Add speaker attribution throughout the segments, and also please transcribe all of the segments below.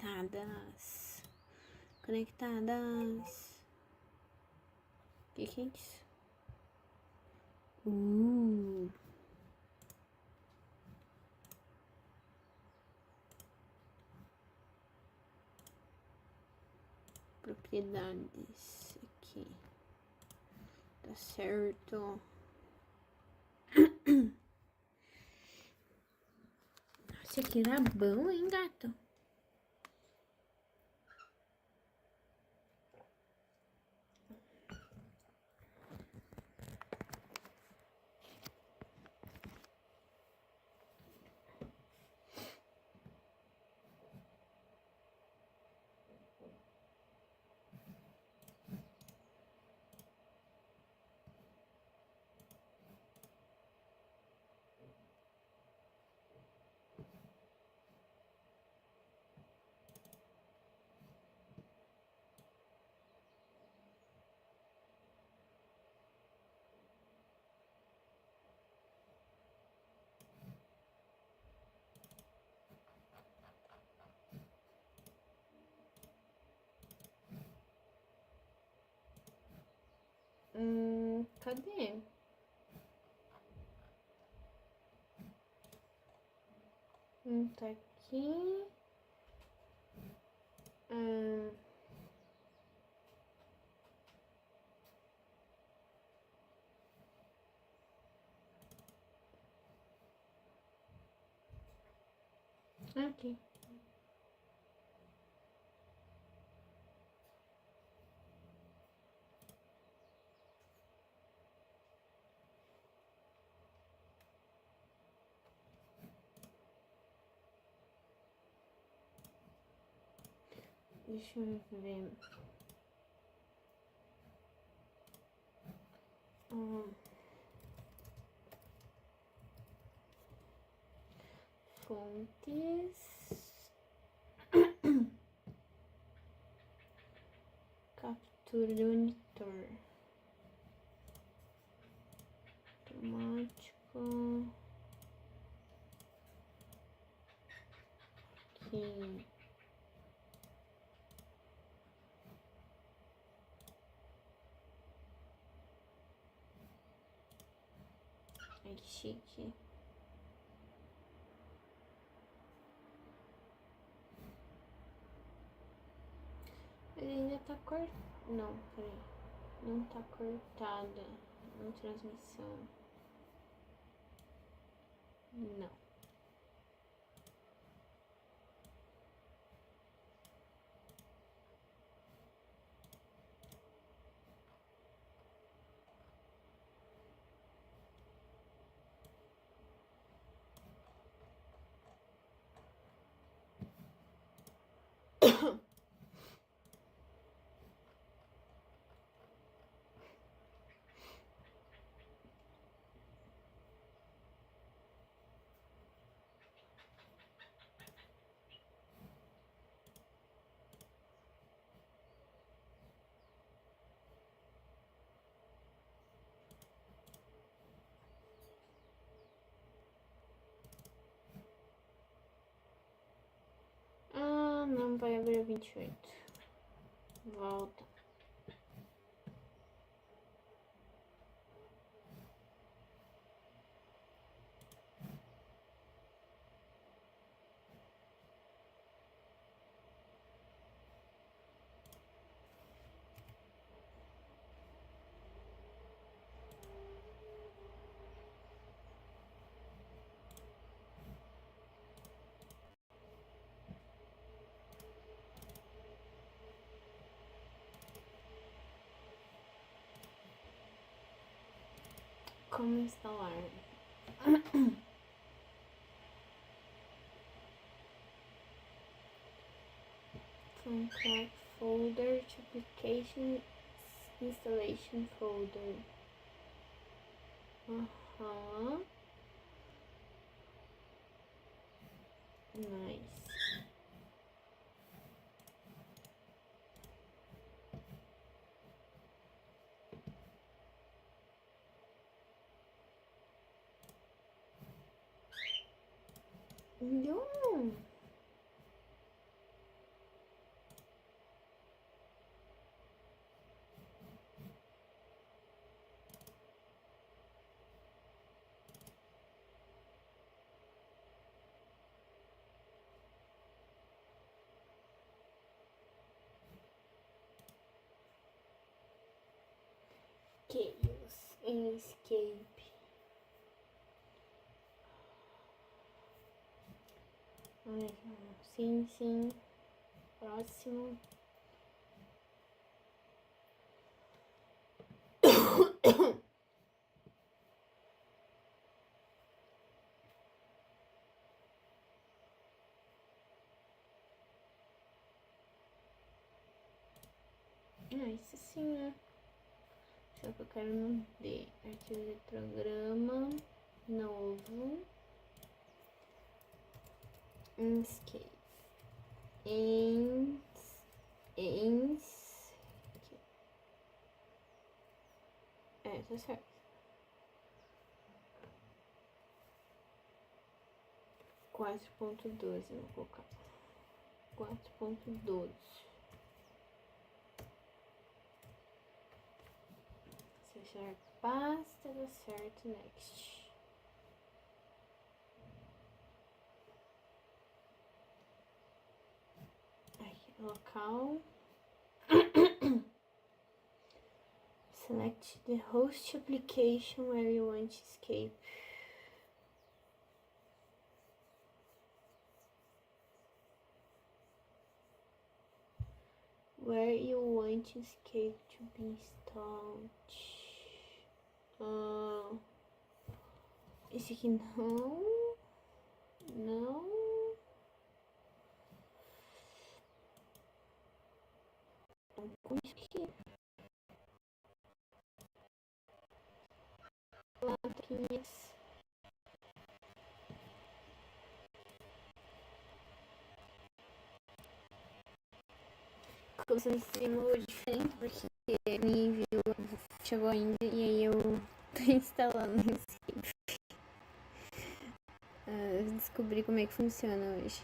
Speaker 1: conectadas. Conectadas. Que é isso? Propriedades aqui. Tá certo. Nossa, aqui era bom, hein, gato? Cadê? Tá aqui. Aqui. Deixa eu ver. Fontes. Captura do monitor. Automático. Aqui. Ai, que chique. Ele ainda tá cortado. Não, peraí. Não tá cortada. Não transmissão. Não. Não vai abrir o 28. Volta. Como instalar? From crack folder to application installation folder. Nice. Não. Chaos em Escape. Sim, sim. Próximo. Isso sim, né? Só que eu quero no D. Arquivo de programa. Novo. Inkscape. Tá certo. 4.12, vou colocar. 4.12. Fechar pasta, dá certo, next. Aqui, local. Select the host application where you want to escape. Where you want to escape to be installed. Esse aqui não. Não. Com isso aqui. Plaquinhas. Começando a ser uma diferente porque me enviou, chegou ainda e aí eu tô instalando o Escape. Descobri como é que funciona hoje.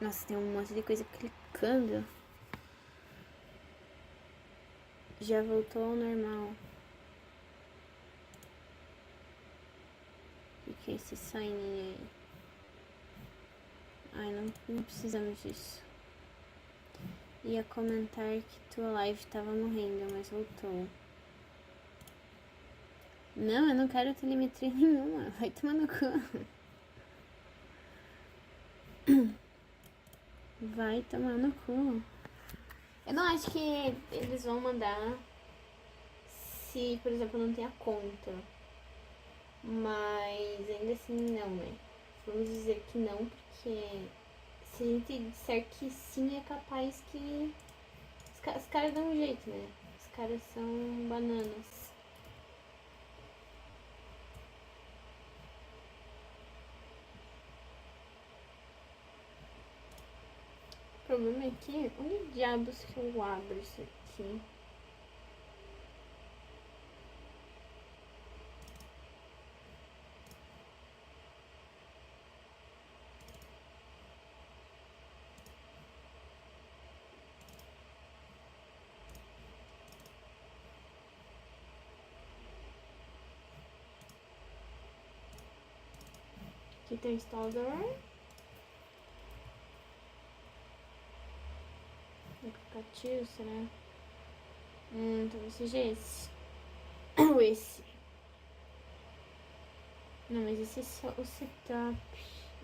Speaker 1: Nossa, tem um monte de coisa clicando. Já voltou ao normal. O que é esse sign aí? Ai, não precisamos disso. Ia comentar que tua live tava morrendo, mas voltou. Não, eu não quero telemetria nenhuma. Vai tomar no cu. Vai tomar no cu. Eu não acho que eles vão mandar se, por exemplo, não tem a conta. Mas ainda assim não, né? Vamos dizer que não, porque se a gente disser que sim, é capaz que os caras dão um jeito, né? Os caras são bananas. O problema é que, onde diabos que eu abro isso aqui? Aqui tem o instalador. Aplicativo, será? Talvez seja esse. Ou esse. Não, mas esse é só o setup.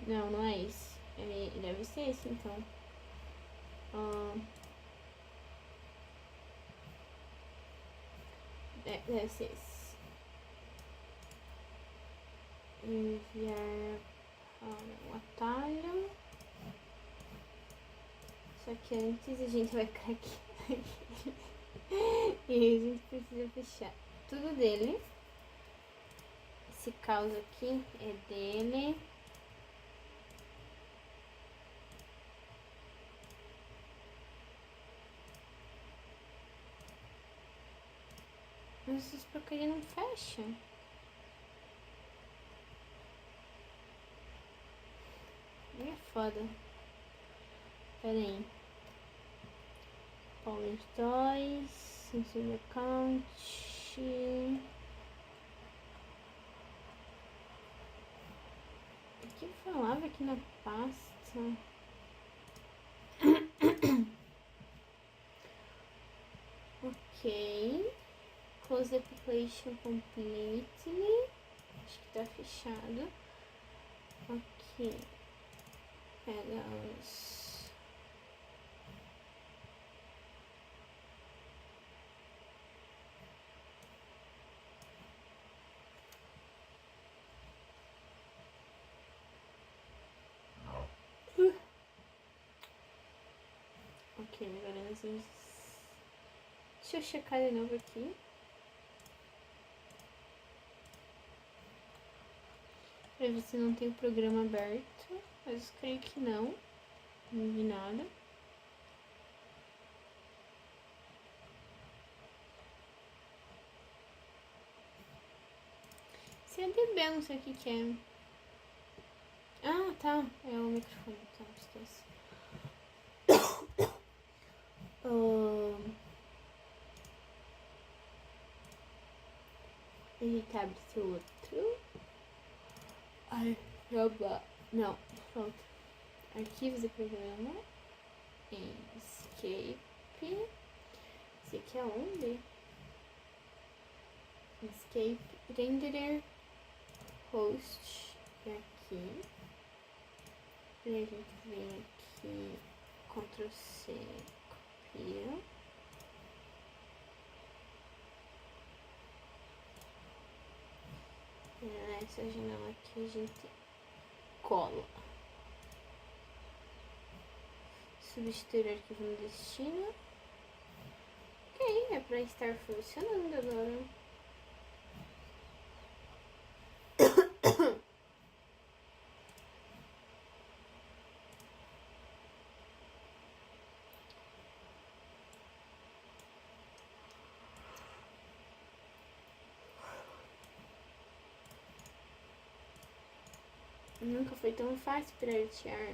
Speaker 1: Não, não é esse. Ele deve ser esse, então. Deve ser esse. Enviar para o atalho. Só que antes a gente vai ficar aqui. E aí a gente precisa fechar tudo dele. Esse caos aqui é dele. Mas essas porcaria não fecha. foda. Pera aí. Power Toys, Sensor Account. O que falava aqui na pasta? Ok. Close the application completely. Acho que tá fechado. Ok. Pega os... Ok, agora nós vamos... Deixa eu checar de novo aqui. Pra ver se não tem o programa aberto. Mas eu creio que não. Não vi nada. Se é DB, eu não sei o que é. Ah, tá. É o microfone. Tá, esquece. Ele tá abrindo outro. Ai, rouba. Não, pronto. Arquivos e programa. Escape. Esse aqui é onde? Escape. Renderer. Host. É aqui. E a gente vem aqui. Ctrl C. Copia. Nessa janela aqui a gente cola. Substituir arquivo no destino. Ok, é pra estar funcionando agora. Nunca foi tão fácil piratear.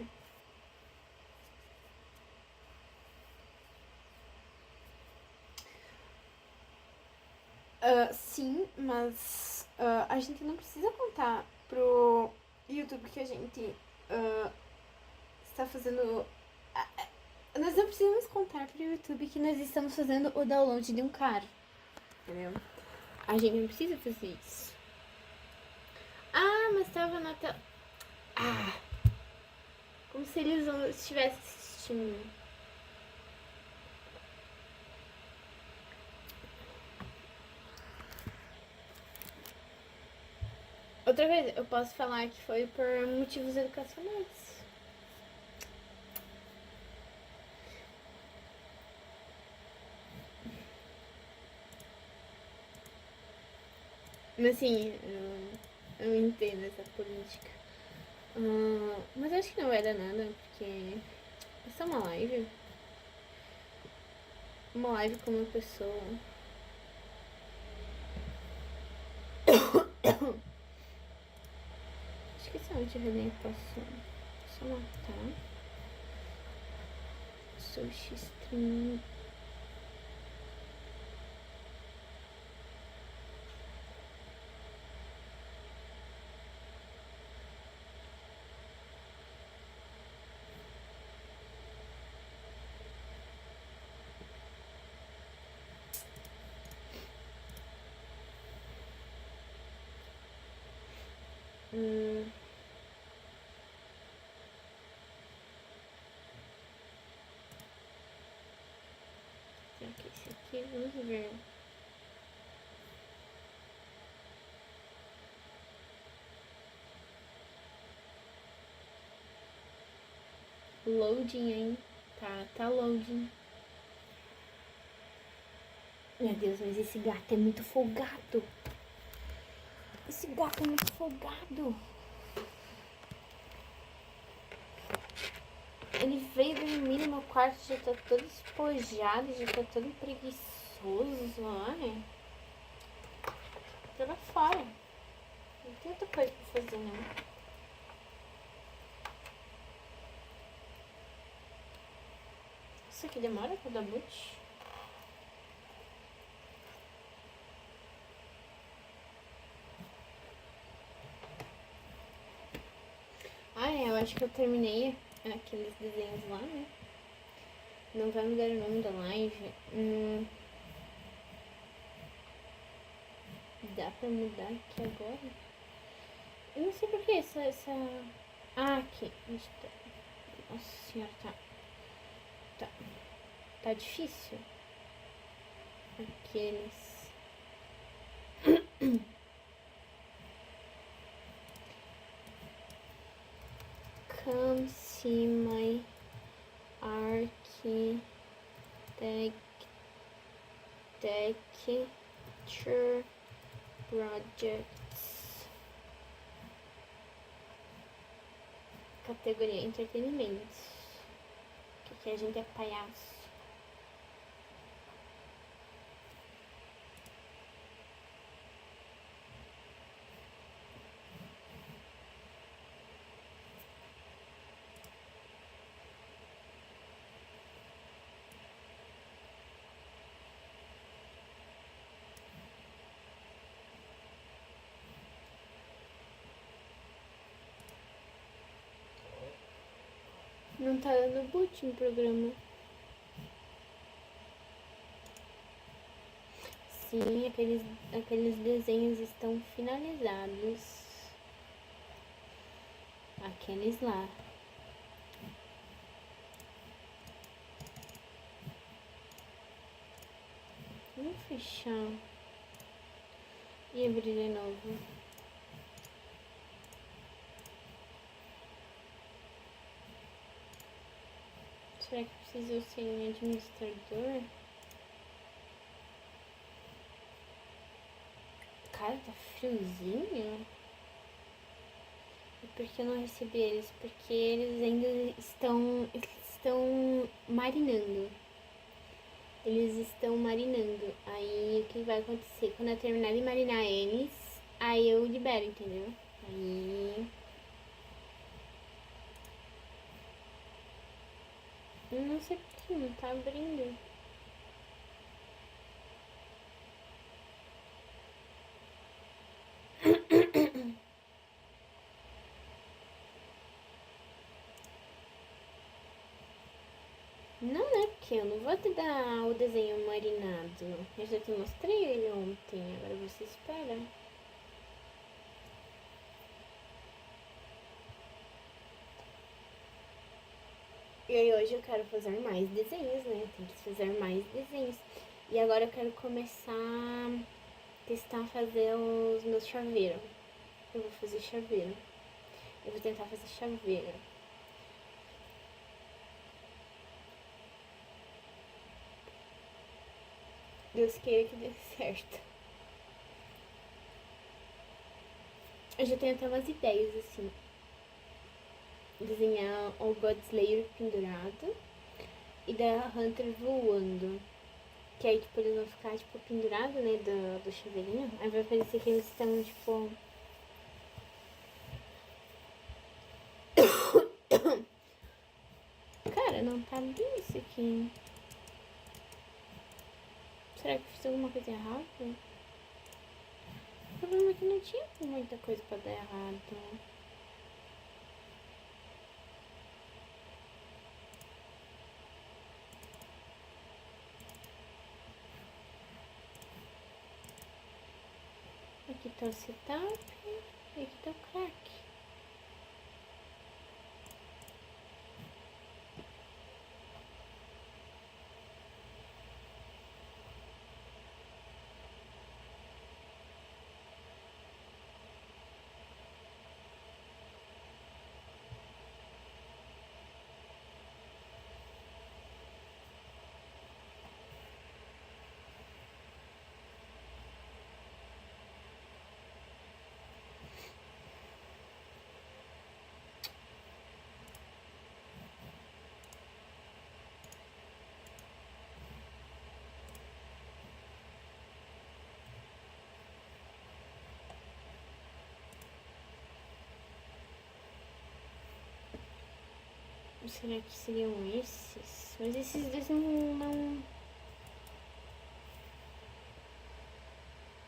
Speaker 1: Sim, mas a gente não precisa contar pro YouTube que a gente está fazendo... Nós não precisamos contar pro YouTube que nós estamos fazendo o download de um cara, entendeu? A gente não precisa fazer isso. Ah, mas tava na tela... como se eles estivessem assistindo. Outra vez, eu posso falar que foi por motivos educacionais. Mas assim, eu entendo essa política. Mas acho que não vai dar nada, porque é só uma live. Uma live com uma pessoa. Acho que esse é o anti-redem passou. Só matar. Sushi stream. Será que esse aqui? Vamos ver. Loading, hein? Tá loading. Meu Deus, mas esse gato é muito folgado. Esse gato é muito folgado. Ele veio dormir no meu quarto, já tá todo espojado, já tá todo preguiçoso, olha. Joga fora. Não tem outra coisa pra fazer, não. Isso aqui demora pra dar boot? Ah, é, eu acho que eu terminei aqueles desenhos lá, né? Não vai mudar o nome da live. Dá pra mudar aqui agora? Eu não sei por que essa... Ah, aqui. Nossa senhora, tá difícil. Aqueles... Come see my architecture projects. Categoria entretenimento. Que aqui a gente é palhaço. Não tá dando boot no programa. Sim, aqueles desenhos estão finalizados. Aqueles lá. Vamos fechar. E abrir de novo. Será que preciso ser um administrador? Cara, tá friozinho. E por que eu não recebi eles? Porque eles ainda estão marinando. Eles estão marinando. Aí o que vai acontecer? Quando eu terminar de marinar eles, aí eu libero, entendeu? Aí... Eu não sei porque não tá abrindo. Não, né? Porque eu não vou te dar o desenho marinado. Eu já te mostrei ele ontem. Agora você espera. E aí hoje eu quero fazer mais desenhos, né? Tem que fazer mais desenhos. E agora eu quero começar a testar fazer os meus chaveiros. Eu vou fazer chaveiro. Eu vou tentar fazer chaveiro. Deus queira que dê certo. Eu já tenho até umas ideias, assim. Desenhar o God Slayer pendurado e da Hunter voando. Que aí, tipo, eles vão ficar, tipo, pendurados, né, do chaveirinho. Aí vai parecer que eles estão, tipo... Cara, não tá bem isso aqui. Será que eu fiz alguma coisa errada? O problema é que não tinha muita coisa pra dar errado. Aqui tá o setup e aqui tá o crack. Será que seriam esses? Mas esses dois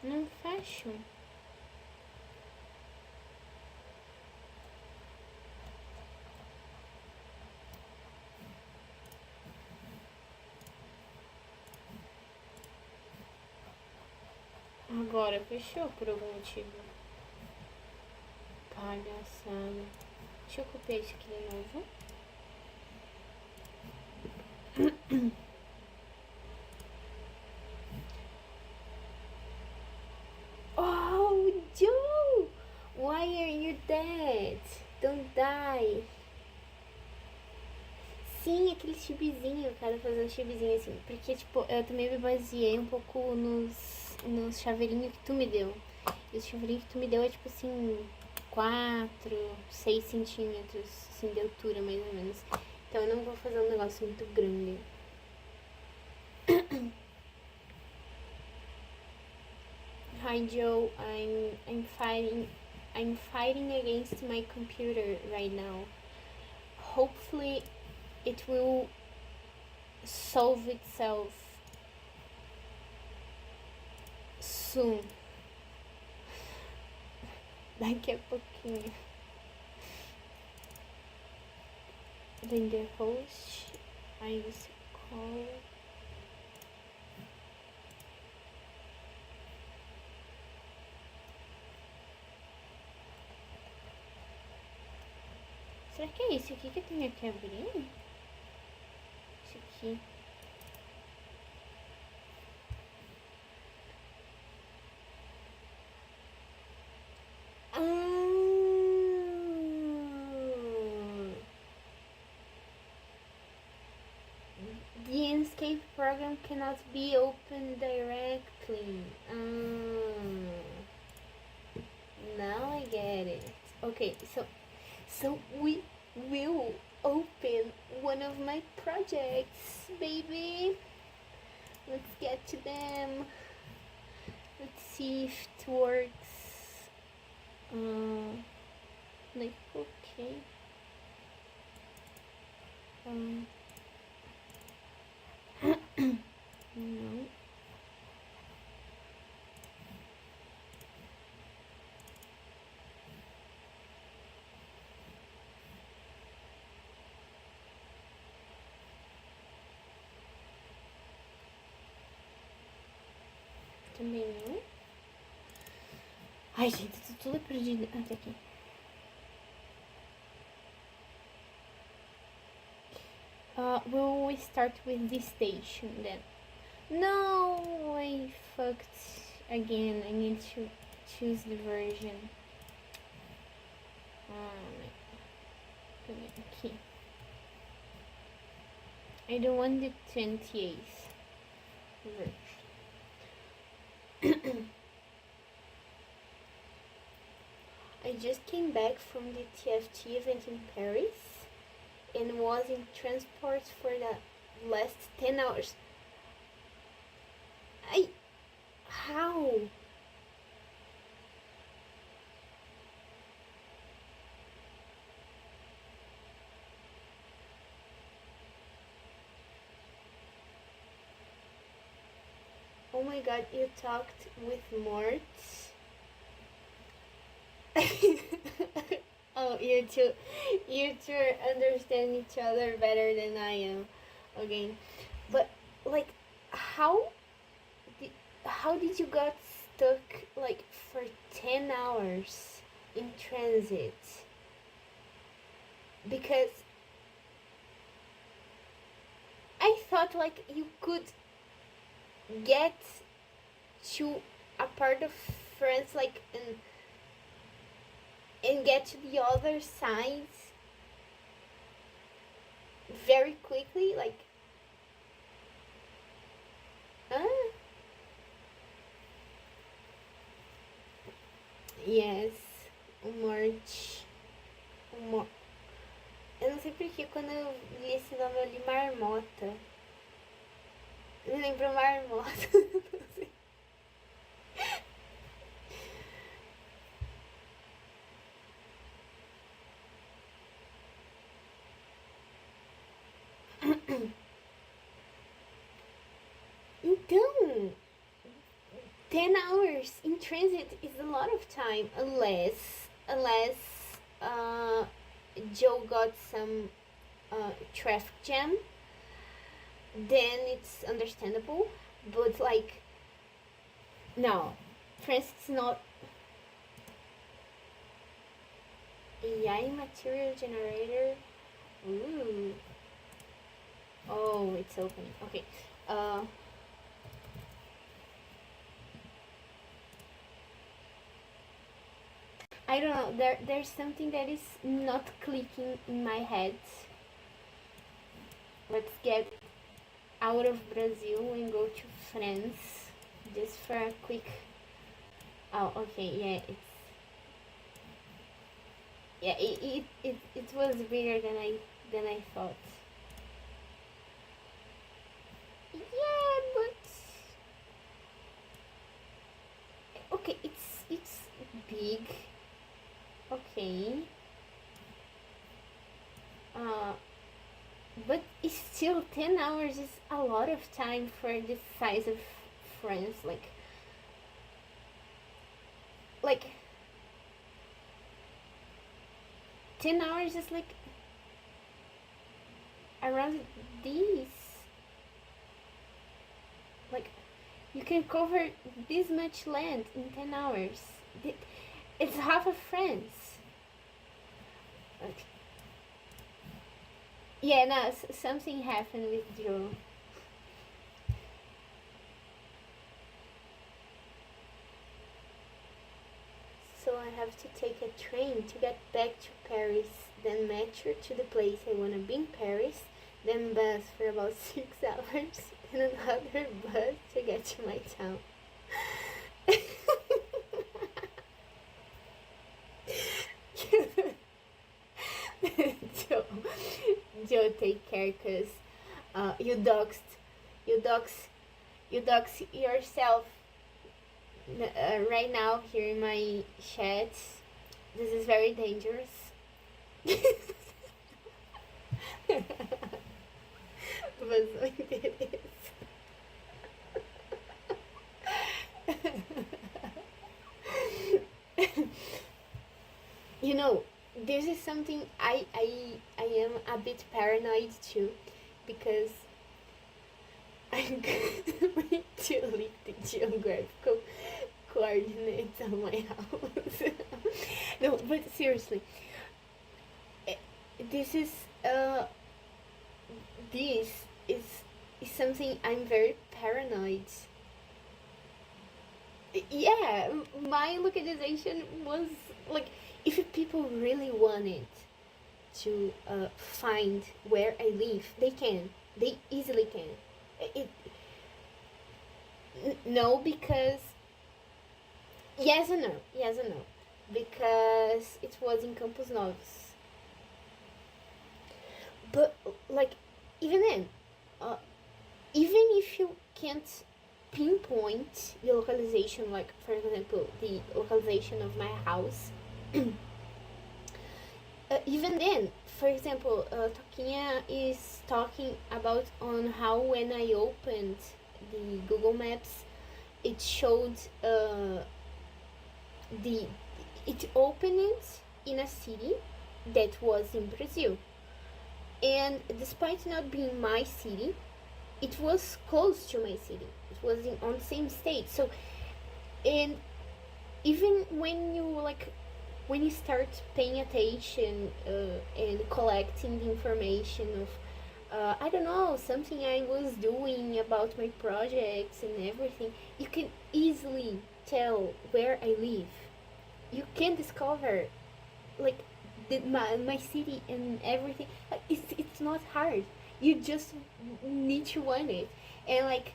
Speaker 1: não fecham. Agora fechou por algum motivo. Palhaçada. Deixa eu copiar isso aqui de novo. Oh, Joe! Why are you dead? Don't die. Sim, aquele chibizinho, eu quero fazer um chibizinho assim. Porque, tipo, eu também me baseei um pouco nos chaveirinhos que tu me deu. E o chaveirinho que tu me deu é, tipo assim, 4, 6 centímetros, assim, de altura, mais ou menos. Então eu não vou fazer um negócio muito grande. Hi Joe, I'm fighting against my computer right now. Hopefully it will solve itself soon. Daqui a pouquinho. Render host. Aí você cola. Será que é esse aqui que eu tenho que abrir? Esse aqui. The Enscape program cannot be opened directly. Now I get it. Okay, so we will open one of my projects, baby. Let's get to them. Let's see if it works. Like, okay. No. Também não. Ai, gente, tô toda perdida. Ah, tá aqui. Will we start with this station then? No, I fucked again. I need to choose the version. Aqui. I don't want the 28th version. I just came back from the TFT event in Paris and was in transport for the last 10 hours. How? Oh my god, you talked with Mort? Oh, you two understand each other better than I am. Okay, but like, how did you got stuck like for 10 hours in transit? Because I thought like you could get to a part of France like and get to the other side very quickly, like yes, March. Eu não sei porque quando eu li esse nome eu li Marmota. Eu me lembro Marmota. Não sei. 10 hours in transit is a lot of time, unless uh, Joe got some traffic jam, then it's understandable. But like, no, transit's not. AI material generator. Ooh. Oh, it's opening. Okay. I don't know. There's something that is not clicking in my head. Let's get out of Brazil and go to France, just for a quick. Oh, okay. It was bigger than I thought. Yeah, but okay, it's big. Okay. Uh, but it's still 10 hours is a lot of time for the size of France. Like 10 hours is like around this. Like you can cover this much land in 10 hours. It's half of France. Like, yeah, no, something happened with Joe. So I have to take a train to get back to Paris, then metro to the place I wanna be in Paris, then bus for about 6 hours, and another bus to get to my town. Joe, take care, cause you dox yourself right now here in my chat. This is very dangerous. But it is. You know, this is something I am a bit paranoid too, because I'm going to leak the geographical coordinates of my house. No, but seriously, this is this is something I'm very paranoid. Yeah, my localization was like, if people really wanted to find where I live, they can. They easily can. No, because yes and no, because it was in Campos Novos. But like, even then, even if you can't pinpoint the localization, like for example the localization of my house, even then, for example, Toquinha is talking about on how when I opened the Google Maps, it showed it opened in a city that was in Brazil, and despite not being my city, it was close to my city. It was on the same state. So, and even when you start paying attention and collecting the information of I don't know, something I was doing about my projects and everything, you can easily tell where I live. You can discover like my city and everything. Like, it's not hard. You just need to want it. And like,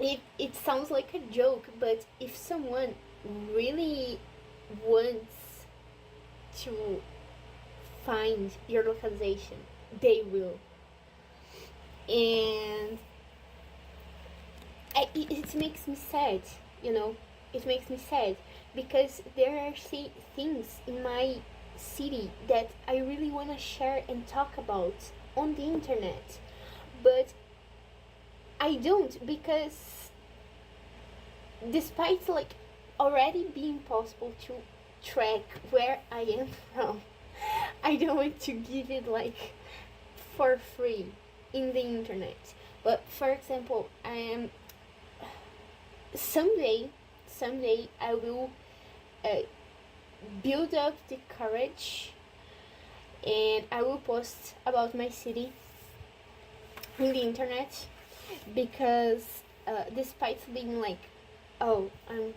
Speaker 1: it sounds like a joke, but if someone really wants to find your localization, they will. And it makes me sad, you know. It makes me sad because there are things in my city that I really want to share and talk about on the internet, but I don't, because despite like already being possible to track where I am from, I don't want to give it like for free in the internet. But for example, I am someday I will uh, build up the courage and I will post about my city in the internet, because despite being like, oh, I'm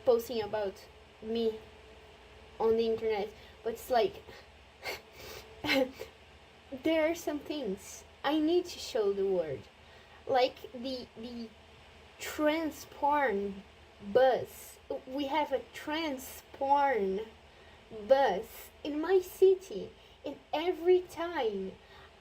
Speaker 1: posting about me on the internet, but it's like there are some things I need to show the world, like the trans porn bus. We have a trans porn bus in my city, and every time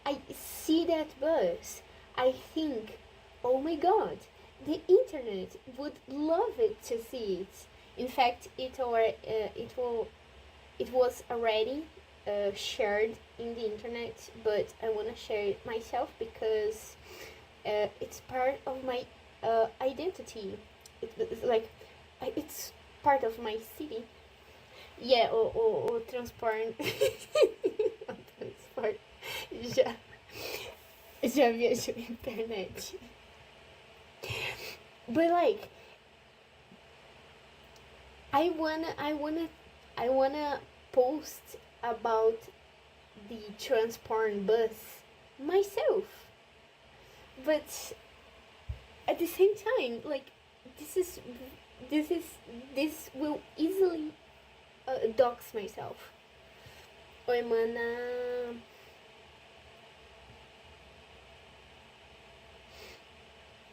Speaker 1: I see that bus, I think, oh my god, the internet would love it to see it. In fact, it was already shared in the internet, but I want to share it myself because it's part of my identity. It's like it's part of my city. Yeah, o transporte. O transporte já viajou na internet. But like, I wanna post about the transport bus myself, but at the same time, like, this is this will easily dox myself. Oi, mana.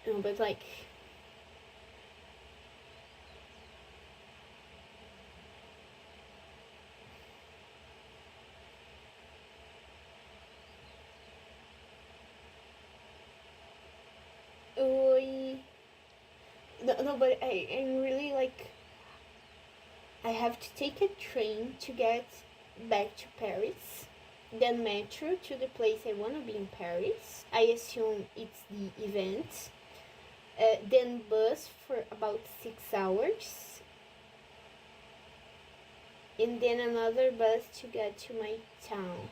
Speaker 1: No, but like, oi. No, but I'm really like, I have to take a train to get back to Paris, then metro to the place I want to be in Paris. I assume it's the event. Then bus for about 6 hours, and then another bus to get to my town.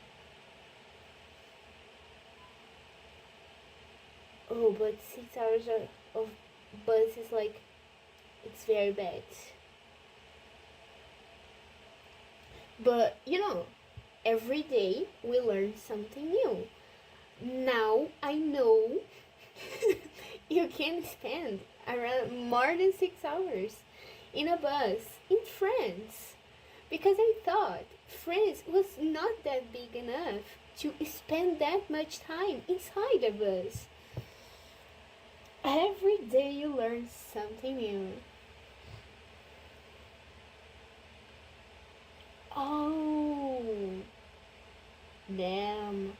Speaker 1: Oh, but 6 hours of bus is like, it's very bad. But every day we learn something new. Now I know you can spend around more than 6 hours in a bus in France, because I thought France was not that big enough to spend that much time inside a bus. Every day you learn something new. Oh, damn.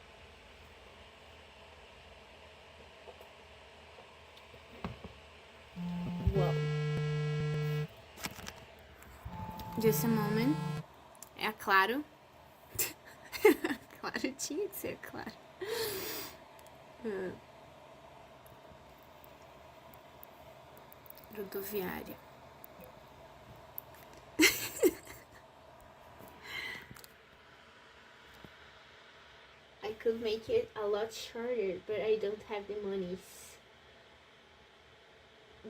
Speaker 1: Whoa. Just a moment. É claro. Claro, tinha que ser claro. Rodoviária. I could make it a lot shorter, but I don't have the monies.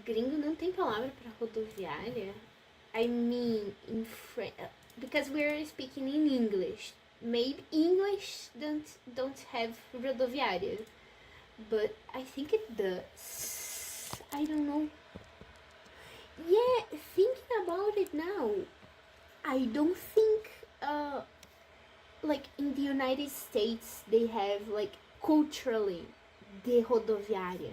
Speaker 1: Gringo não tem palavra para rodoviária? I mean, in French, because we're speaking in English. Maybe English don't have rodoviária, but I think it does. I don't know. Yeah, thinking about it now, I don't think like in the United States they have like culturally the rodoviária.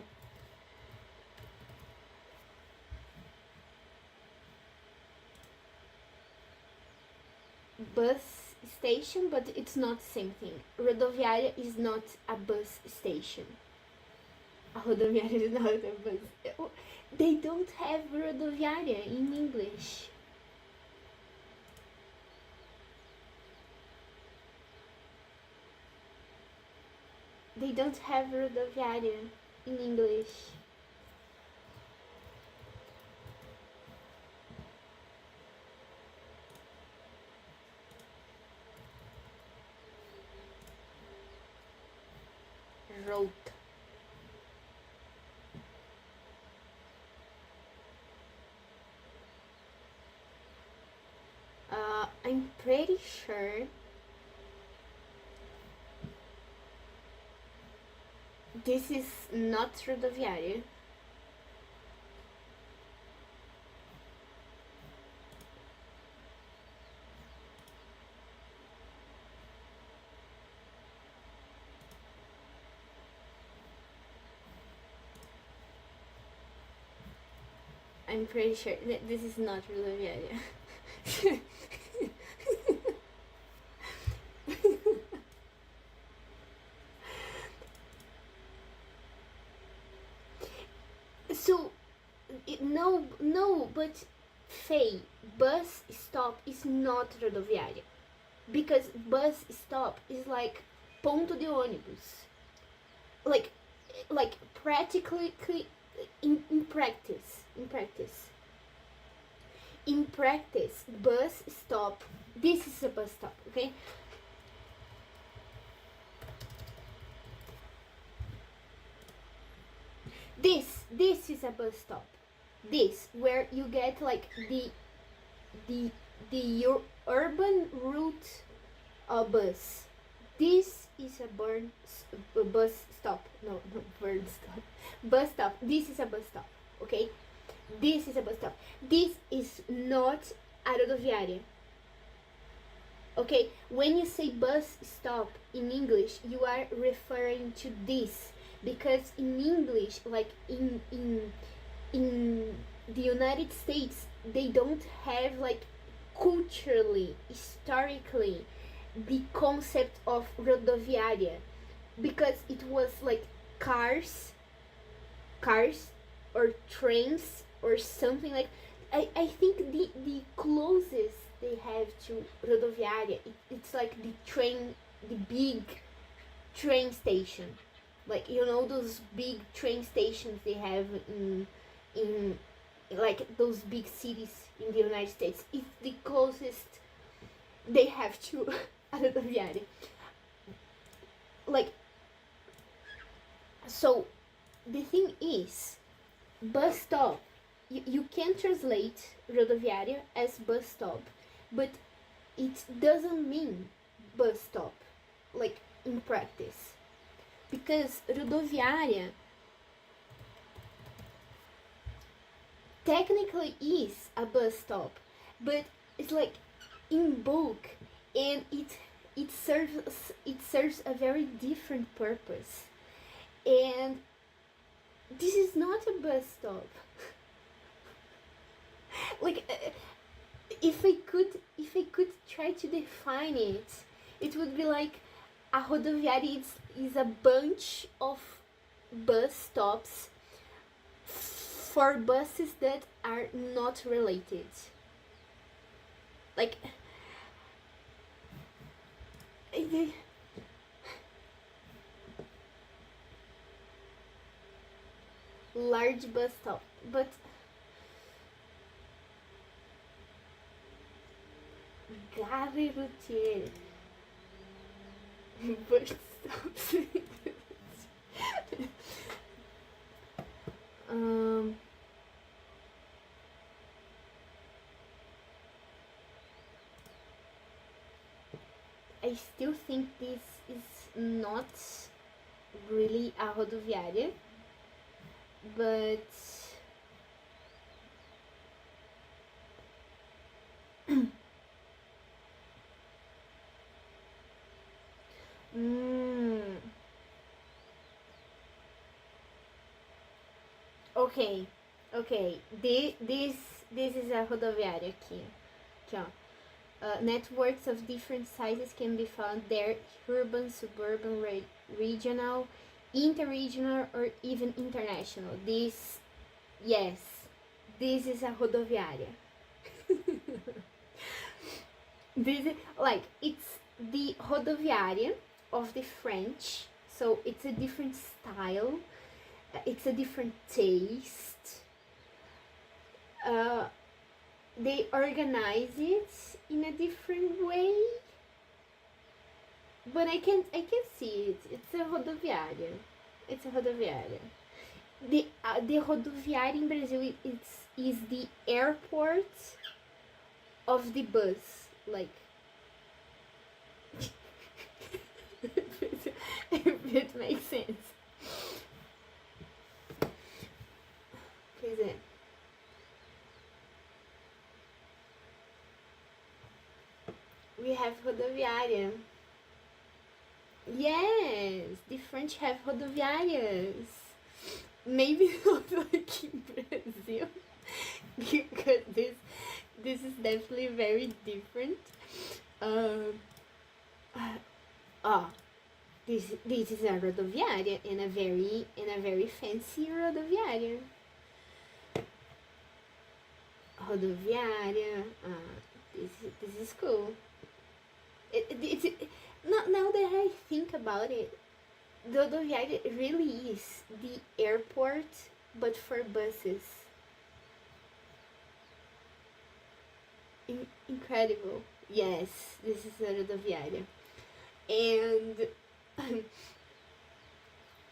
Speaker 1: Bus station, but it's not the same thing. Rodoviária is not a bus station. A rodoviária is not a bus. They don't have rodoviária in English. They don't have rodoviária in English. road. I'm pretty sure this is not rodoviária. I'm pretty sure that this is not rodoviária. So, no, but Faye, bus stop is not rodoviária. Because bus stop is like ponto de ônibus. Like practically in practice, bus stop, this is a bus stop, okay? This is a bus stop. This, where you get like the urban route bus. This is a bus stop. No, burn stop. Bus stop. This is a bus stop. Okay? This is a bus stop. This is not a rodoviária. Okay? When you say bus stop in English, you are referring to this. Because in English, like in the United States, they don't have like culturally, historically, the concept of rodoviária, because it was like cars or trains or something like. I think the closest they have to rodoviária, it's like the big train station, like, you know, those big train stations they have in like those big cities in the United States. It's the closest they have to a rodoviária. Like, so the thing is, bus stop, you can translate rodoviária as bus stop, but it doesn't mean bus stop, like in practice, because rodoviária technically is a bus stop, but it's like in bulk, and it serves a very different purpose, and this is not a bus stop. Like, if I could try to define it, it would be like a rodoviária is a bunch of bus stops for buses that are not related. Like, large bus stop, but Gare Routier bus stops. I still think this is not really a rodoviária, but ok, this is a rodoviária aqui, ó. Networks of different sizes can be found there: urban, suburban, regional, interregional, or even international. This is a rodoviária. This, like, it's the rodoviária of the French, so it's a different style, it's a different taste. They organize it in a different way, but I can see it. It's a rodoviária. It's a rodoviária. The rodoviária in Brazil is the airport of the bus. Like, if it makes sense. Pois é. We have rodoviária. Yes, the French have rodoviárias. Maybe not like in Brazil, because this is definitely very different. This is a rodoviária, and a very fancy rodoviária. Rodoviária. This is cool. It's not, now that I think about it, the rodoviária really is the airport, but for buses. Incredible. Yes, this is a rodoviária. And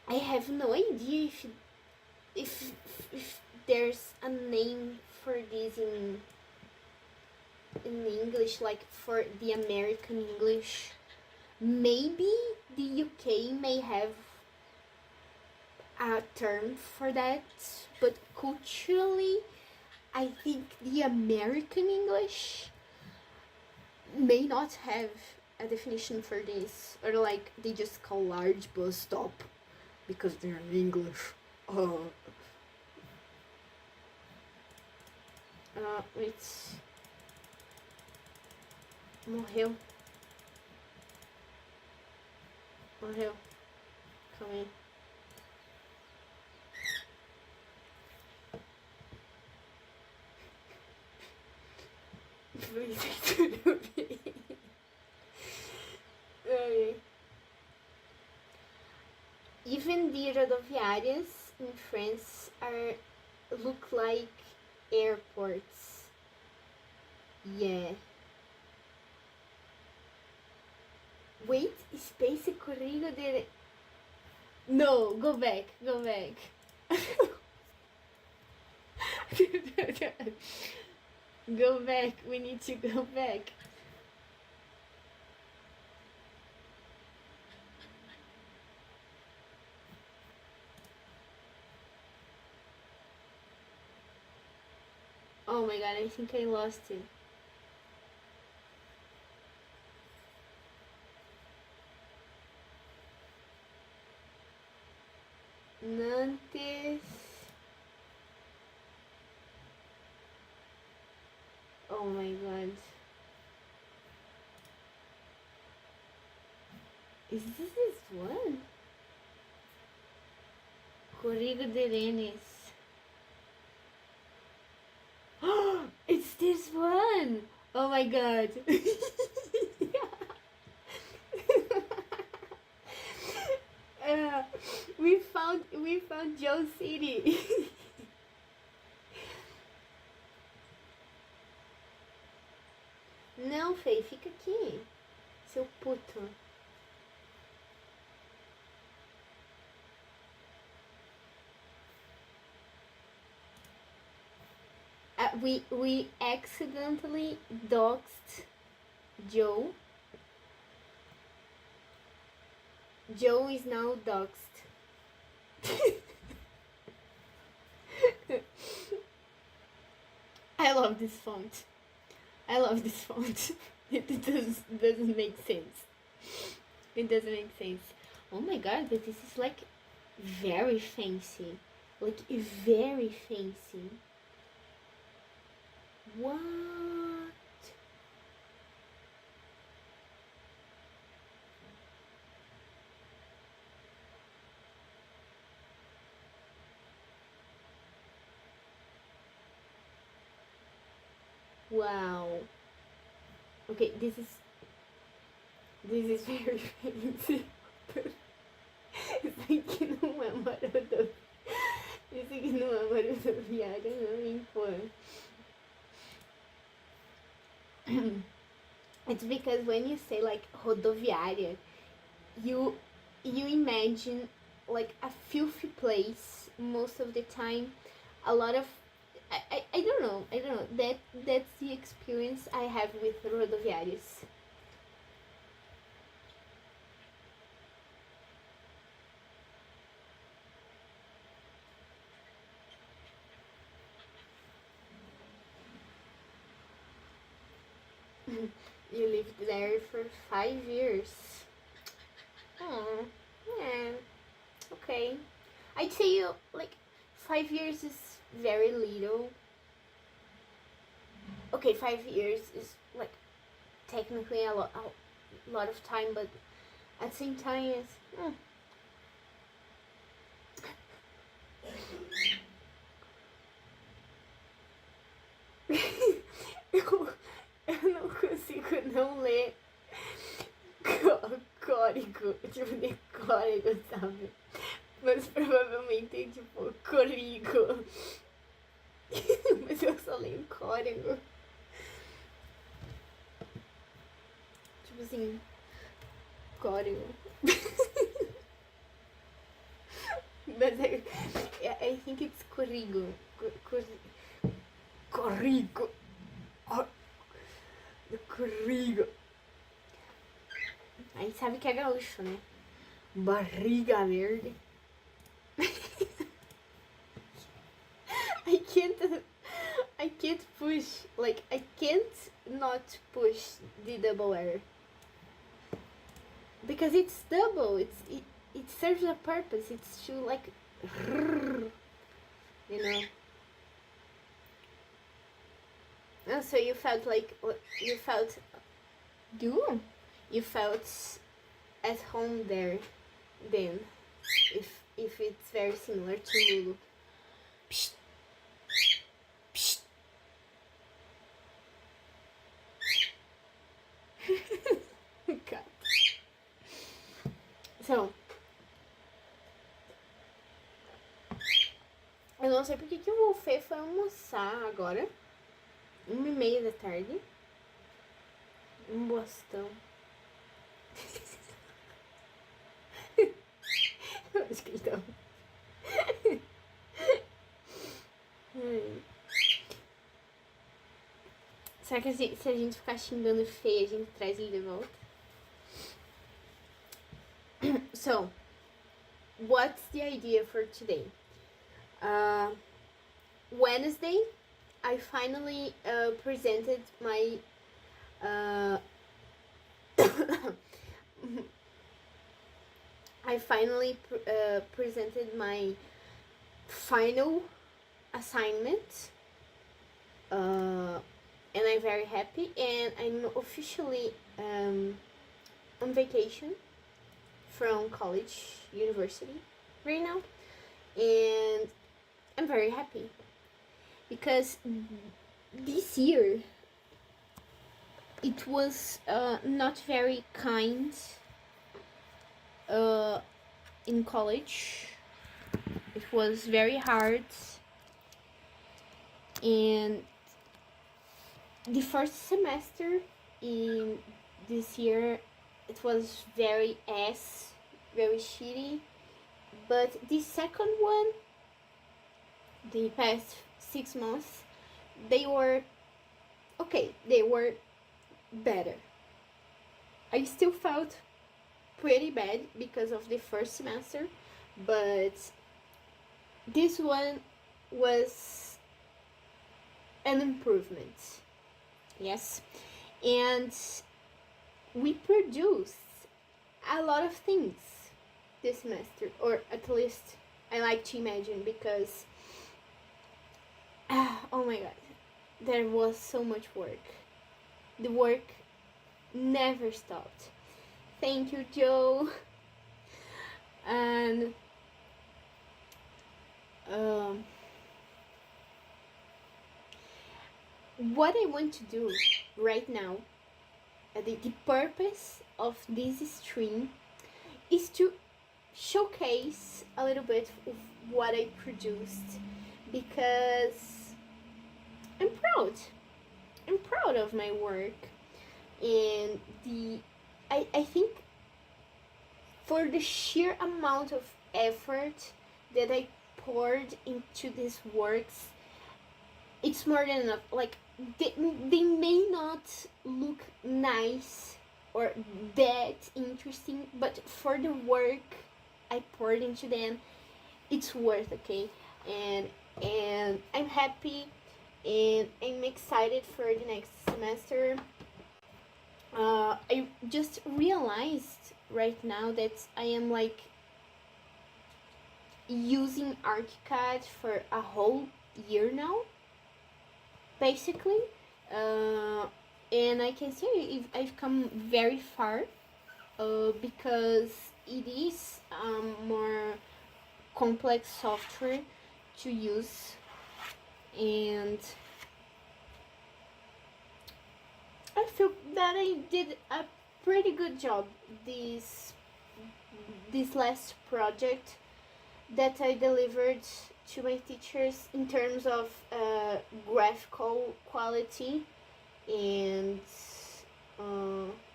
Speaker 1: I have no idea if there's a name for this in English, like for the American English. Maybe the UK may have a term for that, but culturally, I think the American English may not have a definition for this, or like they just call large bus stop because they're English. It's morreu. Calma aí. Tudo bem. Even the rodoviárias in France look like airports. Yeah. Wait, space corrigo de... No, go back. Go back, we need to go back. Oh my god, I think I lost it. Nantes. Oh my god. Is this one? Corrigo de Rennes. It's this one! Oh my god. We found Joe City. Não, Fei, fica aqui. Seu puto. We accidentally doxed Joe. Joe is now doxed. I love this font. It doesn't make sense. It doesn't make sense. Oh my god, but this is like very fancy. Like very fancy. What? Wow. Okay, this is very fancy. Isso aqui não é uma rodoviária. Isso aqui não é uma rodoviária, não, hein, pô. It's because when you say like rodoviária, you imagine like a filthy place most of the time. A lot of I don't know. That's the experience I have with rodoviários. You lived there for 5 years. Oh, yeah. Okay. I'd say you like 5 years is very little. Okay, 5 years is like technically a lot of time, but at the same time, it's. Eu não consigo não ler código, tipo, de código, sabe? Mas provavelmente é tipo código. Mas eu só leio código. Tipo assim, código. But I think it's corrigo. Corrigo. Corrigo. Aí sabe que é gaúcho, né? Barriga verde. I can't push, like, I can't not push the double R. Because it's double, it serves a purpose, it's to, like, you know. And so you felt like, you felt at home there then, if it's very similar to Lulu. Psst. Psst. God. So, eu não sei porque que o Fê foi almoçar agora, 1h30 da tarde. Um bostão. Eu acho que ele tá. Será que se a gente ficar xingando feio, a gente traz ele de volta? So, what's the idea for today? Wednesday, I finally presented my presented my final assignment, and I'm very happy, and I'm officially on vacation from university right now, and I'm very happy because this year it was not very kind in college. It was very hard, and the first semester in this year it was very shitty, but the second one, the past 6 months, they were okay, they were better. I still felt pretty bad because of the first semester, but this one was an improvement. Yes, and we produced a lot of things this semester, or at least I like to imagine, because oh my god, there was so much work. The work never stopped. Thank you, Joe. And what I want to do right now, the purpose of this stream is to showcase a little bit of what I produced, because I'm proud of my work, and I think for the sheer amount of effort that I poured into these works, it's more than enough. Like, they may not look nice or that interesting, but for the work I poured into them, it's worth, okay? And I'm happy, and I'm excited for the next semester. I just realized right now that I am like using ArchiCAD for a whole year now, basically. Uh, and I can say I've come very far, because it is more complex software to use, and I feel that I did a pretty good job this last project that I delivered to my teachers in terms of graphical quality and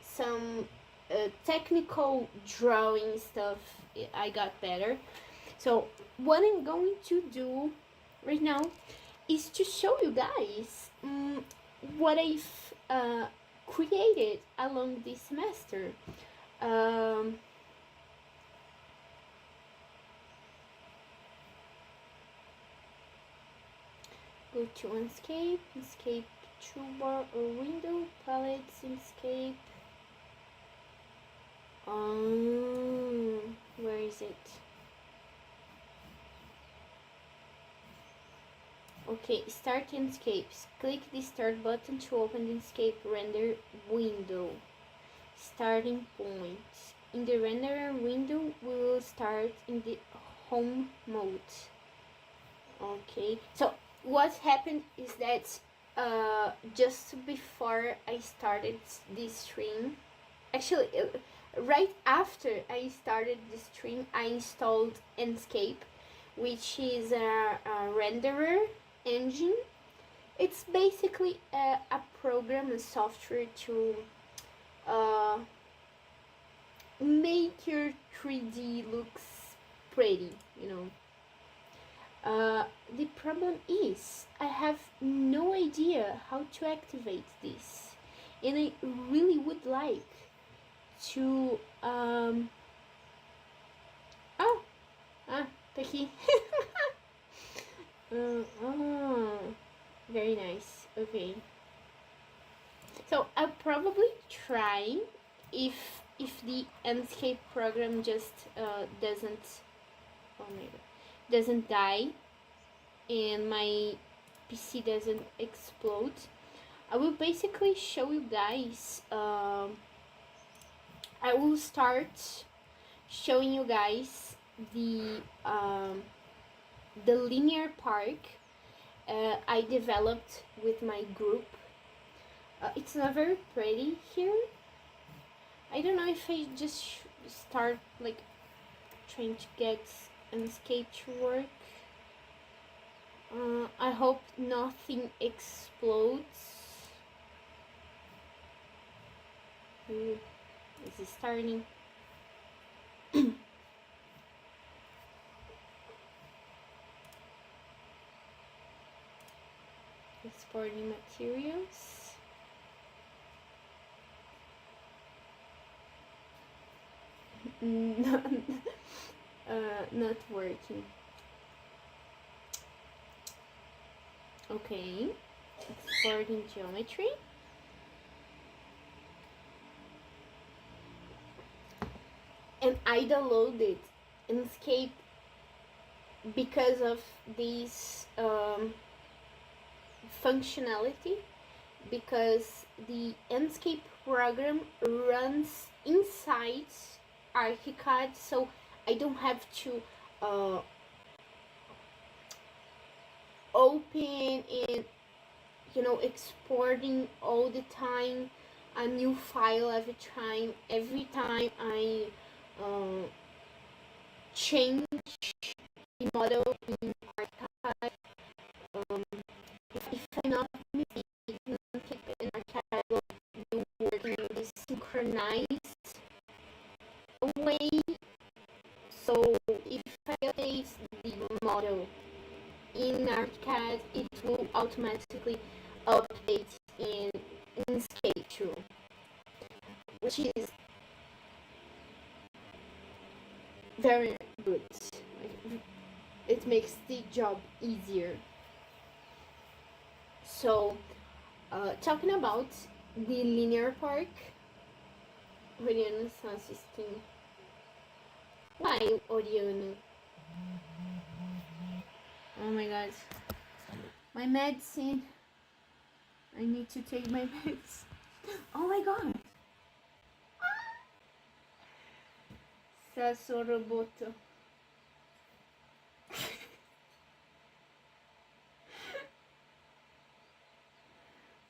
Speaker 1: some technical drawing stuff. I got better. So what I'm going to do right now is to show you guys what I've created along this semester. Go to Inkscape toolbar or window, palette, Inkscape. Where is it? Okay, start Inkscape. Click the start button to open the Inkscape render window. Starting point. In the render window, we will start in the home mode. Okay, so what happened is that just before I started this stream, actually right after I started this stream, I installed Inkscape, which is a renderer engine. It's basically a program, a software to make your 3D looks pretty, you know. The problem is I have no idea how to activate this, and I really would like to Taki. Very nice. Okay, so I'll probably try if the Inkscape program just doesn't, oh my god, doesn't die and my PC doesn't explode. I will basically show you guys, I will start showing you guys the linear park I developed with my group. It's not very pretty here. I don't know if I just start like trying to get Inkscape to work. I hope nothing explodes. Ooh, is it starting? Exporting materials. Not working. Okay, exporting geometry. And I downloaded Inkscape because of this functionality, because the Inkscape program runs inside ArchiCAD, so I don't have to open and, you know, exporting all the time a new file every time I change the model in ArchiCAD. If I'm not mistaken, in ArchiCAD will be working in this synchronized way. So if updates the model in ArchiCAD, it will automatically update in Sketch, which is very good. It makes the job easier. So, talking about the linear park, Oriana está assistindo. Why, Oriana? Oh my god. My medicine. I need to take my meds. Oh my god. Sasoroboto.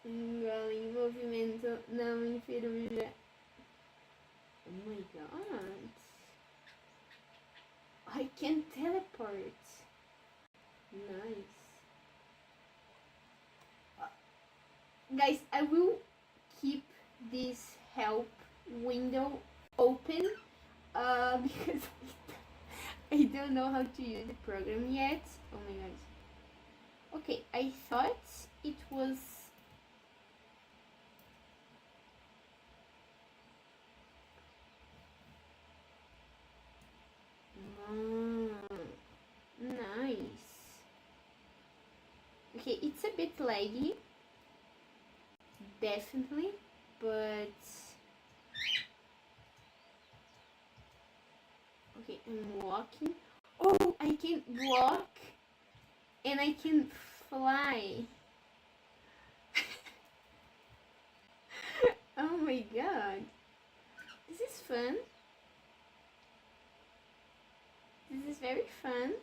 Speaker 1: Envolvimento não enferruja. Oh my god. I can teleport. Nice. Guys, I will keep this help window open because I don't know how to use the program yet. Oh my god. Okay, I thought it was nice. Okay, it's a bit laggy, definitely, but okay, I'm walking. Oh, I can walk and I can fly. Oh my god, this is fun. This is very fun.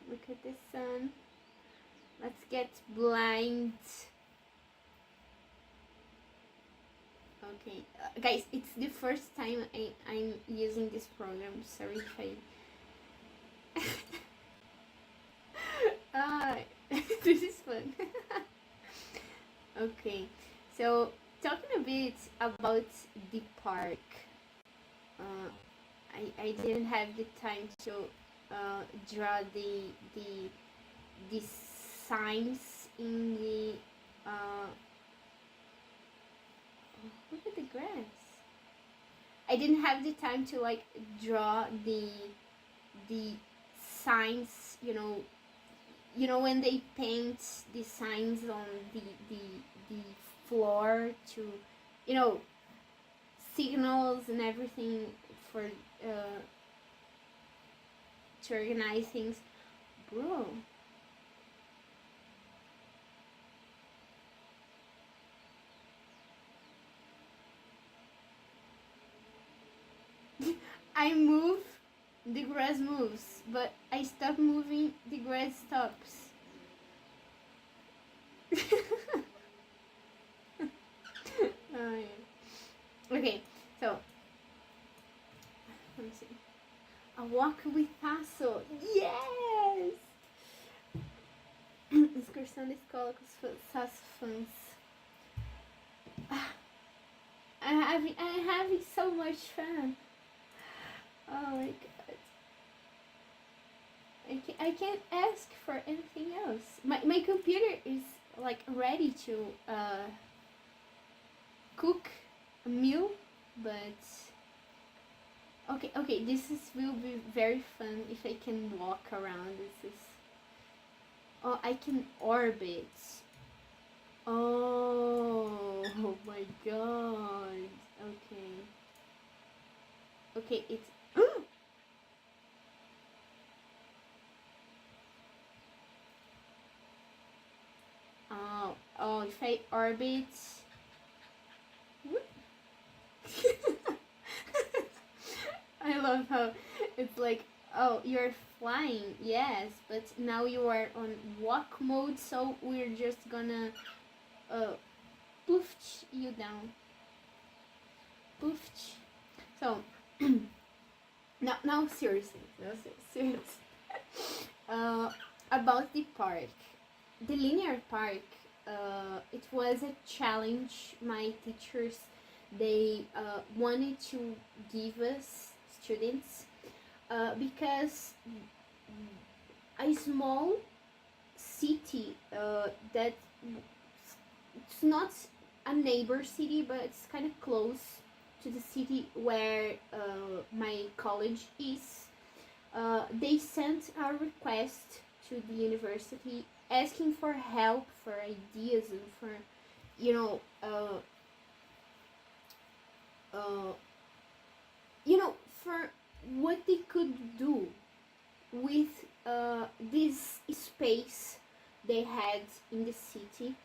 Speaker 1: Look at the sun. Let's get blind. Okay, guys, it's the first time I'm using this program. Sorry if I... this is fun. Okay, so talking a bit about the park. I didn't have the time to draw the signs in the look at the grass. I didn't have the time to like draw the signs, you know when they paint the signs on the floor to, signals and everything for to organize things, bro. I move, the grass moves, but I stop moving, the grass stops. Oh, yeah. Okay, so let me see. A walk with Tasso. Yes! Excursão da escola com os Tasso fãs. I'm having so much fun. Oh my god. I can't ask for anything else. My computer is like ready to cook a meal, but okay, this will be very fun if I can walk around. This is, oh, I can orbit. Oh my god. Okay, it's oh, if I orbit. I love how it's like, oh, you're flying, yes, but now you are on walk mode, so we're just gonna poof you down. Poof. So now seriously, about the park, the linear park. It was a challenge. My teachers, they wanted to give us students because a small city that it's not a neighbor city, but it's kind of close to the city where my college is. They sent a request to the university asking for help, for ideas, and for, you know, for what they could do with this space they had in the city.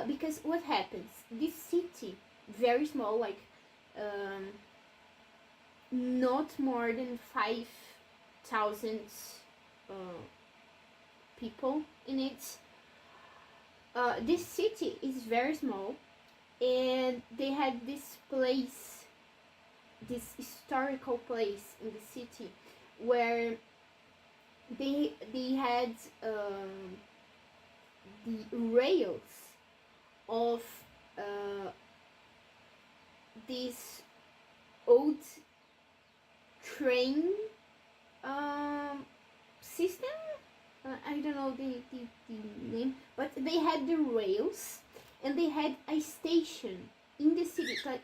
Speaker 1: Because what happens, this city, very small, like not more than 5,000 people in it. This city is very small, and they had this place, this historical place in the city where they had the rails of this old train system. I don't know the name, but they had the rails, and they had a station in the city, like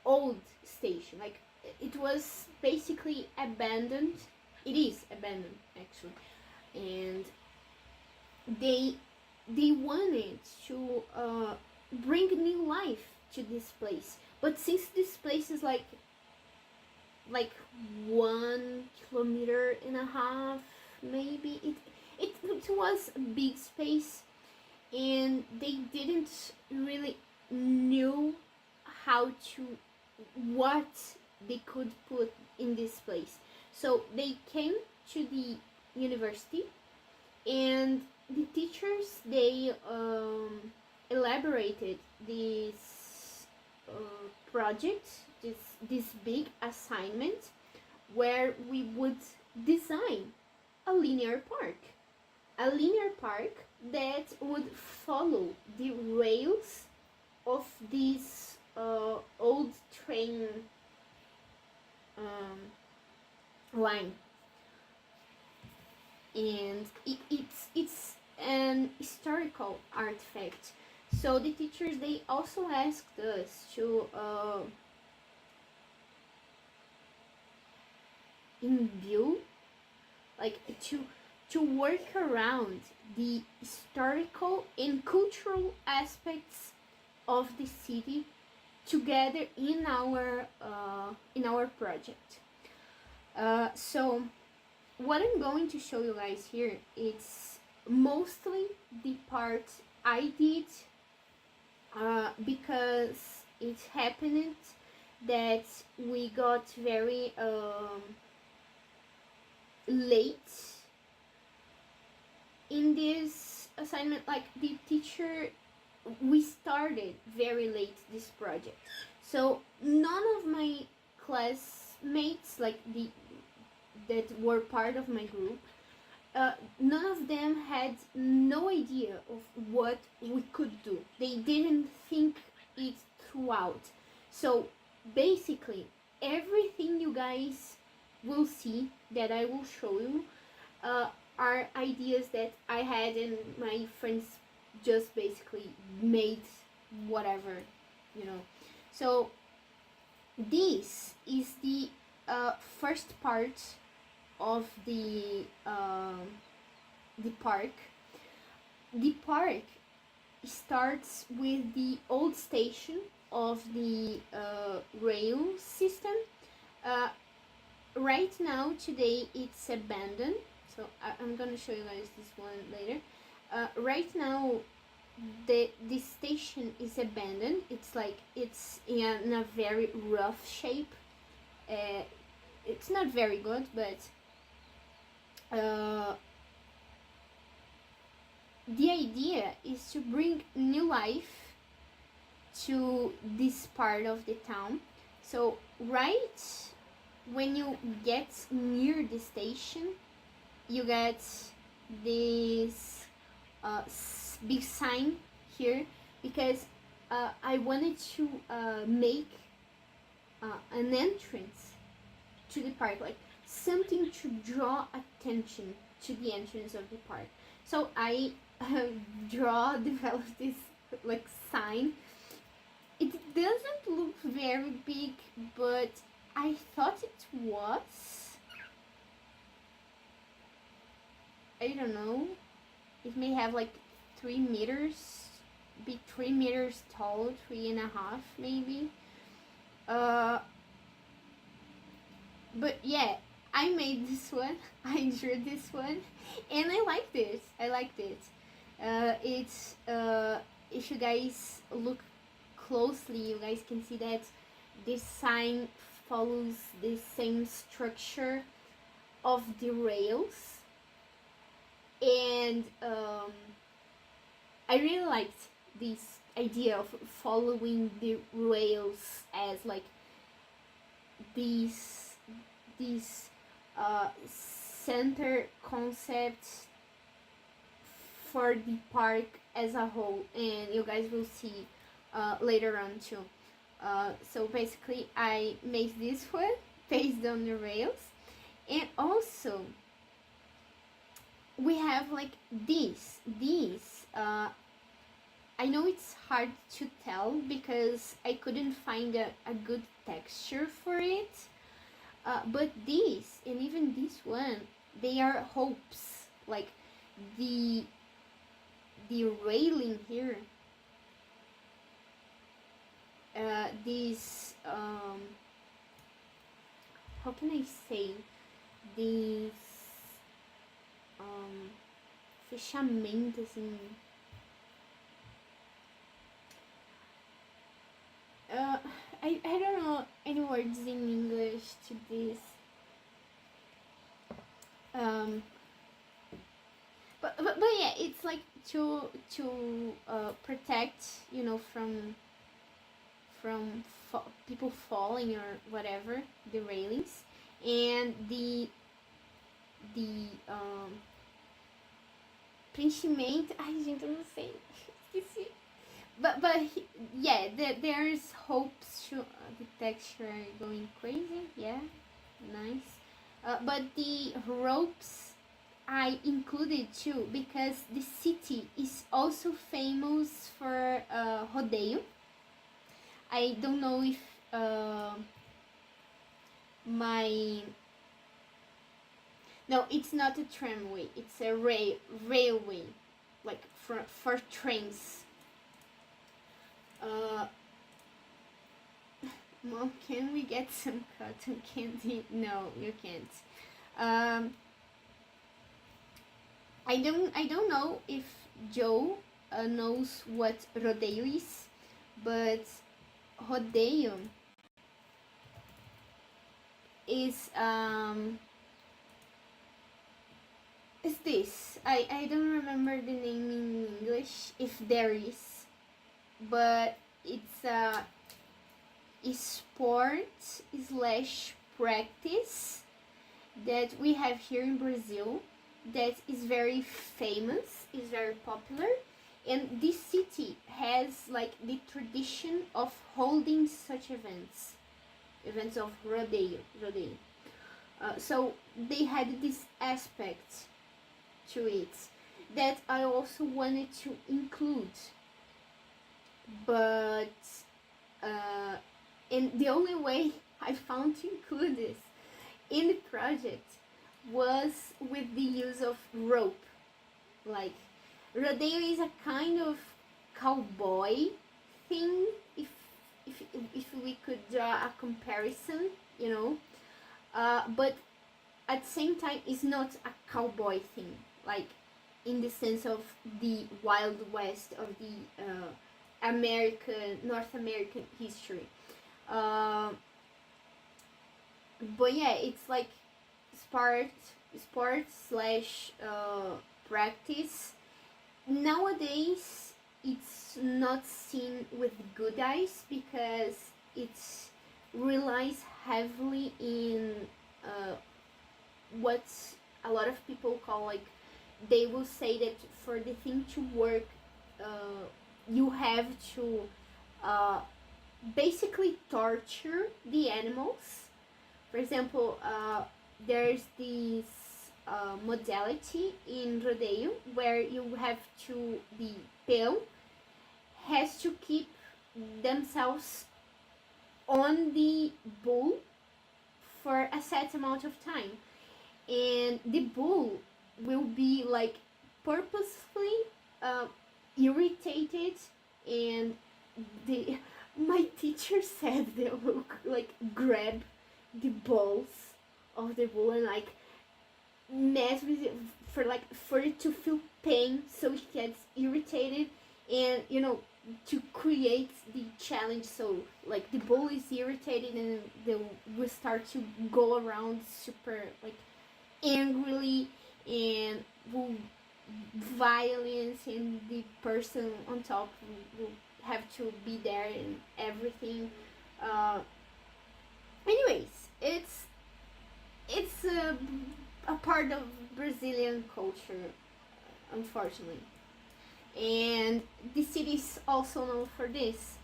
Speaker 1: old station, like it was basically abandoned. It is abandoned actually, and they wanted to bring new life to this place. But since this place is like 1.5 kilometers, maybe it was a big space, and they didn't really know how to, what they could put in this place. So they came to the university, and the teachers, they elaborated this project, this big assignment, where we would design a linear park, that would follow the rails of this old train line. And it's an historical artifact. So the teachers, they also asked us to imbue, like to work around the historical and cultural aspects of the city together in our project. So what I'm going to show you guys here, it's mostly the part I did, because it happened that we got very late in this assignment. Like the teacher, we started very late this project, so none of my classmates, like that were part of my group, none of them had no idea of what we could do. They didn't think it throughout. So basically, everything you guys will see that I will show you are ideas that I had, and my friends just basically made whatever, you know. So this is the first part of the park. The park starts with the old station of the rail system. Right now, today, it's abandoned. So I'm gonna show you guys this one later. Right now, the station is abandoned. It's like it's in a very rough shape. It's not very good, but the idea is to bring new life to this part of the town. So right when you get near the station, you get this big sign here, because I wanted to make an entrance to the park, like something to draw attention to the entrance of the park. So I developed this like sign. It doesn't look very big, but I thought it was. I don't know. It may have like 3 meters, be 3 meters tall, 3.5 maybe. But yeah, I made this one. I drew this one, and I like this. I liked it. It's if you guys look closely, you guys can see that this sign follows the same structure of the rails, and I really liked this idea of following the rails as like these center concept for the park as a whole, and you guys will see later on too. So basically I made this one based on the rails, and also we have like these I know it's hard to tell because I couldn't find a good texture for it, but these and even this one, they are hopes. Like the railing here, this how can I say, these fechamento assim, I don't know any words in English to this. But yeah, it's like to protect, you know, from people falling or whatever, the railings, and the preenchimento. Ai, gente, eu não sei. Esqueci. But yeah, there's hopes to the texture going crazy. Yeah, nice. But the ropes I included too because the city is also famous for rodeio. I don't know if no, it's not a tramway. It's a railway, like for trains. Mom, can we get some cotton candy? No, you can't. I don't know if Joe knows what rodeio is, but rodeio is this. I don't remember the name in English, if there is, but it's a sport / practice that we have here in Brazil that is very famous, is very popular, and this city has like the tradition of holding such events of rodeio. So they had this aspect to it that I also wanted to include, but and the only way I found to include this in the project was with the use of rope. Like rodeo is a kind of cowboy thing, if we could draw a comparison, you know, but at the same time it's not a cowboy thing, like in the sense of the Wild West of the North American history. But yeah, it's like sports / practice. Nowadays it's not seen with good eyes because it relies heavily in what a lot of people call, like, they will say that for the thing to work, you have to basically torture the animals. For example, there's this modality in rodeo where you have to, the peão has to keep themselves on the bull for a set amount of time, and the bull will be like purposefully irritated, and the my teacher said they will like grab the balls of the bull and like mess with it for it to feel pain, so it gets irritated, and to create the challenge. So like the bull is irritated and they will start to go around super like angrily and will violence, and the person on top will have to be there and everything. Anyways, it's a part of Brazilian culture, unfortunately, and the city is also known for this.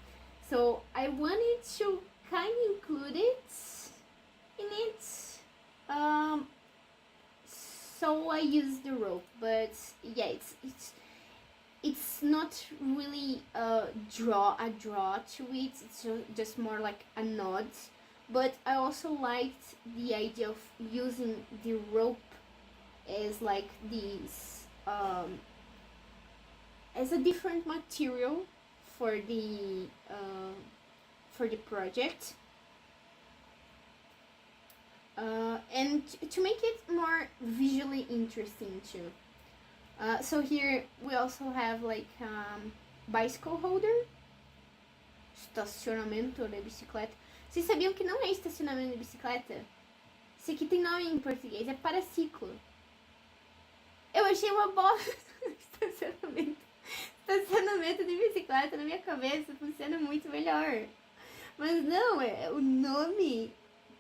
Speaker 1: So I wanted to kind of include it in it. So I used the rope, but yeah, it's not really a draw to it. It's just more like a nod. But I also liked the idea of using the rope as like this as a different material for the project. And to make it more visually interesting too. So here we also have like bicycle holder, estacionamento de bicicleta. Vocês sabiam que não é estacionamento de bicicleta? Isso aqui tem nome em português, é paraciclo. Eu achei uma bosta. Estacionamento de bicicleta, na minha cabeça funciona muito melhor. Mas não, o nome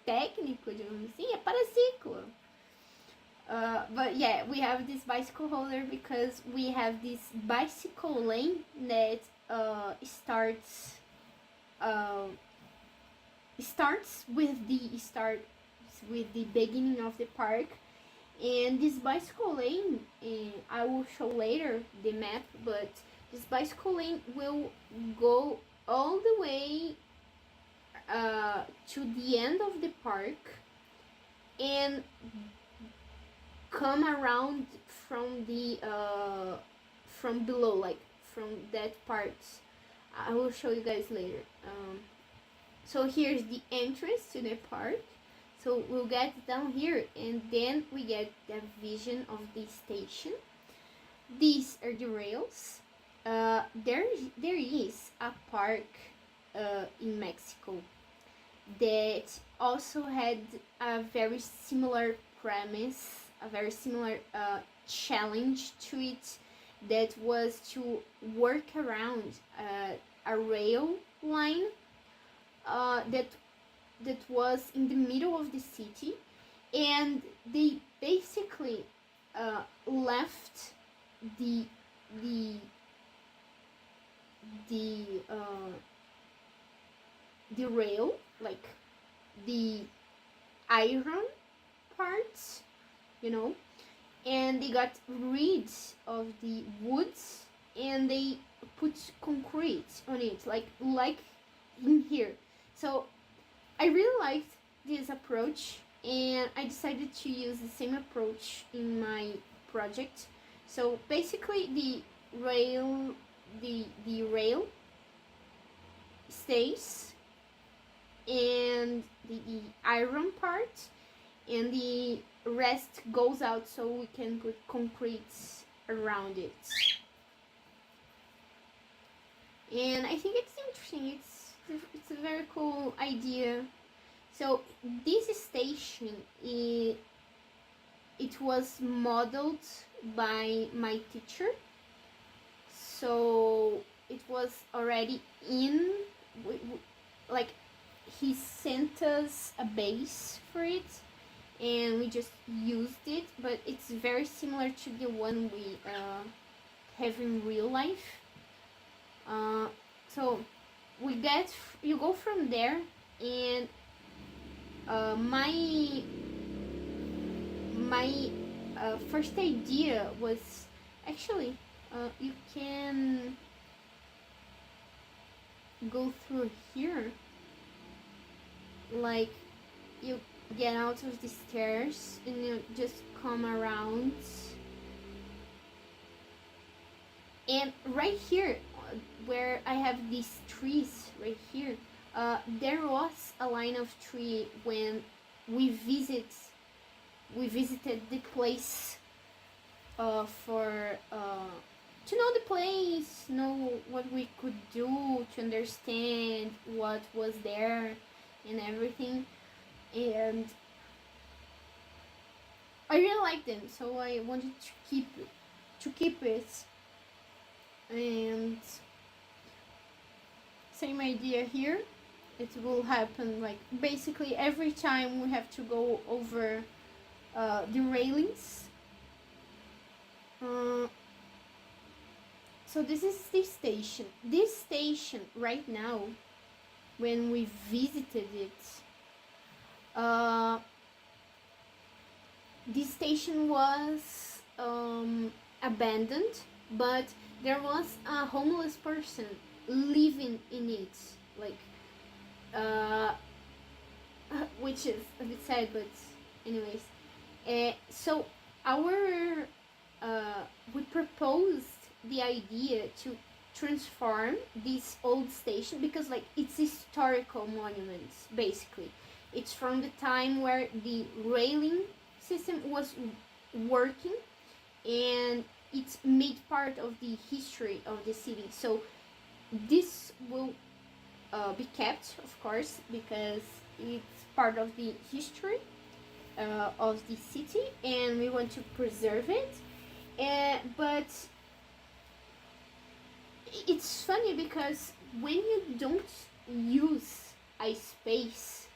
Speaker 1: técnico, digamos assim, é paraciclo. But yeah, we have this bicycle holder because we have this bicycle lane that starts with the beginning of the park, and this bicycle lane, I will show later the map, but this bicycle lane will go all the way to the end of the park and come around from the from below, like from that part. I will show you guys later. So here's the entrance to the park. So we'll get down here and then we get the vision of the station. These are the rails. There is a park in Mexico that also had a very similar premise, a very similar challenge to it, that was to work around a rail line that was in the middle of the city, and they basically left the rail, like the iron parts, and they got rid of the woods and they put concrete on it, like in here. So I really liked this approach, and I decided to use the same approach in my project. So basically the rail stays, and the iron part, and the rest goes out, so we can put concrete around it. And I think it's interesting. It's a very cool idea. So this station, it was modeled by my teacher. So it was already in, like, he sent us a base for it, and we just used it, but it's very similar to the one we have in real life. So you go from there, and my my first idea was actually you can go through here, like you get out of the stairs and you just come around, and right here where I have these trees right here, there was a line of tree when we visited the place for to know the place, know what we could do, to understand what was there and everything. And I really liked them, so I wanted to keep it. And same idea here. It will happen like basically every time we have to go over the railings. So this is the station. This station right now, when we visited it, this station was abandoned, but there was a homeless person living in it, like which is a bit sad, but anyways. So our we proposed the idea to transform this old station, because like it's historical monuments basically. It's from the time where the railing system was working, and it's made part of the history of the city. So this will be kept, of course, because it's part of the history of the city, and we want to preserve it. But it's funny because when you don't use a space,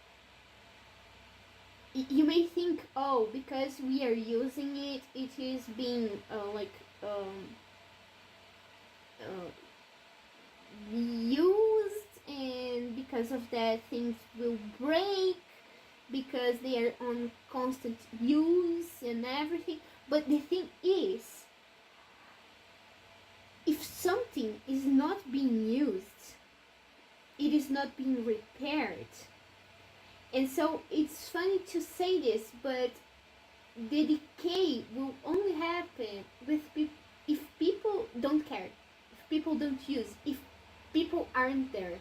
Speaker 1: you may think, oh, because we are using it, it is being used, and because of that things will break, because they are on constant use and everything. But the thing is, if something is not being used, it is not being repaired. And so it's funny to say this, but the decay will only happen with if people don't care, if people don't use, if people aren't there.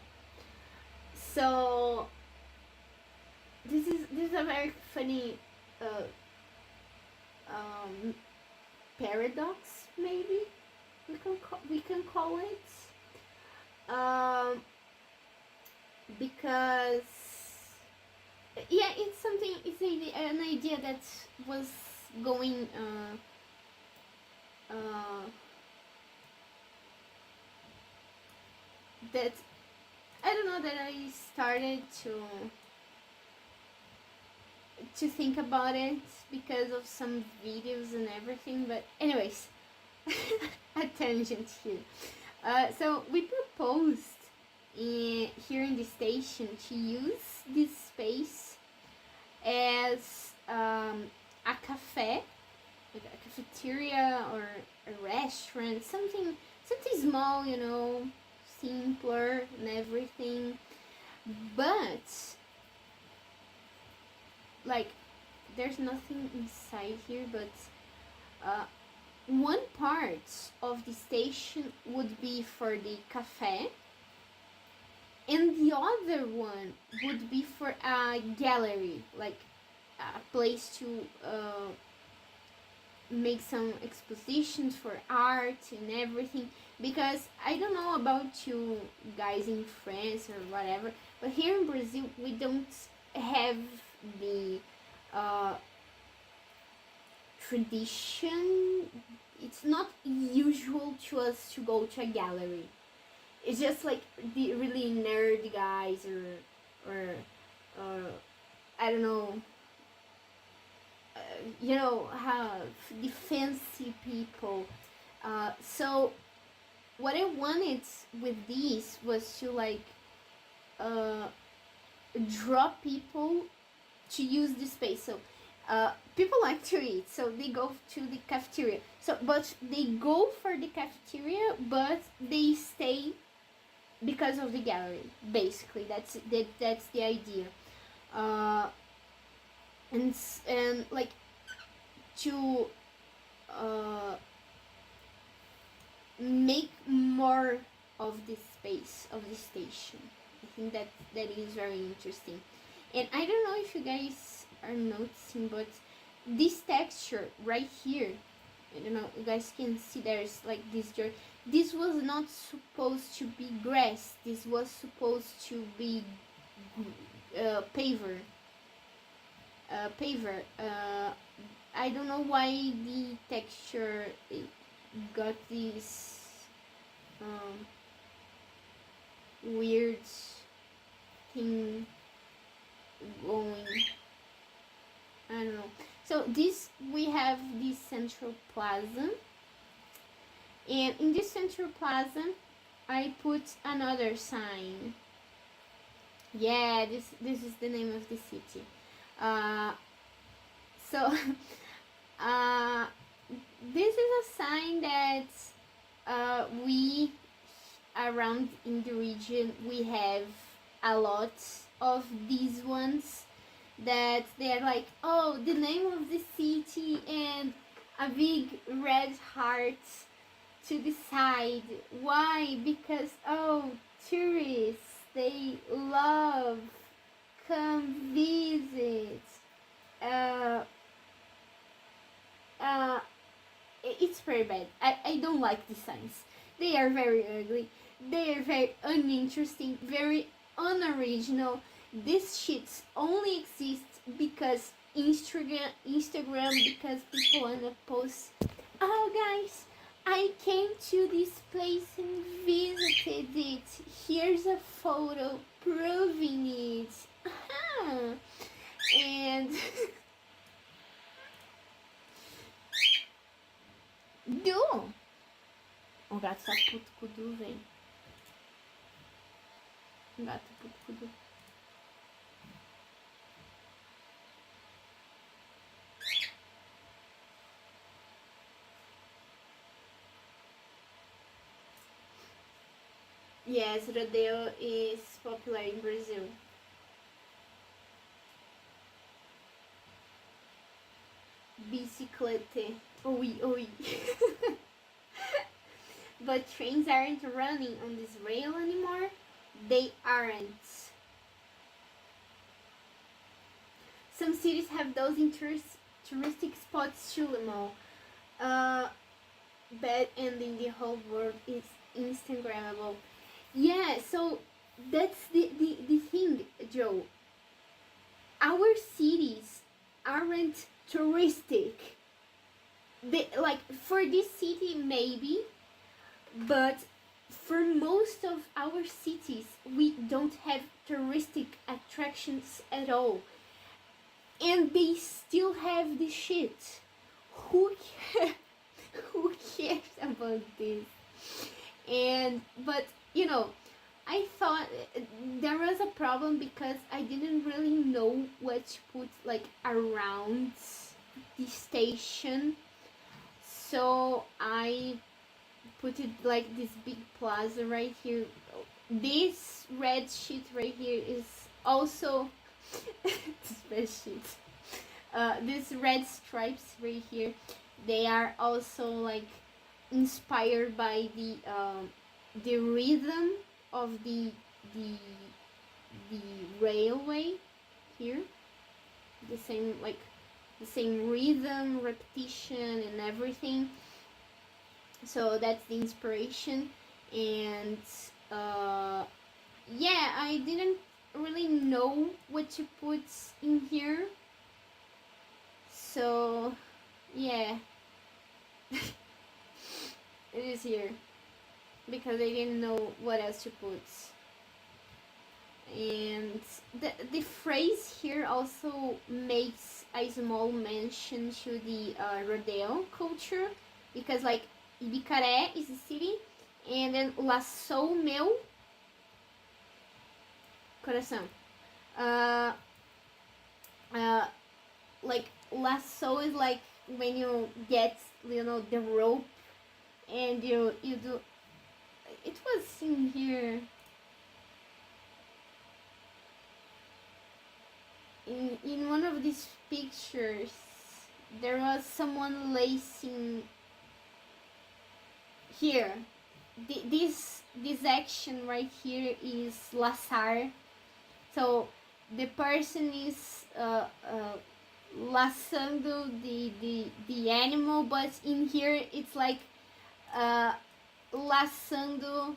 Speaker 1: So this is a very funny paradox, maybe we can call it, because yeah, it's something. It's an idea that was going that I don't know, that I started to think about it because of some videos and everything. But anyways, a tangent here. So we proposed here in the station to use this space as a cafe, like a cafeteria or a restaurant, something small, you know, simpler and everything. But like there's nothing inside here, but one part of the station would be for the cafe, and the other one would be for a gallery, like a place to make some expositions for art and everything. Because I don't know about you guys in France or whatever, but here in Brazil we don't have the tradition. It's not usual to us to go to a gallery. It's just like the really nerd guys or I don't know, you know, have the fancy people. So what I wanted with these was to like draw people to use the space. So People like to eat, so they go to the cafeteria. So, but they go for the cafeteria, but they stay because of the gallery. Basically, that's the idea. Uh, and like to make more of this space of the station. I think that is very interesting. And I don't know if you guys are noticing, but this texture right here, I don't know, you guys can see there's like this dirt. This was not supposed to be grass. This was supposed to be paver. Paver. I don't know why the texture got this weird thing going. I don't know. So this, we have this central plaza, and in this central plaza I put another sign. Yeah, this is the name of the city. So this is a sign that we around in the region we have a lot of these ones, that they're like, oh, the name of the city and a big red heart to the side. Why? Because, oh, tourists, they love, come visit. It's very bad. I don't like the signs. They are very ugly. They are very uninteresting, very unoriginal. This shit only exists because Instagram, because people wanna post, oh guys, I came to this place and visited it. Here's a photo proving it. And do. O gato tá puto com o Du, velho. O gato puto com o Du. Yes, rodeo is popular in Brazil. Bicicleta. Oi, oi. But trains aren't running on this rail anymore. They aren't. Some cities have those in touristic spots too, Limo. Bad ending, the whole world is Instagrammable. Yeah, so that's the thing, Joe. Our cities aren't touristic. They, like, for this city maybe, but for most of our cities we don't have touristic attractions at all, and they still have the shit. Who cares about this? And but you know, I thought there was a problem because I didn't really know what to put like around the station, so I put it like this big plaza right here. This red sheet right here is also this red sheet. These red stripes right here, they are also like inspired by the rhythm of the railway here. The same, like the same rhythm, repetition, and everything. So that's the inspiration. And yeah, I didn't really know what to put in here, so yeah. It is here because I didn't know what else to put. And the phrase here also makes a small mention to the rodeo culture, because like Ibicaré is a city, and then Laçou Meu Coração. Like lasso is like when you get, the rope and you do. It was in here. In one of these pictures, there was someone lacing here. This action right here is laçar. So the person is laçando the animal, but in here it's like laçando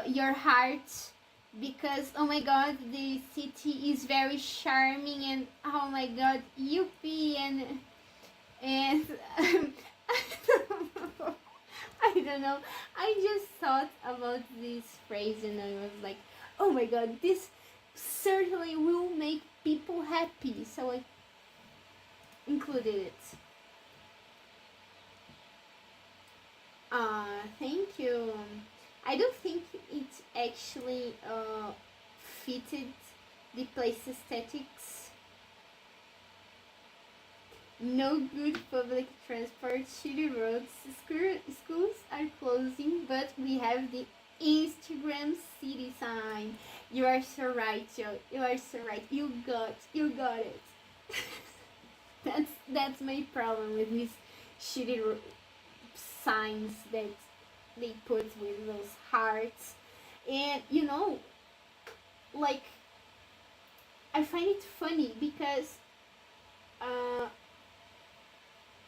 Speaker 1: your heart, because oh my god, the city is very charming, and oh my god, yuppie, and I don't know. I just thought about this phrase and I was like, oh my god, this certainly will make people happy. So I included it. Thank you. I don't think it actually fitted the place aesthetics. No good public transport, shitty roads, schools are closing, but we have the Instagram city sign. You are so right, Joe. You are so right. You got it. That's my problem with these shitty signs that they put with those hearts. And like, I find it funny because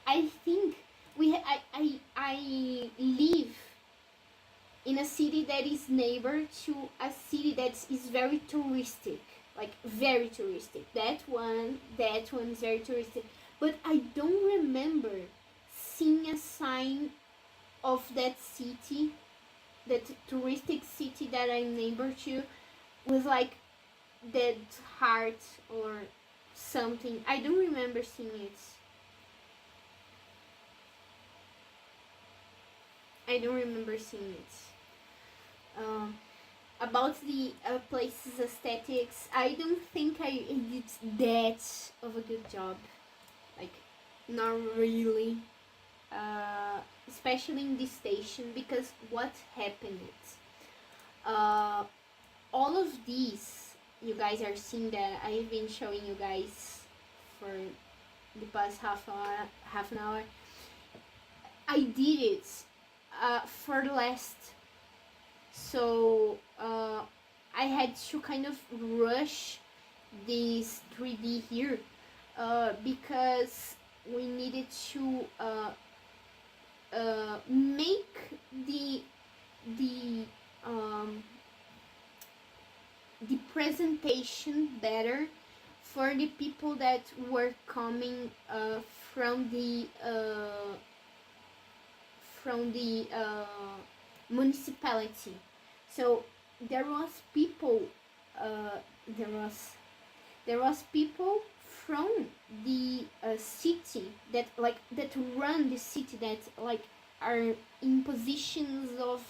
Speaker 1: I think I live in a city that is neighbor to a city that is very touristic, like very touristic. That one is very touristic, but I don't remember seeing a sign of that city, that touristic city that I'm neighbor to, with like that heart or something. I don't remember seeing it. I don't remember seeing it. About the place's aesthetics, I don't think I did that of a good job. Like, not really. Especially in this station, because what happened is, all of these you guys are seeing that I've been showing you guys for the past half an hour. I did it for last, so I had to kind of rush this 3D here because we needed to make the presentation better for the people that were coming from the municipality. So there was people from the city that run the city, that are in positions of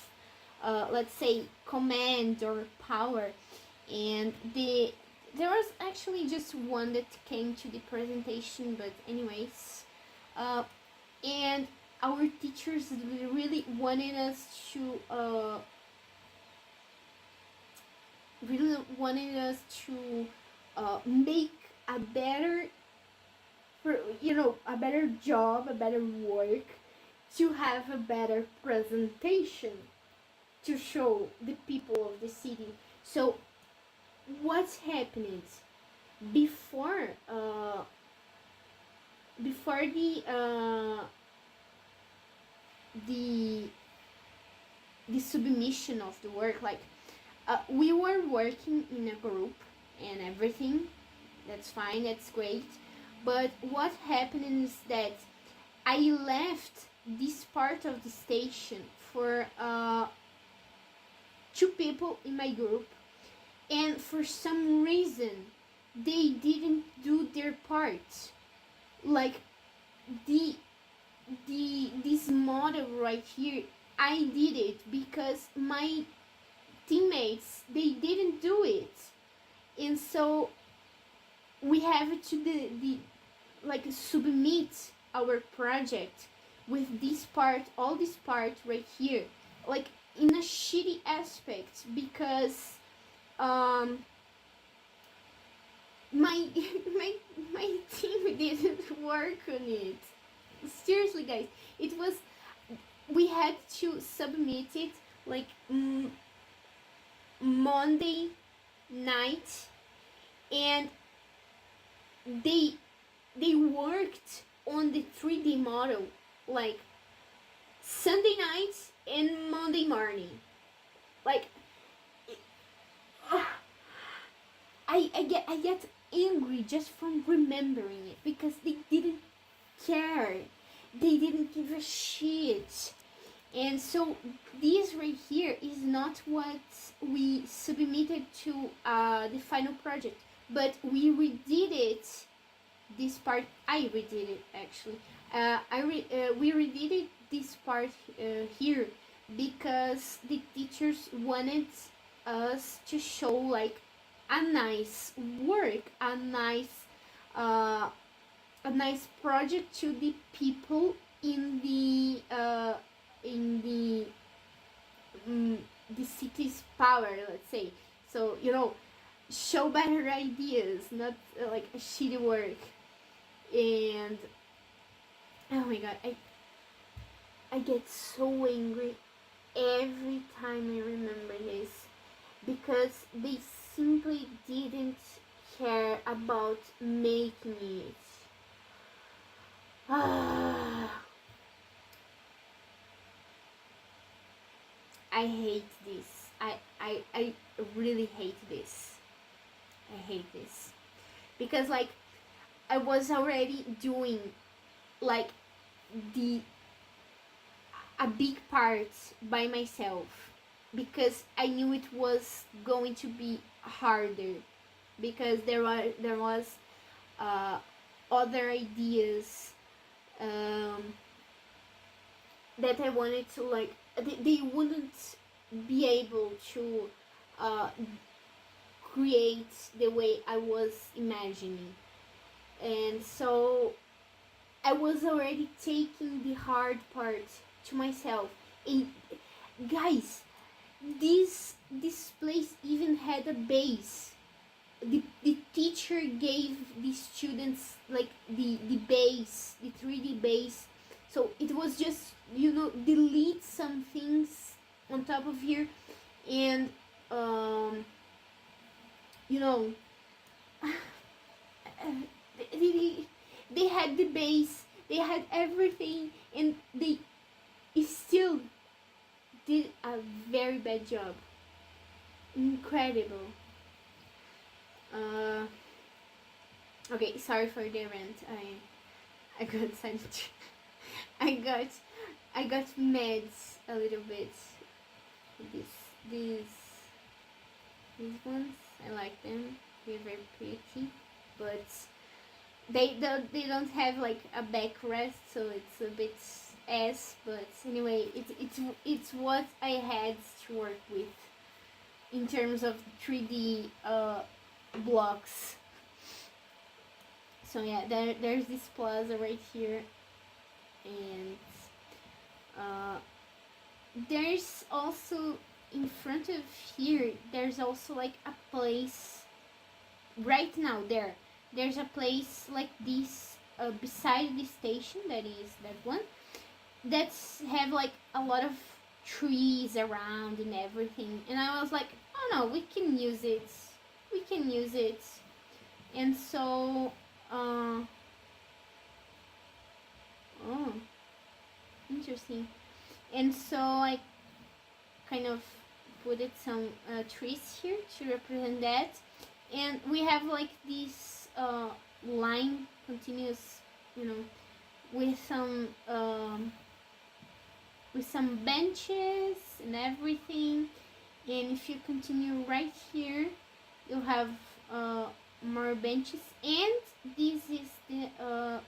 Speaker 1: let's say command or power, and there was actually just one that came to the presentation, but anyways, and our teachers really wanted us to make a better job, a better work, to have a better presentation to show the people of the city. So what's happening before the submission of the work, we were working in a group and everything. That's fine, that's great. But what happened is that I left this part of the station for 2 people in my group, and for some reason they didn't do their part. Like this model right here, I did it because my teammates, they didn't do it, and so we have to like submit our project with this part, all this part right here, like in a shitty aspect, because my my team didn't work on it. Seriously, guys, it was, we had to submit it like Monday night, and they worked on the 3D model like Sunday night and Monday morning. Like I get angry just from remembering it, because they didn't care. They didn't give a shit. And so this right here is not what we submitted to the final project, but we redid it. This part, I redid it actually. We redid it, this part here, because the teachers wanted us to show like a nice work, a nice project to the people in the the city's power, let's say. So, you know, show better ideas, not like a shitty work. And oh my god, I get so angry every time I remember this, because they simply didn't care about making it. I hate this. I really hate this. I hate this. Because like I was already doing like a big part by myself, because I knew it was going to be harder, because there was other ideas that I wanted to like, they wouldn't be able to create the way I was imagining. And so I was already taking the hard part to myself. And guys, this place even had a base. The teacher gave the students like the base, the 3D base. So it was just, you know, delete some things on top of here, and you know, they had the base, they had everything, and they still did a very bad job. Incredible. Okay, sorry for the rant. I got I got mad a little bit. These ones, I like them. They're very pretty, but they don't have like a backrest, so it's a bit ass. But anyway, it's what I had to work with in terms of 3D blocks. So yeah, there's this plaza right here, and there's also in front of here, there's also like a place right now. There's a place like this beside the station, that is that one, that's have like a lot of trees around and everything. And I was like, oh no, we can use it, and so oh, interesting. And so I kind of put some trees here to represent that, and we have like this line continuous, you know, with some benches and everything. And if you continue right here, you'll have more benches, and this is the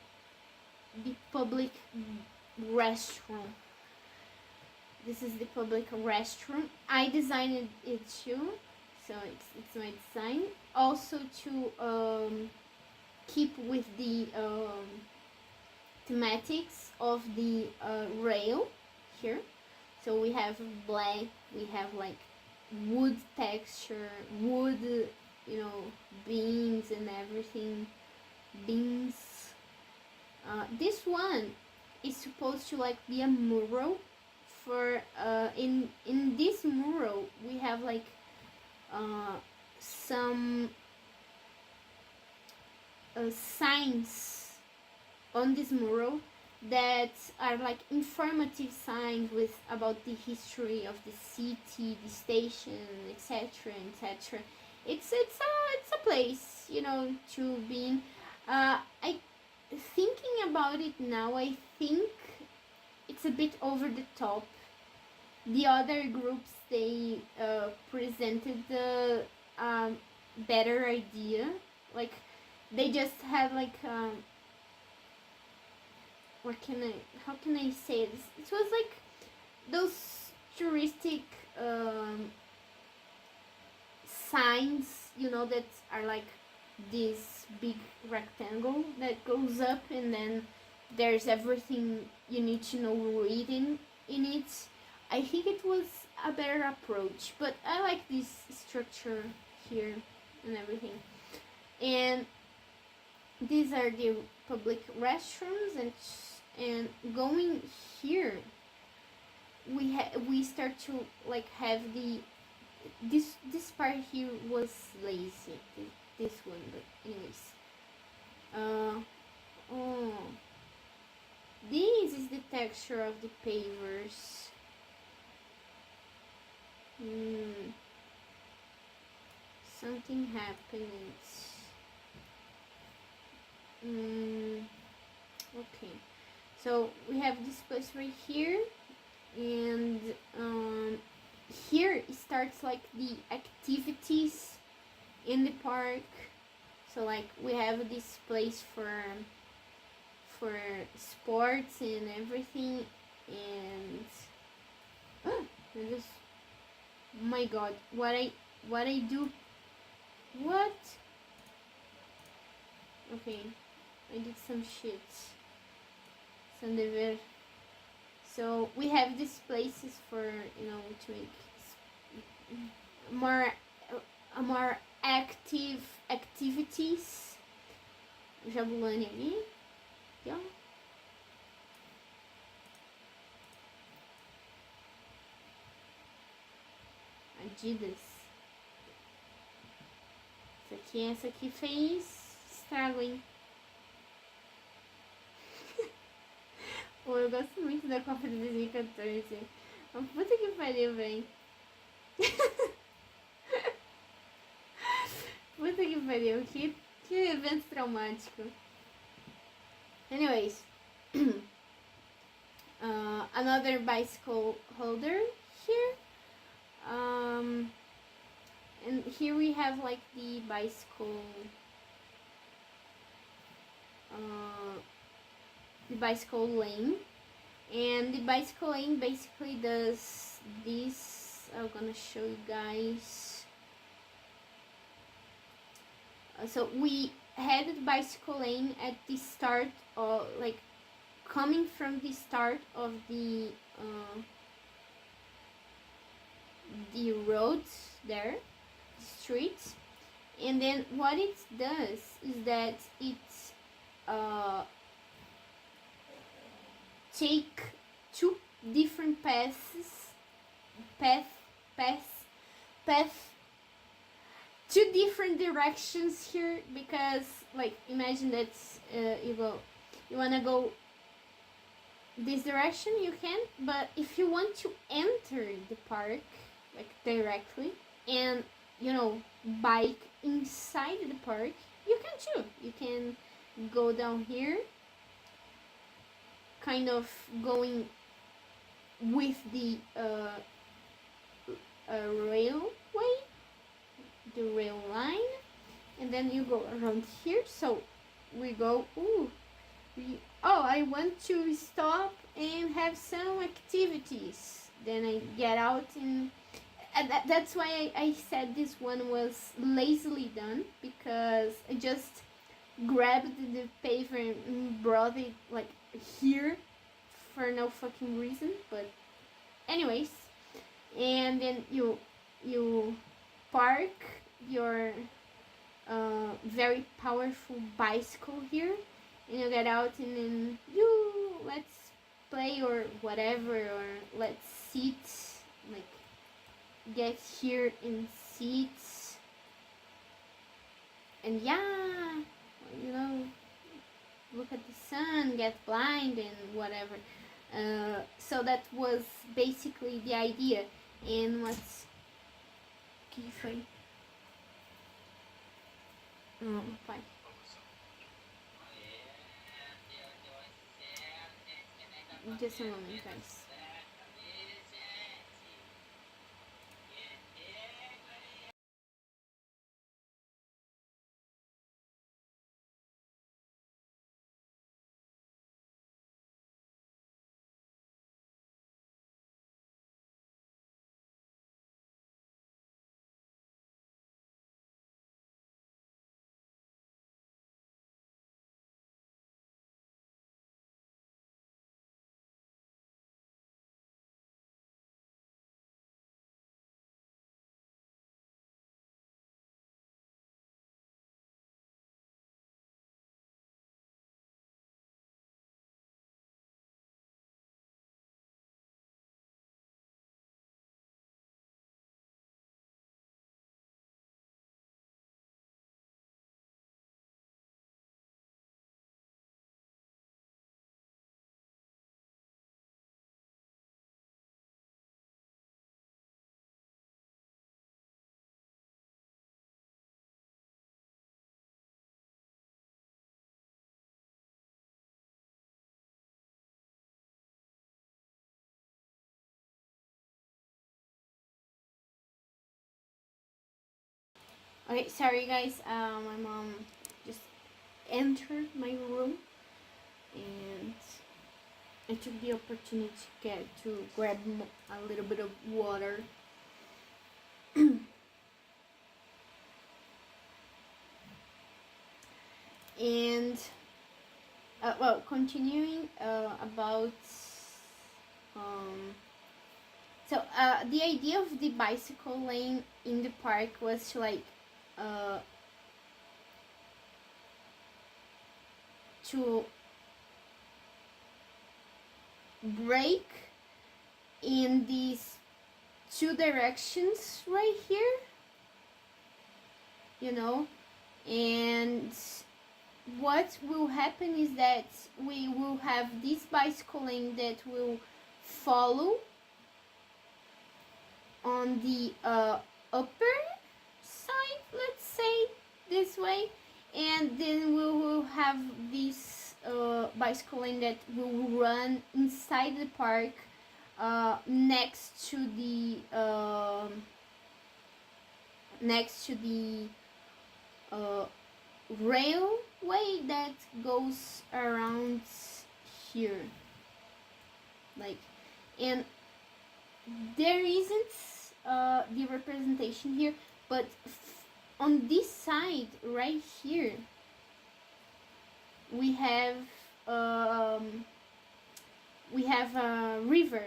Speaker 1: public restroom. This is the public restroom. I designed it too, so it's my design. Also to keep with the thematics of the rail here. So we have black, we have like wood texture, wood, you know, beams and everything, beams. This one is supposed to like be a mural. For in this mural we have like some signs on this mural that are like informative signs with about the history of the city, the station, etc., etc. It's a place, you know, to be in. I thinking about it now, I think it's a bit over the top. The other groups, they presented the better idea. Like they just had like how can I say this? It was like those touristic signs, you know, that are like this big rectangle that goes up, and then there's everything you need to know reading in it. I think it was a better approach, but I like this structure here and everything. And these are the public restrooms, and going here we start to like have the this part here was lazy, this one, but anyways, oh, this is the texture of the pavers. Something happened. Okay, so we have this place right here, and here it starts like the activities in the park. So like we have this place for sports and everything, and I just, my god, what I do, what? Okay, I did some shit, some dever. So we have these places for, you know, to make more active activities. Jabulani ali, aqui, ó. Adidas. Essa aqui fez estrago, hein? Pô, eu gosto muito da Copa de 2014. Mas puta que pariu, véi. Puta que pariu. Que evento traumático. Anyways. Another bicycle holder here. And here we have like the bicycle lane, and the bicycle lane basically does this. I'm gonna show you guys. So we had the bicycle lane at the start, of like coming from the start of the roads there, the streets, and then what it does is that it take two different two different directions here, because like imagine that you wanna go this direction, you can, but if you want to enter the park like directly and, you know, bike inside the park, you can too. You can go down here, kind of going with the railway, the rail line, and then you go around here. So we go, I want to stop and have some activities. Then I get out, and that's why I said this one was lazily done, because I just grabbed the paver and brought it like here for no fucking reason. But anyways, and then you park your very powerful bicycle here, and you get out, and then let's play or whatever, or let's sit, like get here and sit, and yeah, you know, look at the sun, get blind and whatever. So that was basically the idea. And what's que foi? Pai. Just a moment, guys. Okay, sorry guys. My mom just entered my room, and I took the opportunity to grab a little bit of water. And well, continuing about so the idea of the bicycle lane in the park was to like to break in these two directions right here, you know, and what will happen is that we will have this bicycle lane that will follow on the upper side, let's say this way, and then we will have this bicycle lane that will run inside the park next to the railway that goes around here, like, and there isn't the representation here, but on this side right here we have a river.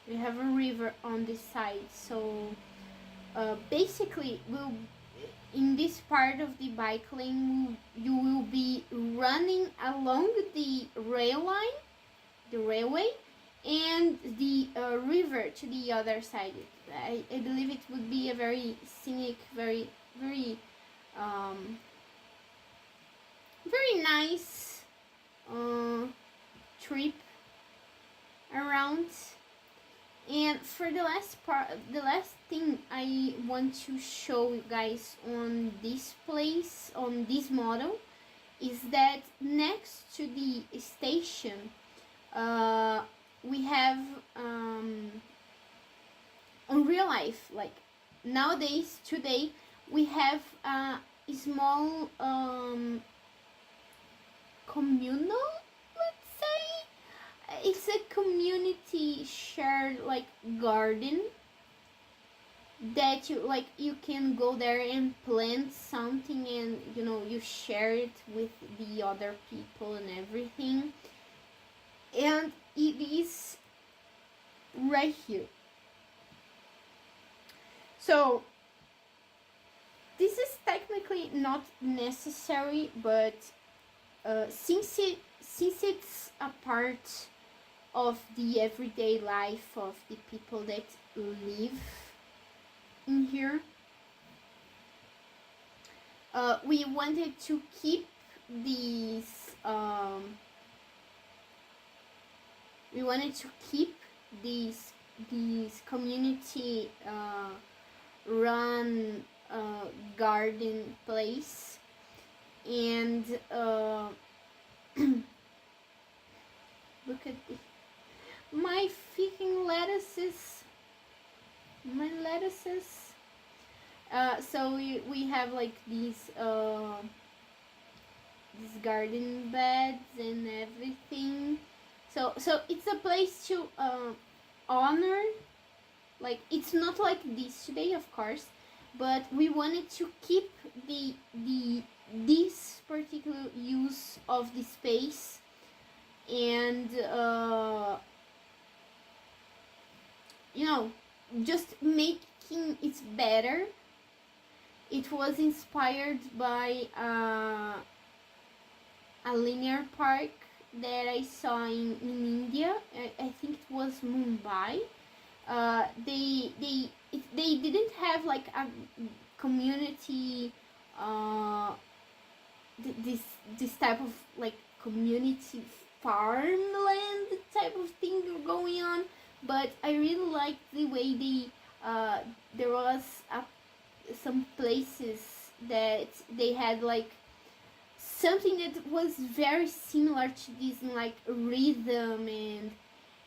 Speaker 1: We have a river on this side, so basically we'll in this part of the bike lane you will be running along the rail line, the railway, and the river to the other side. I believe it would be a very scenic, very very nice trip around. And for the last part, the last thing I want to show you guys on this place, on this model, is that next to the station we have on real life, like nowadays, today, we have a small communal, let's say, it's a community shared like garden that you can go there and plant something, and you share it with the other people and everything. And it is right here. So this is technically not necessary, but since it's a part of the everyday life of the people that live in here, we wanted to keep these community run garden place. And look at my freaking lettuces. My lettuces. So we have like these garden beds and everything. So it's a place to honor. Like, it's not like this today, of course, but we wanted to keep this particular use of the space, and just making it better. It was inspired by a linear park that I saw in India. I think it was Mumbai. They didn't have like a community this type of like community farmland type of thing going on, but I really liked the way there was some places that they had like something that was very similar to this in like rhythm, and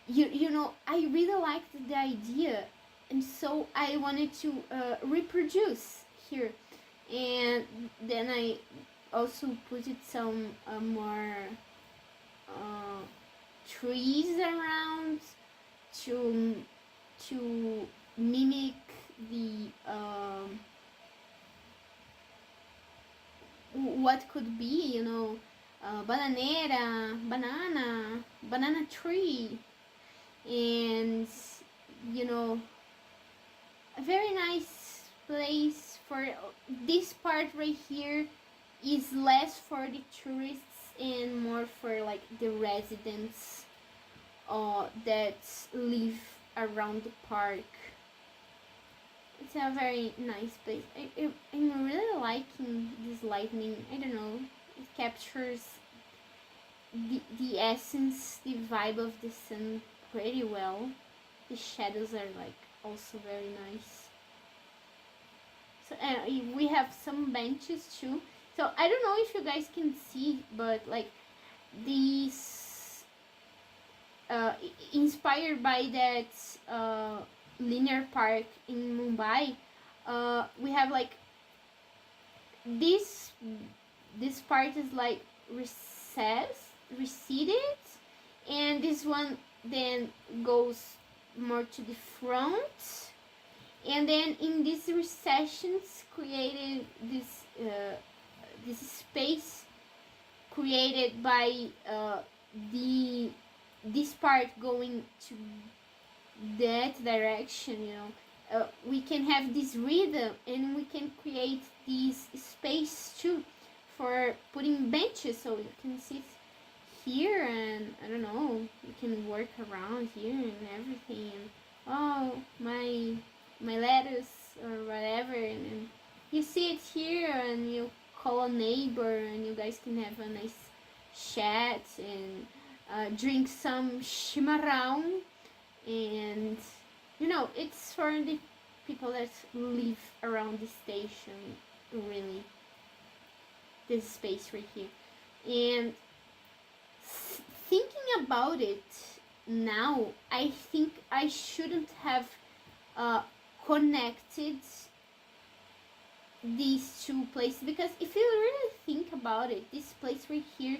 Speaker 1: I really liked the idea, and so I wanted to reproduce here. And then I also put some more trees around to mimic the what could be, banana tree, and a very nice place. For this part right here is less for the tourists and more for like the residents that live around the park. It's a very nice place. I'm really liking this lightning. I don't know, it captures the essence, the vibe of the sun pretty well. The shadows are like also very nice. So we have some benches too. So I don't know if you guys can see, but like these inspired by that linear park in Mumbai, we have like this part is like receded, and this one then goes more to the front, and then in these recessions created this space created by this part going to that direction. We can have this rhythm, and we can create this space too for putting benches, so you can sit here, and I don't know, you can work around here and everything, and oh, my lettuce or whatever, and you sit here and you call a neighbor, and you guys can have a nice chat and drink some chimarrão. And it's for the people that live around the station, really, this space right here. And thinking about it now, I think I shouldn't have connected these two places, because if you really think about it, this place right here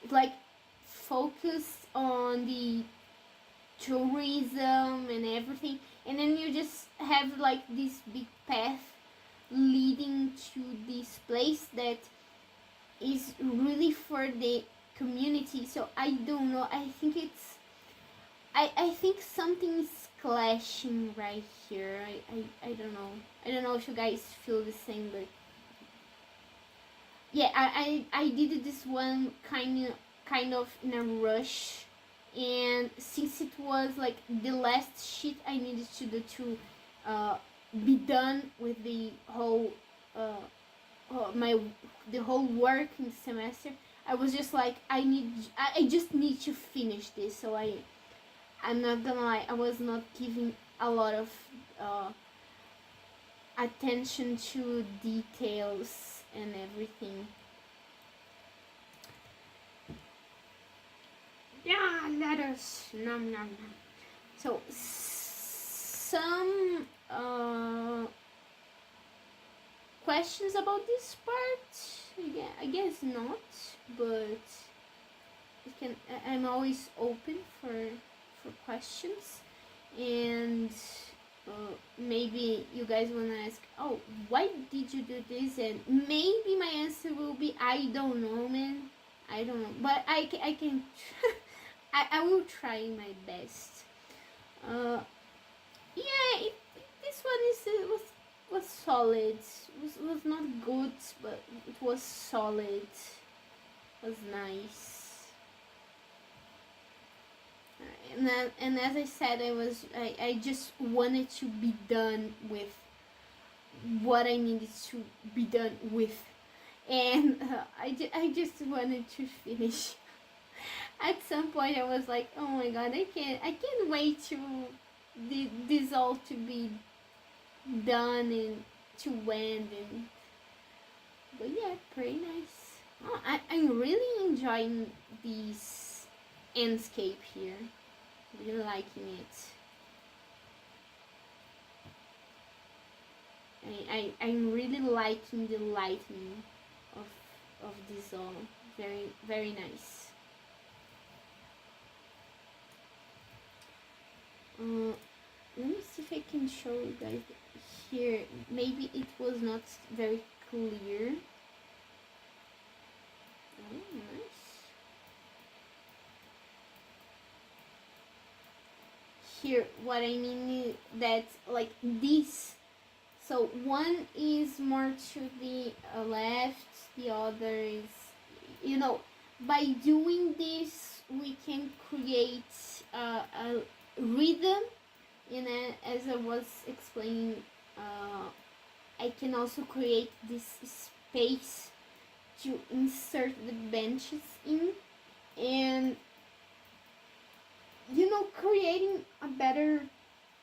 Speaker 1: is like focused on the tourism and everything, and then you just have like this big path leading to this place that is really for the community. So I don't know, I think it's I think something is clashing right here. I don't know. I don't know if you guys feel the same, but yeah, I did this one kind of in a rush, and since it was like the last sheet I needed to do to be done with the whole my the whole work in the semester, I was just like I just need to finish this. So I'm not gonna lie, I was not giving a lot of attention to details and everything. Yeah, letters. Nom nom nom. So some questions about this part? Yeah, I guess not, but I'm always open for questions, and maybe you guys wanna ask, oh, why did you do this? And maybe my answer will be, I don't know, man. I don't know, but I can I will try my best. Yeah, this one was solid. Was not good, but it was solid. Was nice. And as I said, I just wanted to be done with what I needed to be done with, and I just wanted to finish. At some point, I was like, oh my god, I can't wait to this all to be done and to end. And but yeah, pretty nice. Oh, I'm really enjoying this landscape here. Really liking it. I'm really liking the lighting of this all. Very, very nice. Let me see if I can show you guys here. Maybe it was not very clear. Oh, nice. Here, what I mean is that like this. So one is more to the left, the other is, you know, by doing this we can create a rhythm. And as I was explaining, I can also create this space to insert the benches in, and you know, creating a better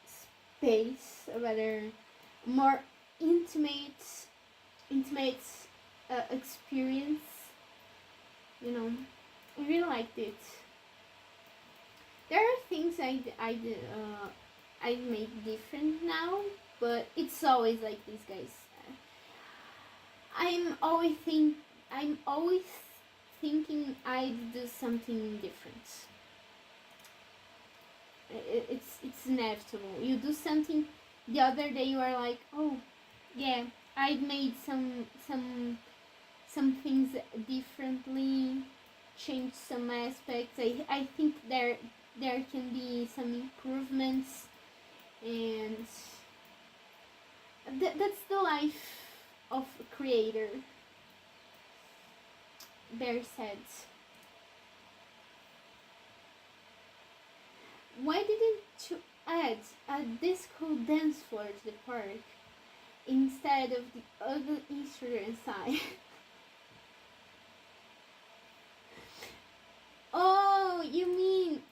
Speaker 1: space, a better, more intimate experience. You know, I really liked it. There are things I make different now, but it's always like this, guys. I'm always thinking I'd do something different. It's inevitable. You do something, the other day you are like, oh yeah, I've made some things differently, changed some aspects. I think there can be some improvements, and that's the life of a creator. Bear said. Why didn't you add a disco dance floor to the park instead of the ugly Easter inside? Oh, you mean,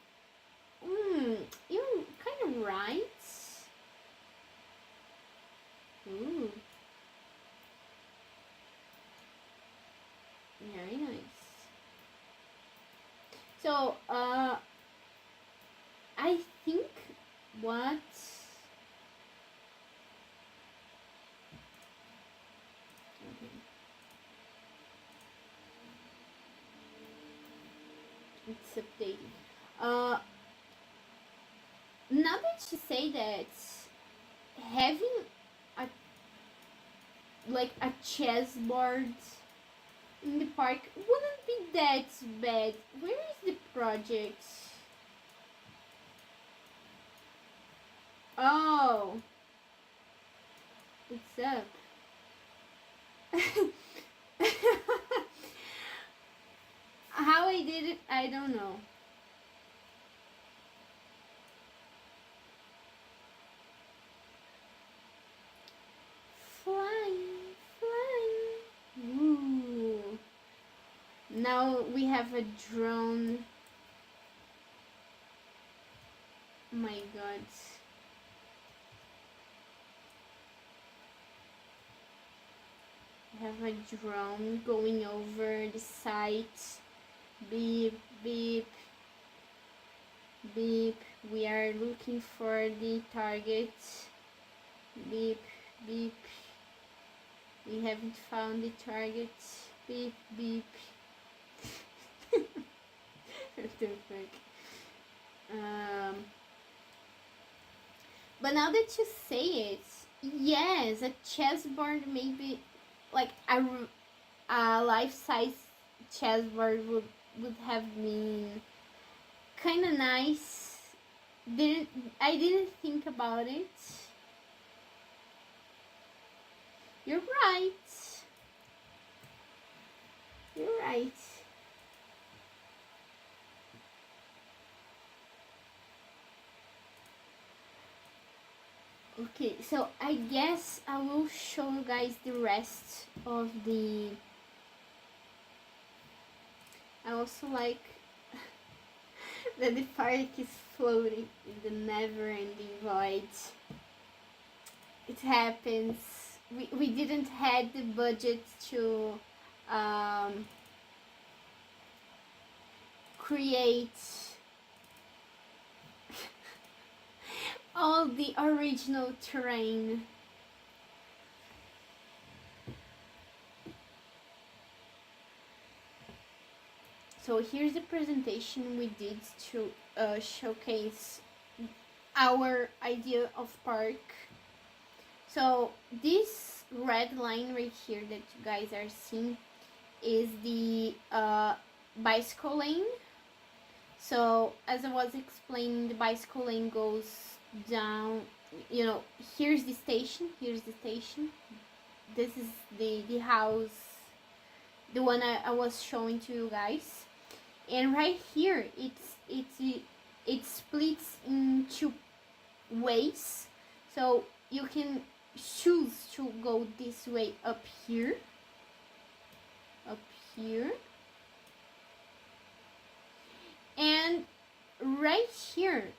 Speaker 1: you're kind of right. Ooh. Very nice. So, I think what it's updated. Now that you say that, having a like a chessboard in the park wouldn't be that bad. Where is the project? Oh, it's up. How I did it, I don't know. Flying, flying. Ooh. Now we have a drone. Oh my god. We have a drone going over the site. Beep, beep, beep. We are looking for the target. Beep, beep. We haven't found the target. Beep, beep. What the fuck? But now that you say it, yes, a chessboard maybe, like a life-size chessboard would have been kind of nice. I didn't think about it. You're right. You're right. Okay, so I guess I will show you guys the rest of the... I also like that the park is floating in the never-ending void. It happens. We didn't have the budget to create all the original terrain. So here's the presentation we did to showcase our idea of park. So this red line right here that you guys are seeing is the bicycle lane. So as I was explaining, the bicycle lane goes down, you know, here's the station, this is the house, the one I was showing to you guys. And right here it splits in two ways, so you can choose to go this way up here, and right here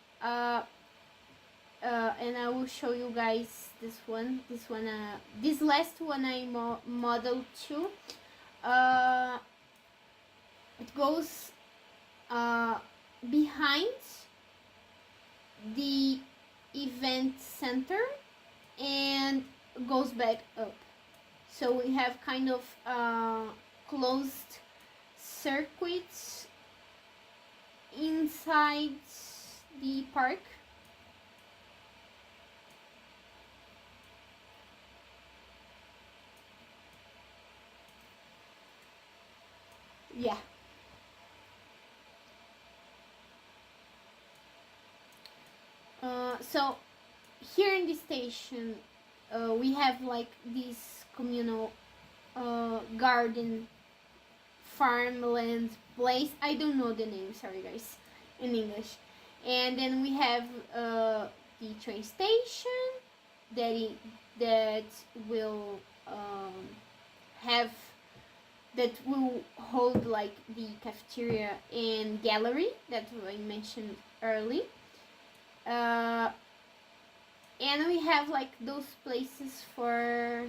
Speaker 1: and I will show you guys this last one I modeled too. It goes behind the event center and goes back up. So we have kind of closed circuits inside the park. Yeah. So here in the station, we have like this communal garden, farmland place. I don't know the name, sorry guys, in English. And then we have the train station that will hold like the cafeteria and gallery that I mentioned earlier. And we have like those places for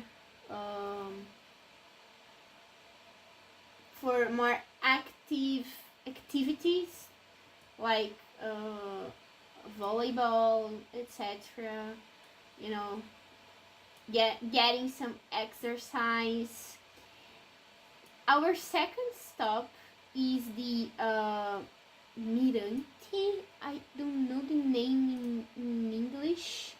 Speaker 1: more active activities like volleyball, etc. You know, getting some exercise. Our second stop is the Mirante. I don't know the name in English.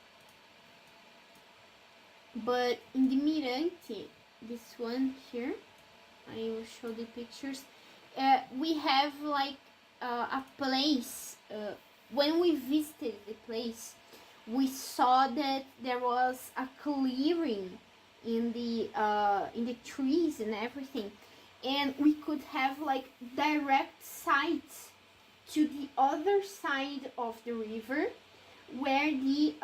Speaker 1: But in the Mirante, this one here, I will show the pictures. We have like a place. When we visited the place, we saw that there was a clearing in the trees and everything, and we could have like direct sight to the other side of the river, where the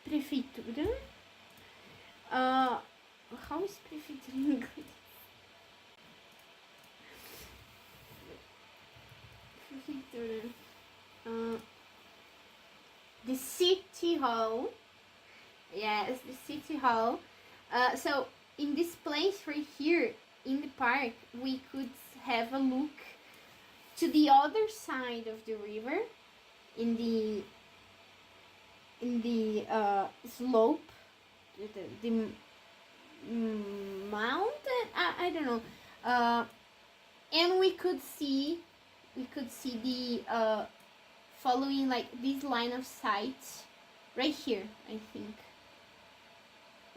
Speaker 1: prefeitura. How is prefeitura in English? Prefeitura. The city hall. Yes, the city hall. So in this place right here in the park, we could have a look to the other side of the river, in the slope, the mountain. I don't know. And we could see the following like this line of sight right here, I think.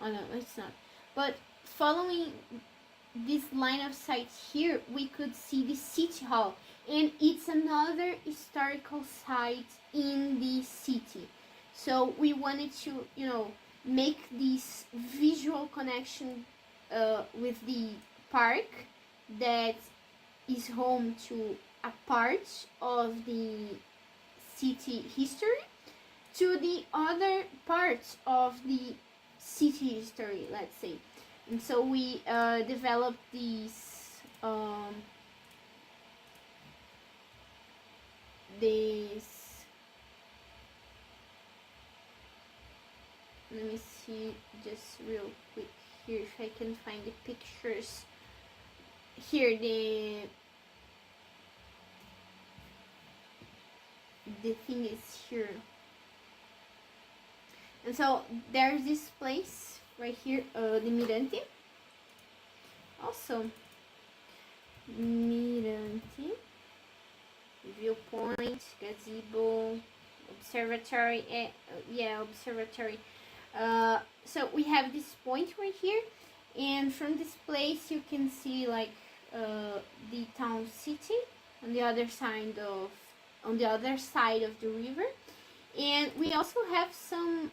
Speaker 1: Oh no, it's not. But following this line of sight here, we could see the city hall, and it's another historical site in the city. So we wanted to, make this visual connection with the park that is home to a part of the city history, to the other parts of the city history, let's say. And so we developed these let me see just real quick here if I can find the pictures. Here the thing is here. And so there's this place right here, the Mirante. Also, Mirante, viewpoint, gazebo, observatory. Observatory. So we have this point right here, and from this place you can see like the town city on the other side of the river. And we also have some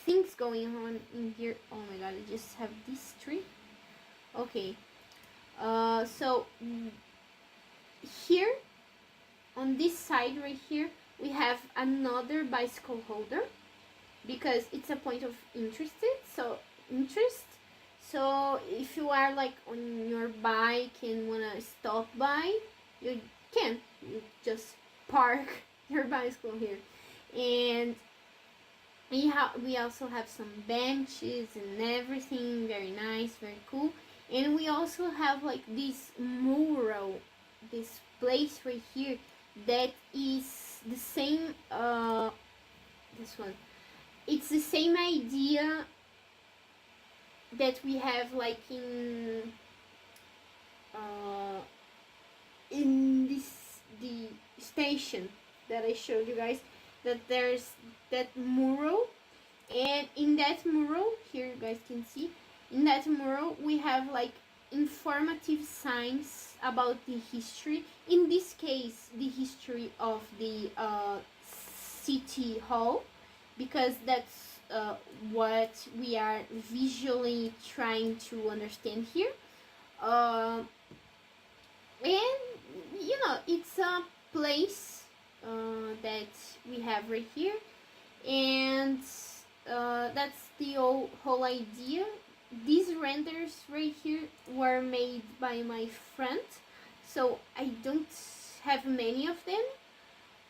Speaker 1: things going on in here. Oh my god, I just have this tree. Okay, so here on this side right here we have another bicycle holder, because it's a point of interest. So if you are like on your bike and wanna stop by, you just park your bicycle here. And we also have some benches and everything, very nice, very cool. And we also have like this mural, this place right here that is the same, this one, it's the same idea that we have like in the station that I showed you guys, that there's that mural. And in that mural here, you guys can see, in that mural we have like informative signs about the history, in this case the history of the city hall, because that's what we are visually trying to understand here. And it's a place that we have right here, and that's the whole idea. These renders right here were made by my friend, so I don't have many of them.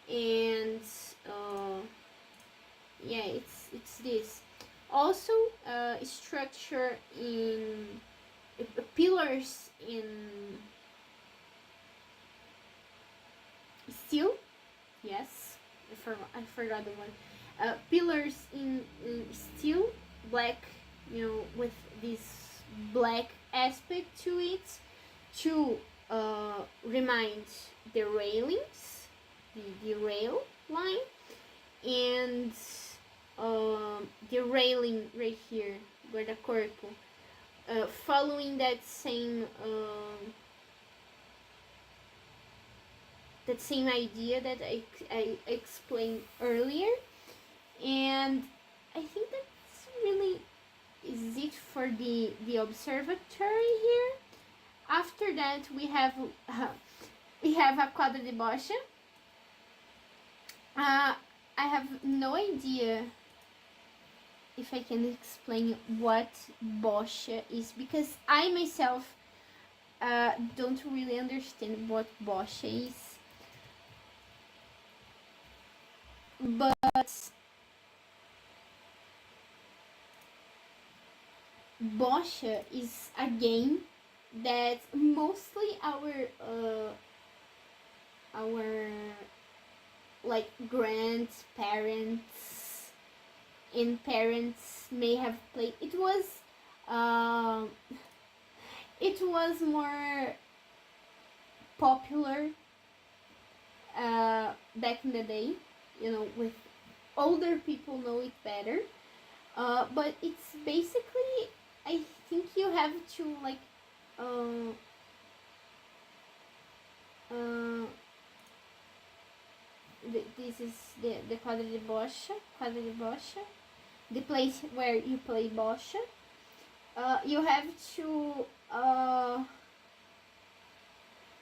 Speaker 1: And it's this. Also, structure in pillars in steel. Yes, I forgot the one. Pillars in steel, black, with this black aspect to it, to reminds the railings, the rail line, and the railing right here, guarda-corpo, following that same idea that I explained earlier. And I think that's really is it for the observatory here. After that we have a quadra de bocha. I have no idea if I can explain what bocha is, because I myself don't really understand what bocha is. But bocha is a game that mostly our like grandparents and parents may have played. It was more popular back in the day, with older people know it better. But it's basically, I think you have to like this is the quadra de bocha, the place where you play bocha. You have to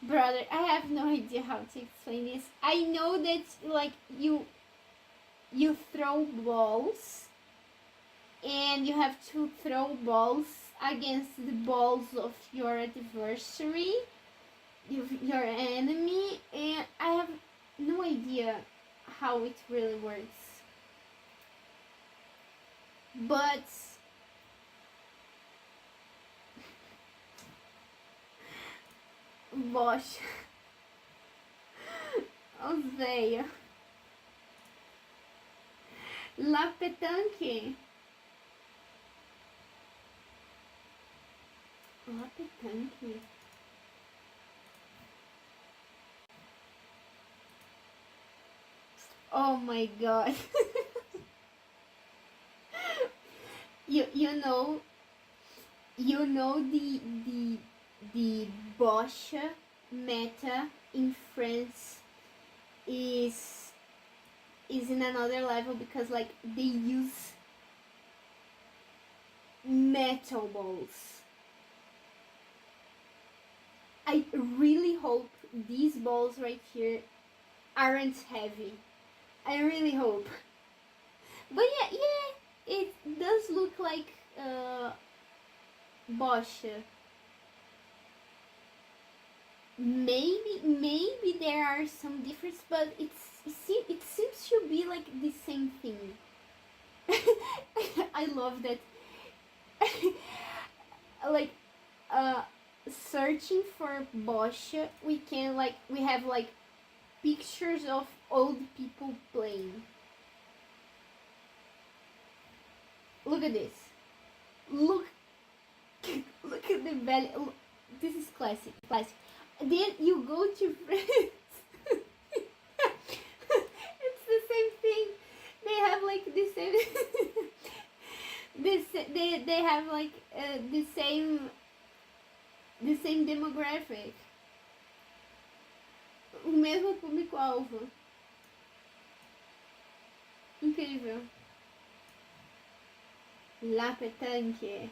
Speaker 1: brother, I have no idea how to explain this. I know that like you throw balls, and you have to throw balls against the balls of your adversary, your enemy, and I have no idea how it really works. But bocha, odeio. La petanque. La petanque. Oh my god. you know the bocha meta in France is in another level, because like they use metal balls. I really hope these balls right here aren't heavy. I really hope. But yeah, it does look like bocha. Maybe there are some differences, but it seems to be like the same thing. I love that. Like searching for bocha, we have like pictures of old people playing. Look at this. Look at the value. This is classic. Then you go to France. It's the same thing. They have like the same. They have like the same demographic. O mesmo público-alvo. Incrível. La pétanque.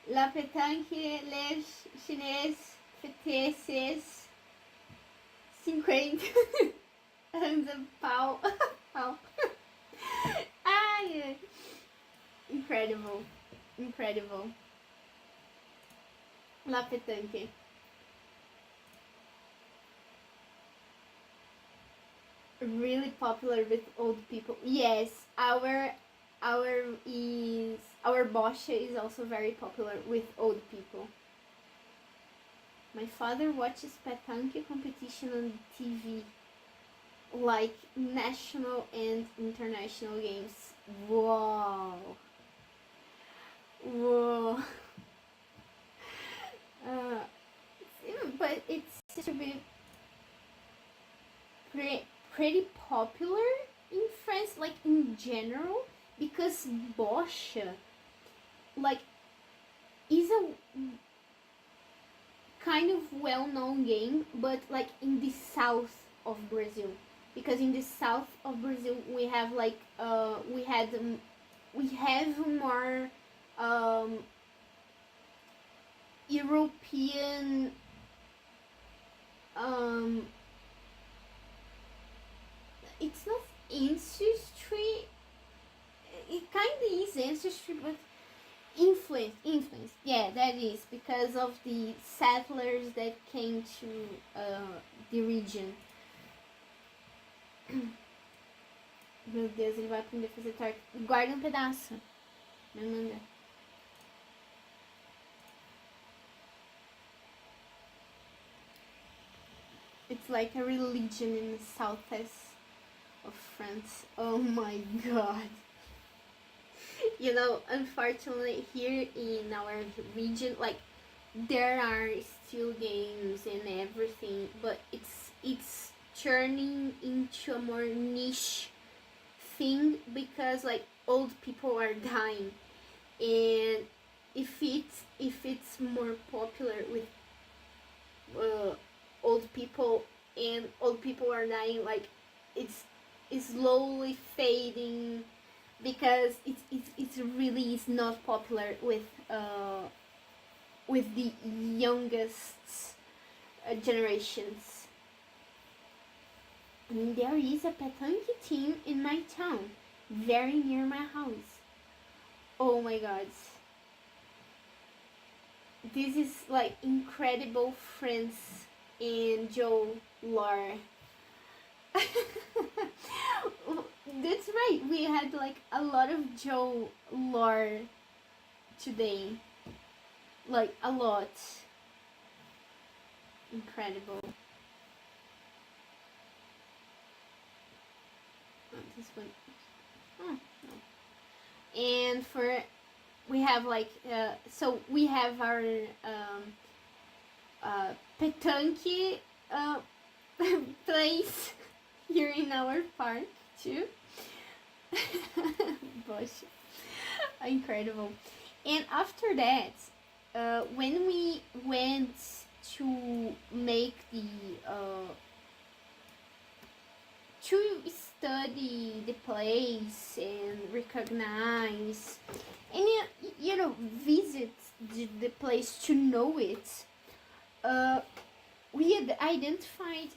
Speaker 1: La pétanque, les chineses, fêtesses, 50 anos de pau. Ai, incredible. La pétanque. Really popular with old people. Yes, our bocha is also very popular with old people. My father watches petanque competition on TV, like national and international games. Whoa. It's even but it's to be pretty popular in France, like in general, because Bosch, like, is a kind of well-known game, but like in the south of Brazil, because in the south of Brazil we have like we have more um, European it's not ancestry. It kind of is ancestry, but influence. Yeah, that is because of the settlers that came to the region. Meu Deus, ele vai aprender a fazer torta. Guarda um pedaço. Me manda. It's like a religion in the southeast of France. Oh my god. You know, unfortunately, here in our region, like, there are still games and everything, but it's turning into a more niche thing because like old people are dying, and if it's more popular with old people and old people are dying, like it's slowly fading because it's really is not popular with the youngest generations. And there is a petanque team in my town, very near my house. Oh my god. This is like incredible friends and Joe lore. That's right, we had like a lot of Joe lore today. Like a lot. Incredible. Oh, this one. Oh, no. And for we have like so we have our petanque place here in our park too. Gosh, incredible. And after that, when we went to make the to study the place and recognize and you know visit the place to know it, we had identified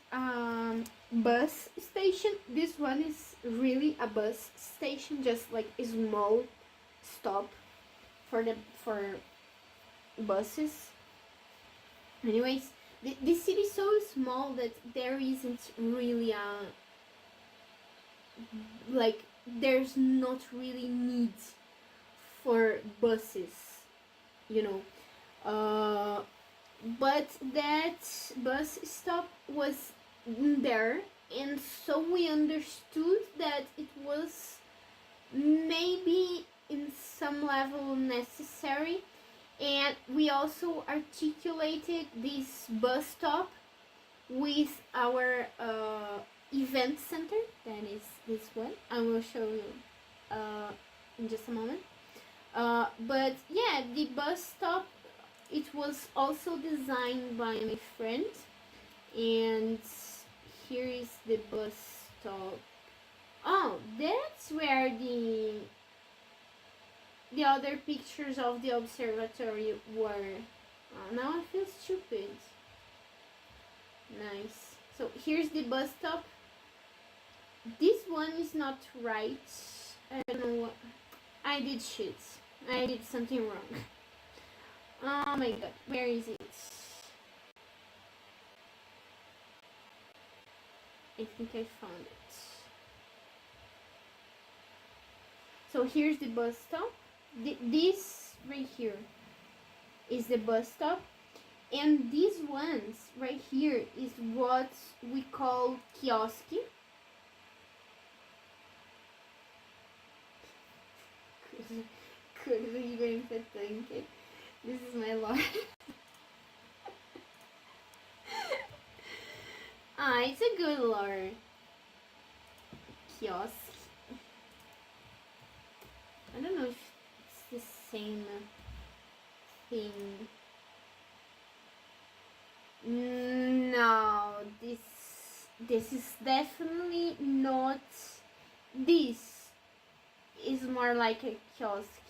Speaker 1: bus station. This one is really a bus station, just like a small stop for buses. Anyways, the city is so small that there isn't really a like there's not really need for buses, you know. But that bus stop was there, and so we understood that it was maybe in some level necessary, and we also articulated this bus stop with our event center, that is this one. I will show you in just a moment. But yeah, the bus stop, it was also designed by my friend, and here is the bus stop. Oh, that's where the other pictures of the observatory were. Now I feel stupid. Nice. So here's the bus stop. This one is not right. I don't know what. I did shit. I did something wrong. Oh my god, where is it? I think I found it. So here's the bus stop. This right here is the bus stop. And these ones right here is what we call kiosk. Could we going to think it? This is my life. Ah, it's a good lore. Kiosk. I don't know if it's the same thing. No, this is definitely not. This is more like a kiosk,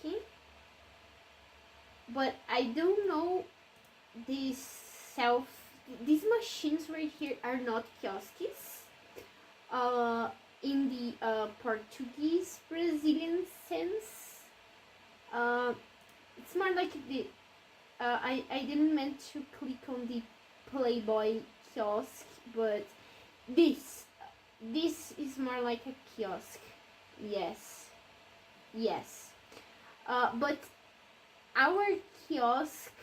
Speaker 1: but I don't know. These machines right here are not kiosks. In the Portuguese Brazilian sense, it's more like the. I didn't meant to click on the Playboy kiosk, but this is more like a kiosk. Yes, yes. But our kiosk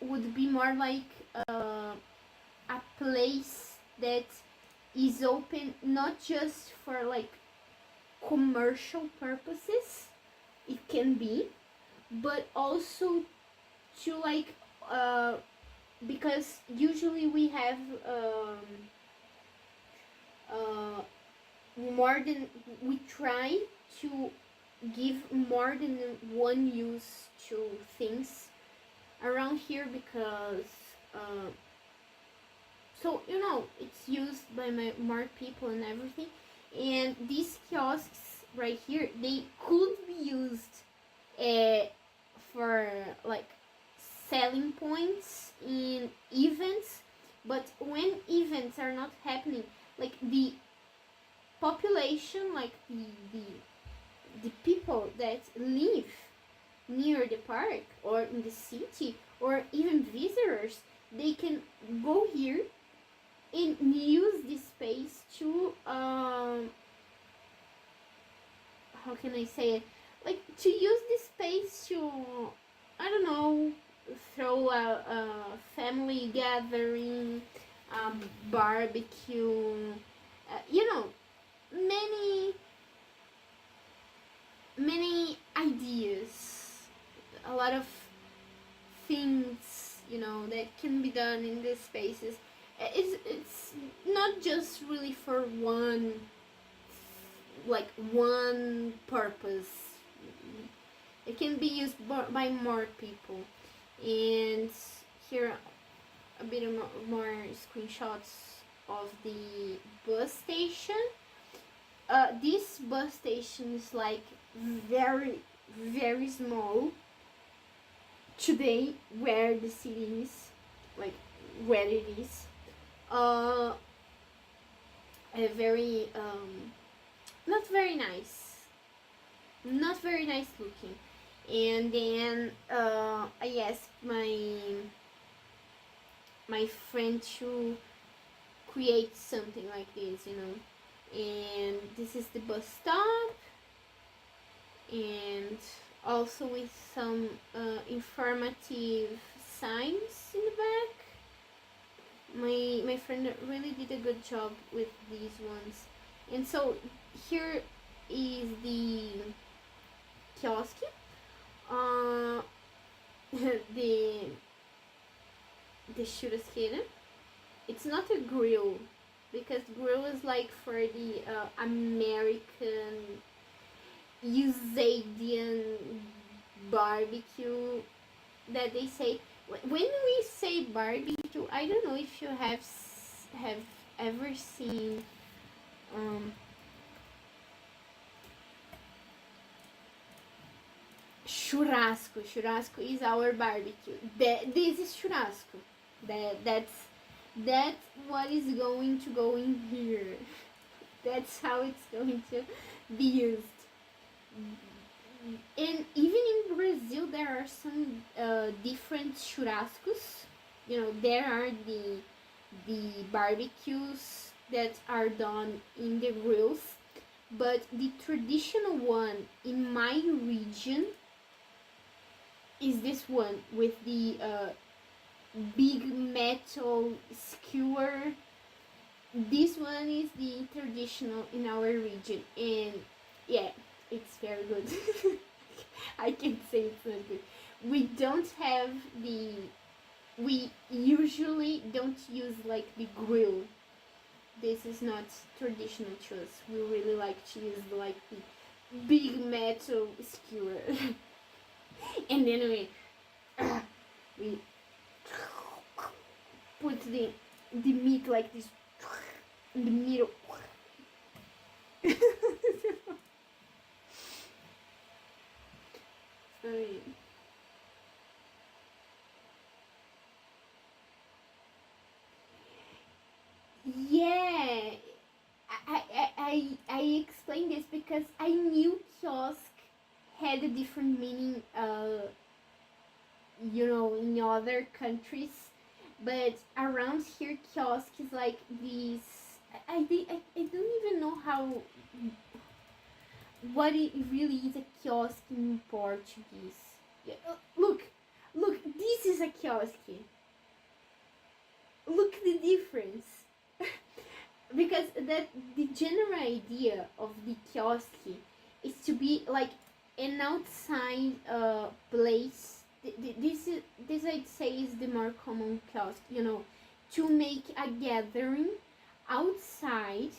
Speaker 1: would be more like a place that is open not just for like commercial purposes, it can be, but also to like because usually we have more than we try to give more than one use to things around here, because so you know it's used by more people and everything. And these kiosks right here, they could be used for like selling points in events, but when events are not happening, like the population, like the people that live near the park or in the city, or even visitors, they can go here and use this space to how can I say it, like to use this space to, I don't know, throw a family gathering, barbecue, you know, many ideas, a lot of things, you know, that can be done in these spaces. It's not just really for one, like one purpose. It can be used by more people. And here a bit more screenshots of the bus station. This bus station is like very small today, where the city is, like where it is. A very not very nice looking. And then I asked my friend to create something like this, you know. And this is the bus stop, and also with some informative signs in the back. My friend really did a good job with these ones. And so here is the kiosk, the churrasqueira. It's not a grill, because grill is like for the American Usadian barbecue that they say. When we say barbecue, I don't know if you have ever seen churrasco. Churrasco is our barbecue. This is churrasco. That's what is going to go in here. That's how it's going to be used. And even in Brazil, there are some different churrascos. You know, there are the barbecues that are done in the grills, but the traditional one in my region is this one with the big metal skewer. This one is the traditional in our region, and yeah, it's very good. I can't say it's not good. We don't have we usually don't use like the grill. this is not traditional to us. We really like to use like the big metal skewer. And then we put the meat like this in the middle. Yeah, I explained this because I knew kiosk had a different meaning, in other countries, but around here, kiosk is like this. I don't even know what it really is a kiosk in Portuguese. Yeah, look, this is a kiosk. Look the difference. Because the general idea of the kiosk is to be like an outside place. This I'd say is the more common kiosk. To make a gathering outside.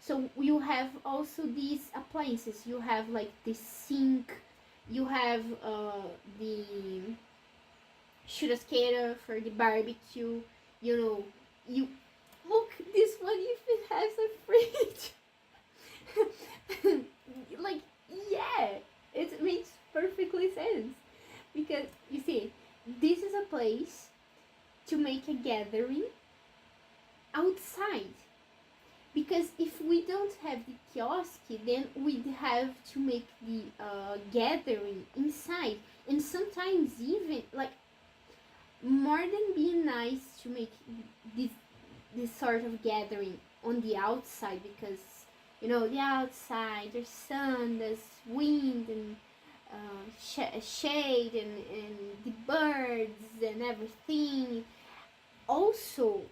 Speaker 1: So you have also these appliances. You have like the sink. You have the churrasqueira for the barbecue. You look, this one even has a fridge. Like, yeah, it makes perfectly sense. Because, you see, this is a place to make a gathering outside. Because if we don't have the kiosk, then we'd have to make the gathering inside. And sometimes even, like, more than being nice to make this sort of gathering on the outside, because the outside there's sun, there's wind, and shade, and the birds and everything. Also,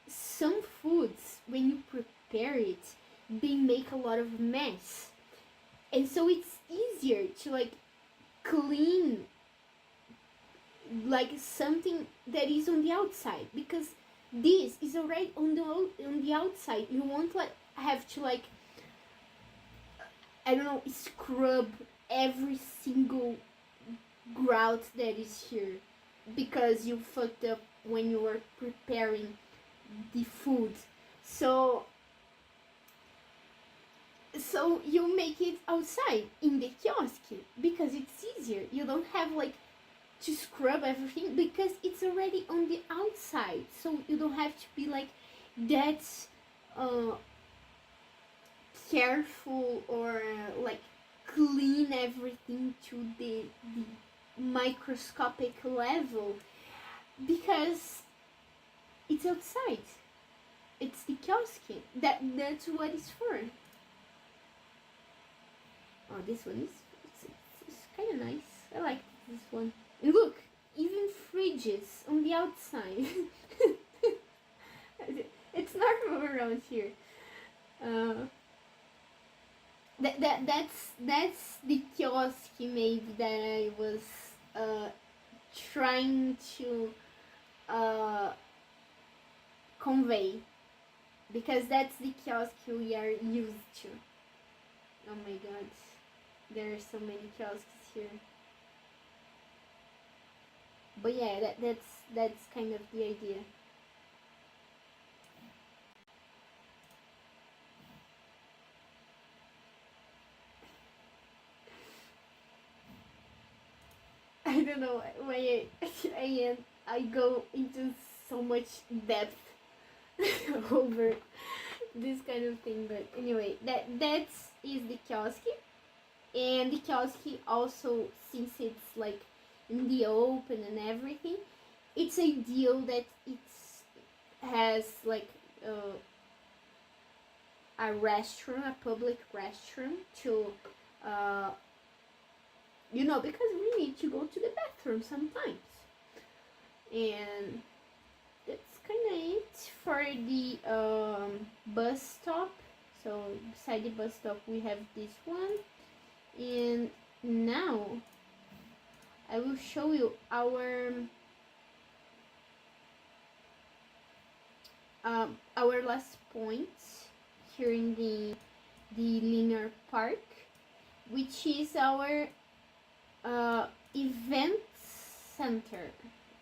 Speaker 1: some foods, when you prepare it, they make a lot of mess, and so it's easier to like clean like something that is on the outside, because this is already on the outside. You won't like have to like, I don't know, scrub every single grout that is here because you fucked up when you were preparing the food. So you make it outside in the kiosk because it's easier. You don't have like to scrub everything because it's already on the outside, so you don't have to be like that careful or like clean everything to the microscopic level, because it's outside. It's the kiosk. That's what it's for. Oh, this one is it's kind of nice. I like this one. And look, even fridges on the outside. It's normal around here. That's the kiosk maybe that I was trying to convey, because that's the kiosk we are used to. Oh my god, there are so many kiosks here. But yeah, that's kind of the idea. I don't know why I go into so much depth over this kind of thing, but anyway, that is the kiosk. And the kiosk also, since it's like in the open and everything, it's ideal that it has like a restroom, a public restroom to because we need to go to the bathroom sometimes. And that's kind of it for the bus stop. So beside the bus stop we have this one, and now I will show you our our last point here in the linear park, which is our event center.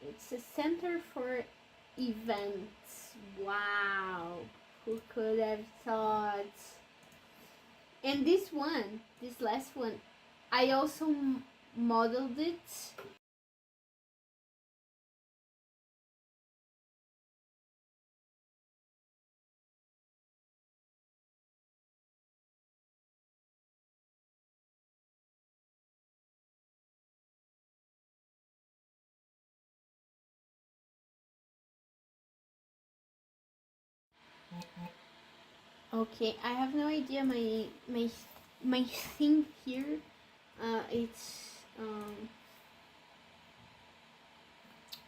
Speaker 1: It's a center for events. Wow, who could have thought? And this last one, I also modeled it. Okay, I have no idea my thing here. It's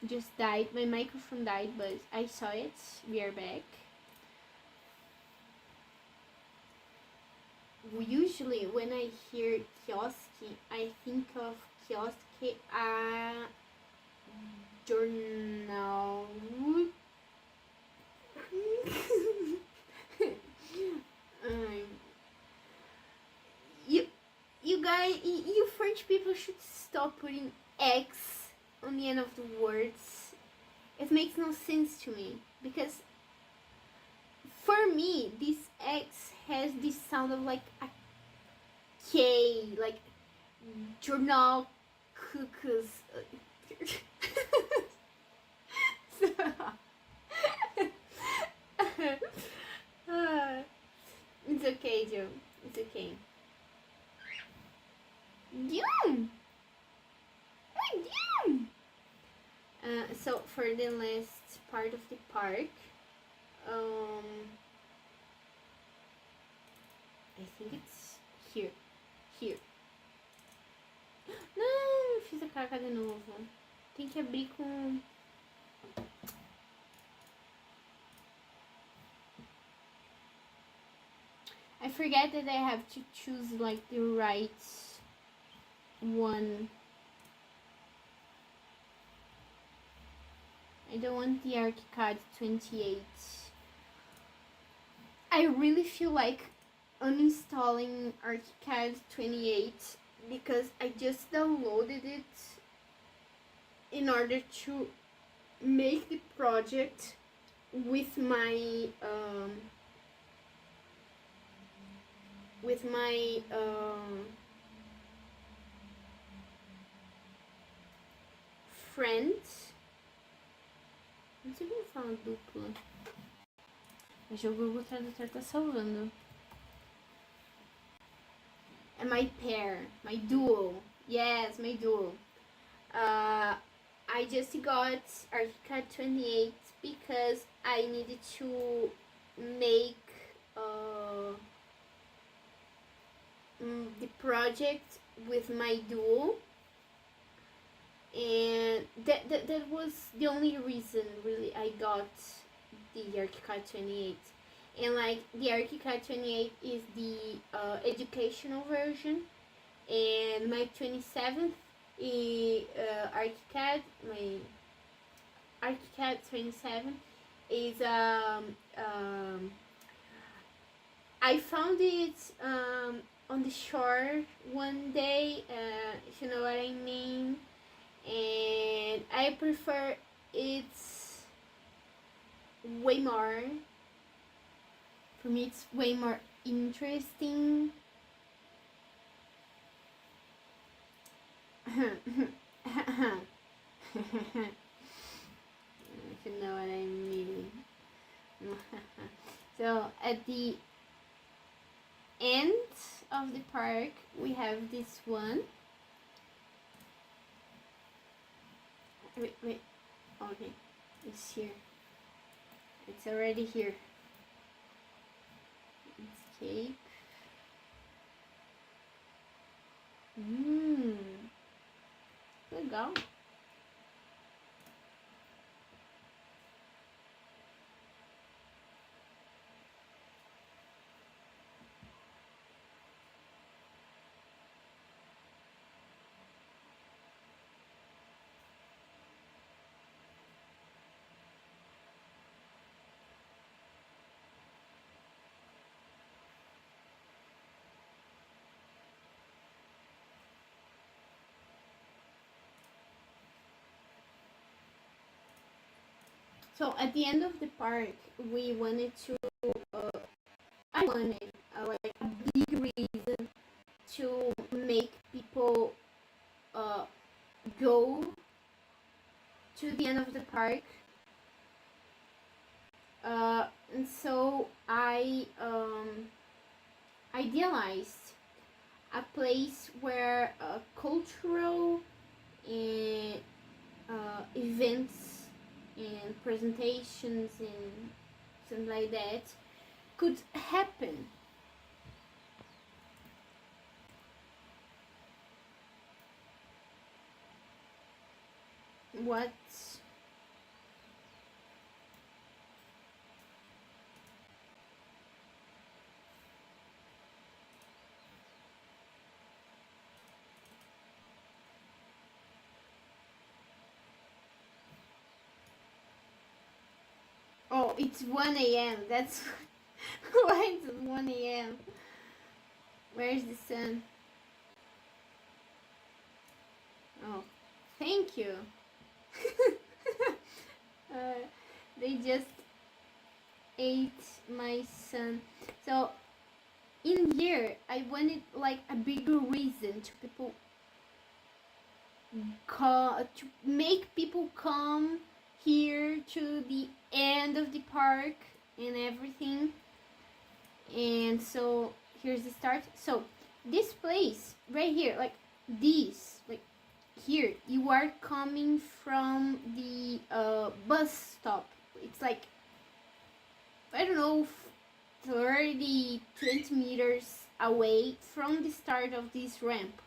Speaker 1: just died. My microphone died, but I saw it. We are back. Usually, when I hear kiosk, I think of kiosk journal. You guys, you French people should stop putting X on the end of the words. It makes no sense to me, because for me this X has this sound of like a K, like journal cuckoos. It's okay, Joe. It's okay. Yum! Yum! So for the last part of the park, I think it's here. Here. Não, fiz a caca de novo. Tem que abrir com... I forget that I have to choose like the right one. I don't want the ArchiCAD 28. I really feel like uninstalling ArchiCAD 28 because I just downloaded it in order to make the project with my friend. Não sei como fala dupla. Mas o Google Tradutor tá salvando. And my pair, my duo. Yes, my duo. I just got ArchiCAD 28 because I needed to make the project with my duo, and that was the only reason really I got the ArchiCAD 28. And like the ArchiCAD 28 is the educational version, and my 27th is ArchiCAD. My ArchiCAD 27 is I found it on the shore one day, if you know what I mean, and I prefer it's way more. For me, it's way more interesting. If you know what I mean. So at the end of the park, we have this one. Wait. Okay, it's here. It's already here. Escape. Legal. So at the end of the park, we wanted to. I wanted like a big reason to make people go to the end of the park. And so I idealized a place where cultural events and presentations and something like that could happen. What? Oh, it's 1 a.m. That's why it's 1 a.m. Where's the sun? Oh, thank you. They just ate my son. So in here, I wanted like a bigger reason to people to make people come here to the end of the park and everything. And so here's the start. So this place right here, like this, like here, you are coming from the bus stop. It's like, I don't know, 30, 20 meters away from the start of this ramp.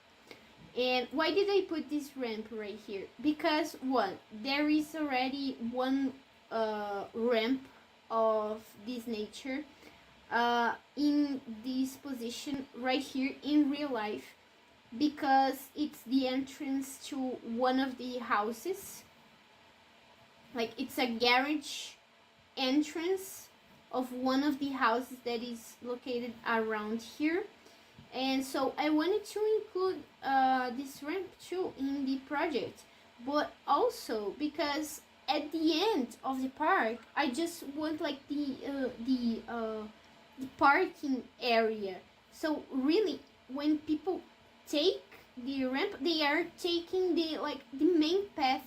Speaker 1: And why did I put this ramp right here? Because one, there is already one ramp of this nature in this position right here in real life, because it's the entrance to one of the houses. Like it's a garage entrance of one of the houses that is located around here. And so I wanted to include this ramp too in the project, but also because at the end of the park, I just want like the parking area. So really, when people take the ramp, they are taking the main path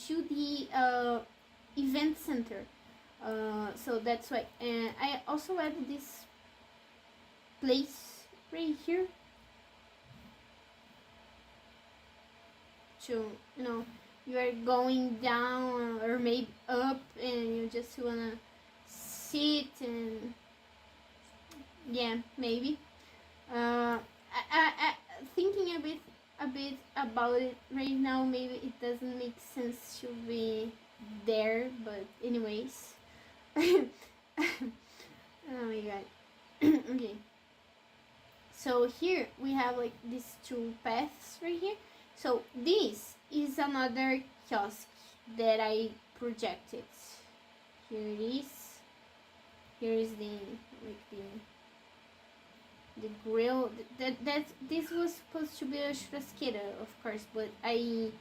Speaker 1: to the event center. So that's why. And I also added this place right here to, you are going down or maybe up and you just wanna sit and yeah, maybe I thinking a bit about it right now, maybe it doesn't make sense to be there, but anyways. Oh my god. Okay, so here we have like these two paths right here. So this is another kiosk that I projected. Here it is. Here is the grill. This was supposed to be a churrasqueira, of course, but I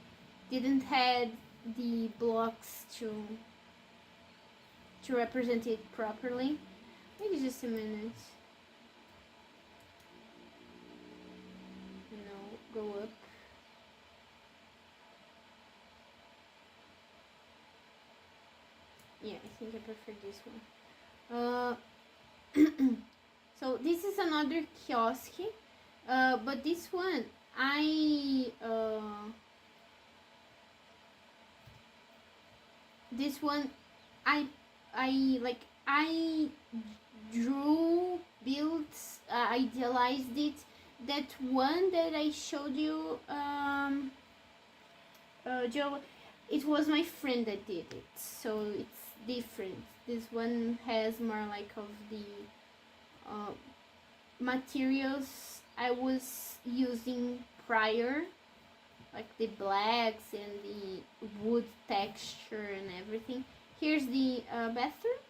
Speaker 1: didn't have the blocks to represent it properly. Maybe just a minute. Go up. Yeah, I think I prefer this one. So this is another kiosk, but this one I drew, built, idealized it. That one that I showed you, Joe, it was my friend that did it, so it's different. This one has more like of the materials I was using prior, like the blacks and the wood texture and everything. Here's the bathroom.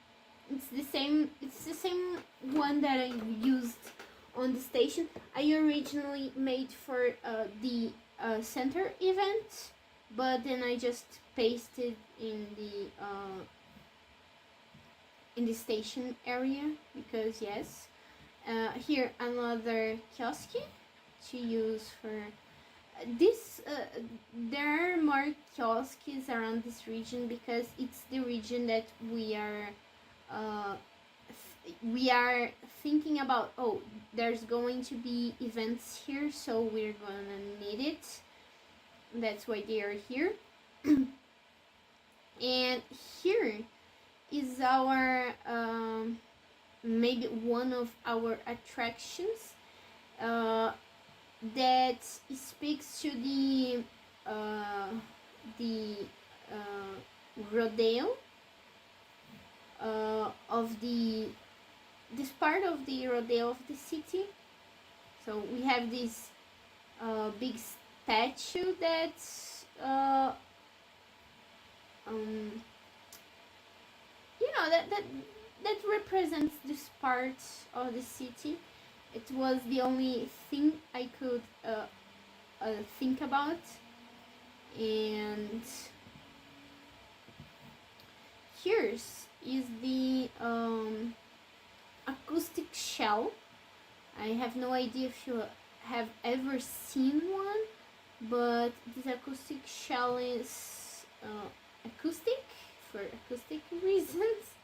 Speaker 1: It's the same one that I used on the station. I originally made for the center event, but then I just pasted in the in the station area, because yes. Here another kiosk to use for this. There are more kiosks around this region because it's the region that we are thinking about. Oh, there's going to be events here, so we're gonna need it. That's why they are here. And here is our maybe one of our attractions that speaks to the rodeo of this part of the rodeo of the city. So we have this big statue that's that represents this part of the city. It was the only thing I could think about. And here's is the acoustic shell. I have no idea if you have ever seen one, but this acoustic shell is acoustic for acoustic reasons.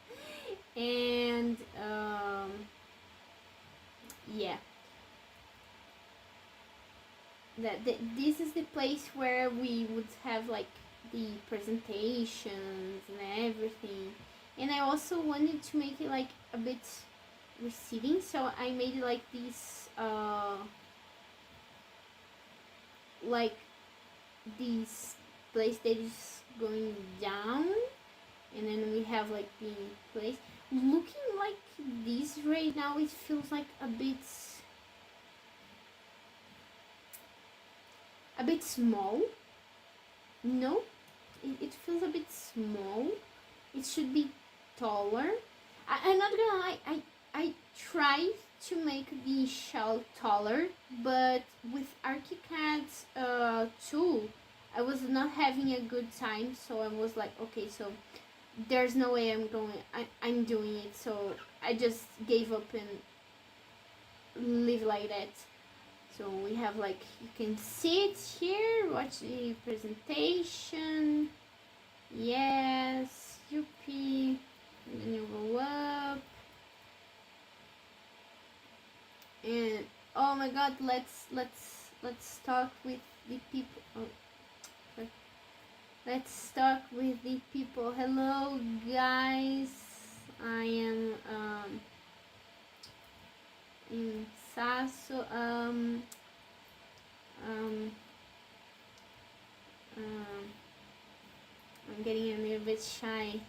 Speaker 1: And yeah, this is the place where we would have like the presentations and everything. And I also wanted to make it like a bit receding, so I made it like this place that is going down, and then we have like the place looking like this right now. It feels like a bit small. No, it feels a bit small. It should be taller. I'm not gonna lie, I tried to make the shell taller, but with ArchiCAD's tool I was not having a good time, so I was like, okay, so there's no way I'm doing it, so I just gave up and leave like that. So we have like, you can see it here, watch the presentation. Yes, yuppie. And then you go up. And oh my god, let's talk with the people. Oh, let's talk with the people. Hello guys, I am in Sasso. I'm getting a little bit shy.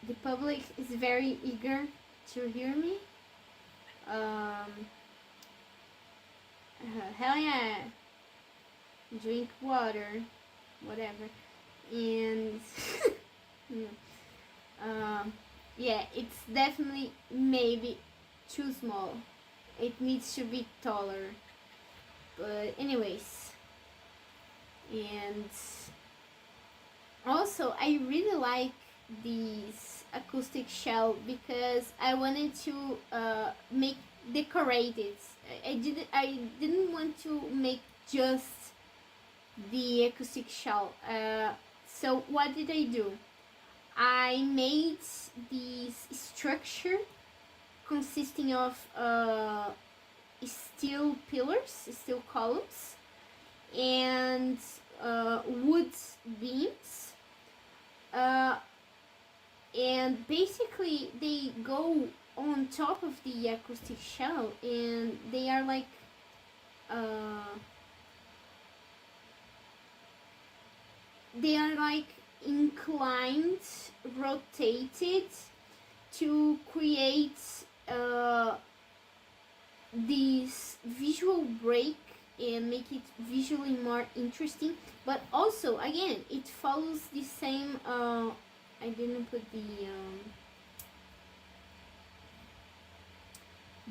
Speaker 1: The public is very eager to hear me. Hell yeah, drink water, whatever. And yeah, it's definitely maybe too small. It needs to be taller. But anyways, and also I really like this acoustic shell because I wanted to make decorate it. I didn't want to make just the acoustic shell. So what did I do? I made this structure consisting of steel pillars, steel columns, and wood beams. And basically they go on top of the acoustic shell, and they are like inclined, rotated to create this visual break and make it visually more interesting. But also, again, it follows the same I didn't put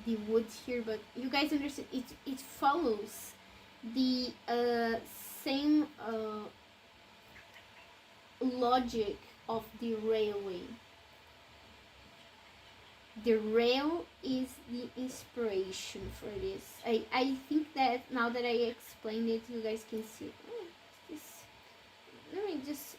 Speaker 1: the wood here, but you guys understand, it follows the same logic of the railway. The rail is the inspiration for this. I think that now that I explained it, you guys can see. Oh, this. Let me just.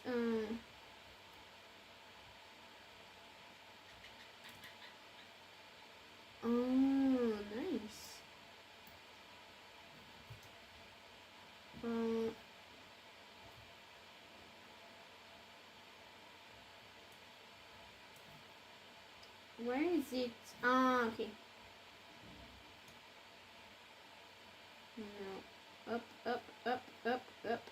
Speaker 1: Oh, nice. Where is it? Ah, okay. No. Up, up, up, up, up.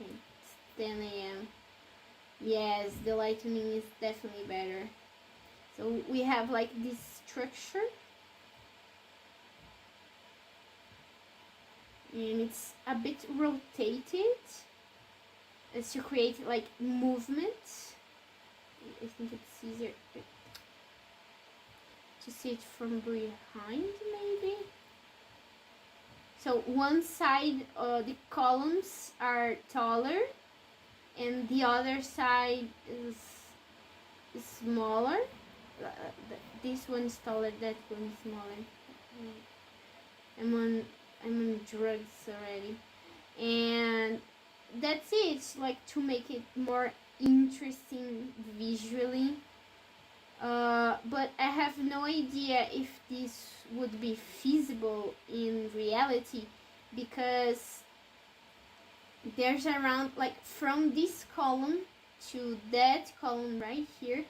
Speaker 1: Okay, it's 10 a.m. Yes, the lightning is definitely better. So we have like this structure. And it's a bit rotated as to create like movement. I think it's easier to see it from behind, maybe. So one side, the columns are taller, and the other side is smaller. This one is taller, that one is smaller. I'm on drugs already, and that's it. Like, to make it more interesting visually. But I have no idea if this would be feasible in reality, because there's around, like, from this column to that column right here,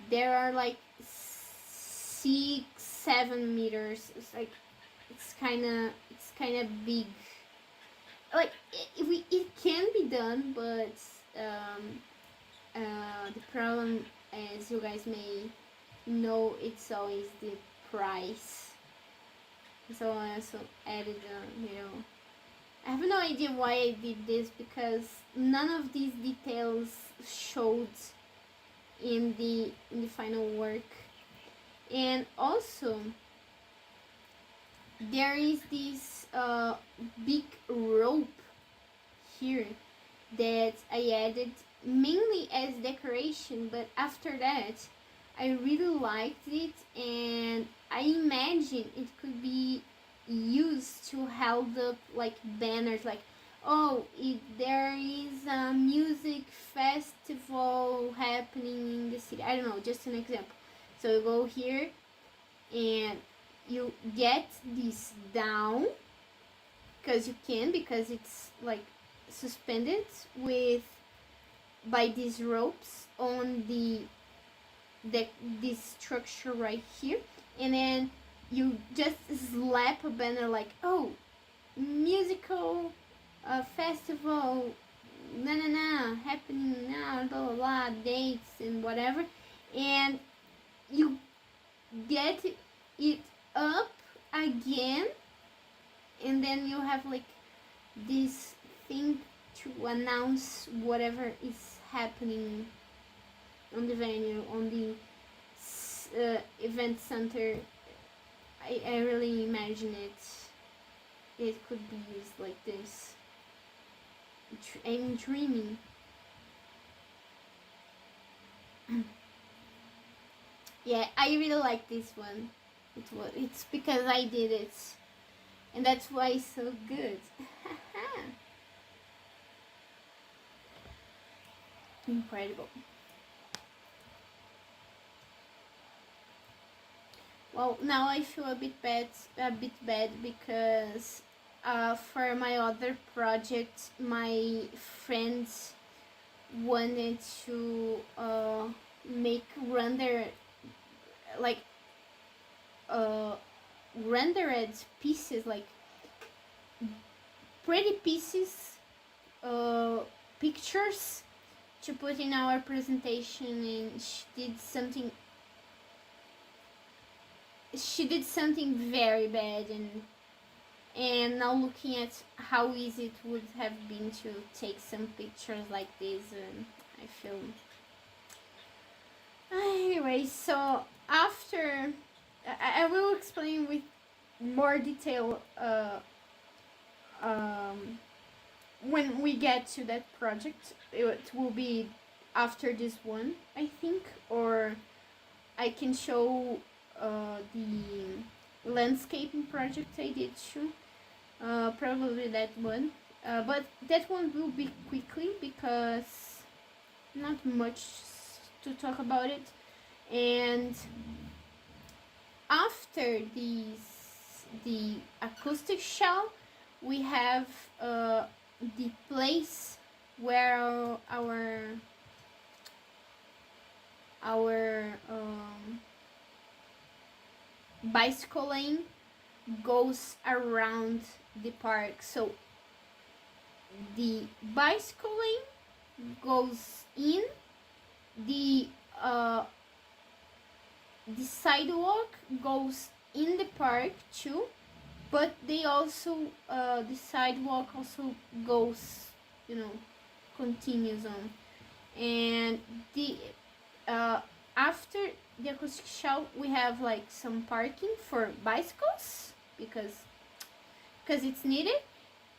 Speaker 1: there are like 6-7 meters. It's like it's kind of big. Like, it can be done, but the problem, as you guys may know, it's always the price. So I also added I have no idea why I did this, because none of these details showed in the final work. And also there is this big rope here that I added mainly as decoration, but after that I really liked it, and I imagine it could be used to hold up like banners, like, oh, there is a music festival happening in the city. I don't know, just an example. So you go here and you get this down, because it's like suspended by these ropes on this structure right here, and then you just slap a banner like, oh, musical festival happening now, blah blah blah, dates and whatever, and you get it up again, and then you have like this thing to announce whatever is happening on the venue, on the event center. I really imagine it could be used like this. I'm dreaming. Yeah, I really like this one. It's because I did it, and that's why it's so good. Incredible. Well, now I feel a bit bad because for my other project, my friends wanted to make rendered pieces, like pretty pieces, pictures to put in our presentation, and she did something very bad, and now looking at how easy it would have been to take some pictures like this, and I feel anyway. So after I will explain with more detail when we get to that project. It will be after this one, I think, or I can show the landscaping project I did too. Probably that one, but that one will be quickly because not much to talk about it. And after the acoustic shell, we have the place where our bicycle lane goes around the park. So the bicycle lane goes in, the sidewalk goes in the park too, but they also the sidewalk also goes, continues on. And the after the acoustic shell, we have like some parking for bicycles because it's needed,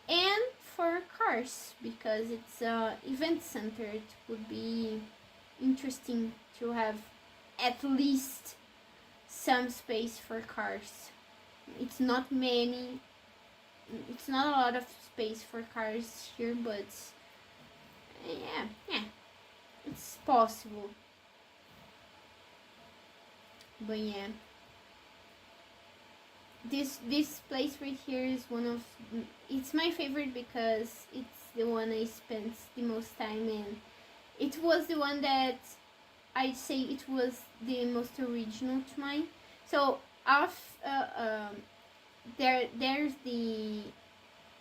Speaker 1: and for cars because it's a event center. It would be interesting to have at least some space for cars. It's not a lot of space for cars here, but yeah, it's possible. But yeah, this place right here is it's my favorite because it's the one I spent the most time in. It was the one that I'd say it was the most original to mine. So there's the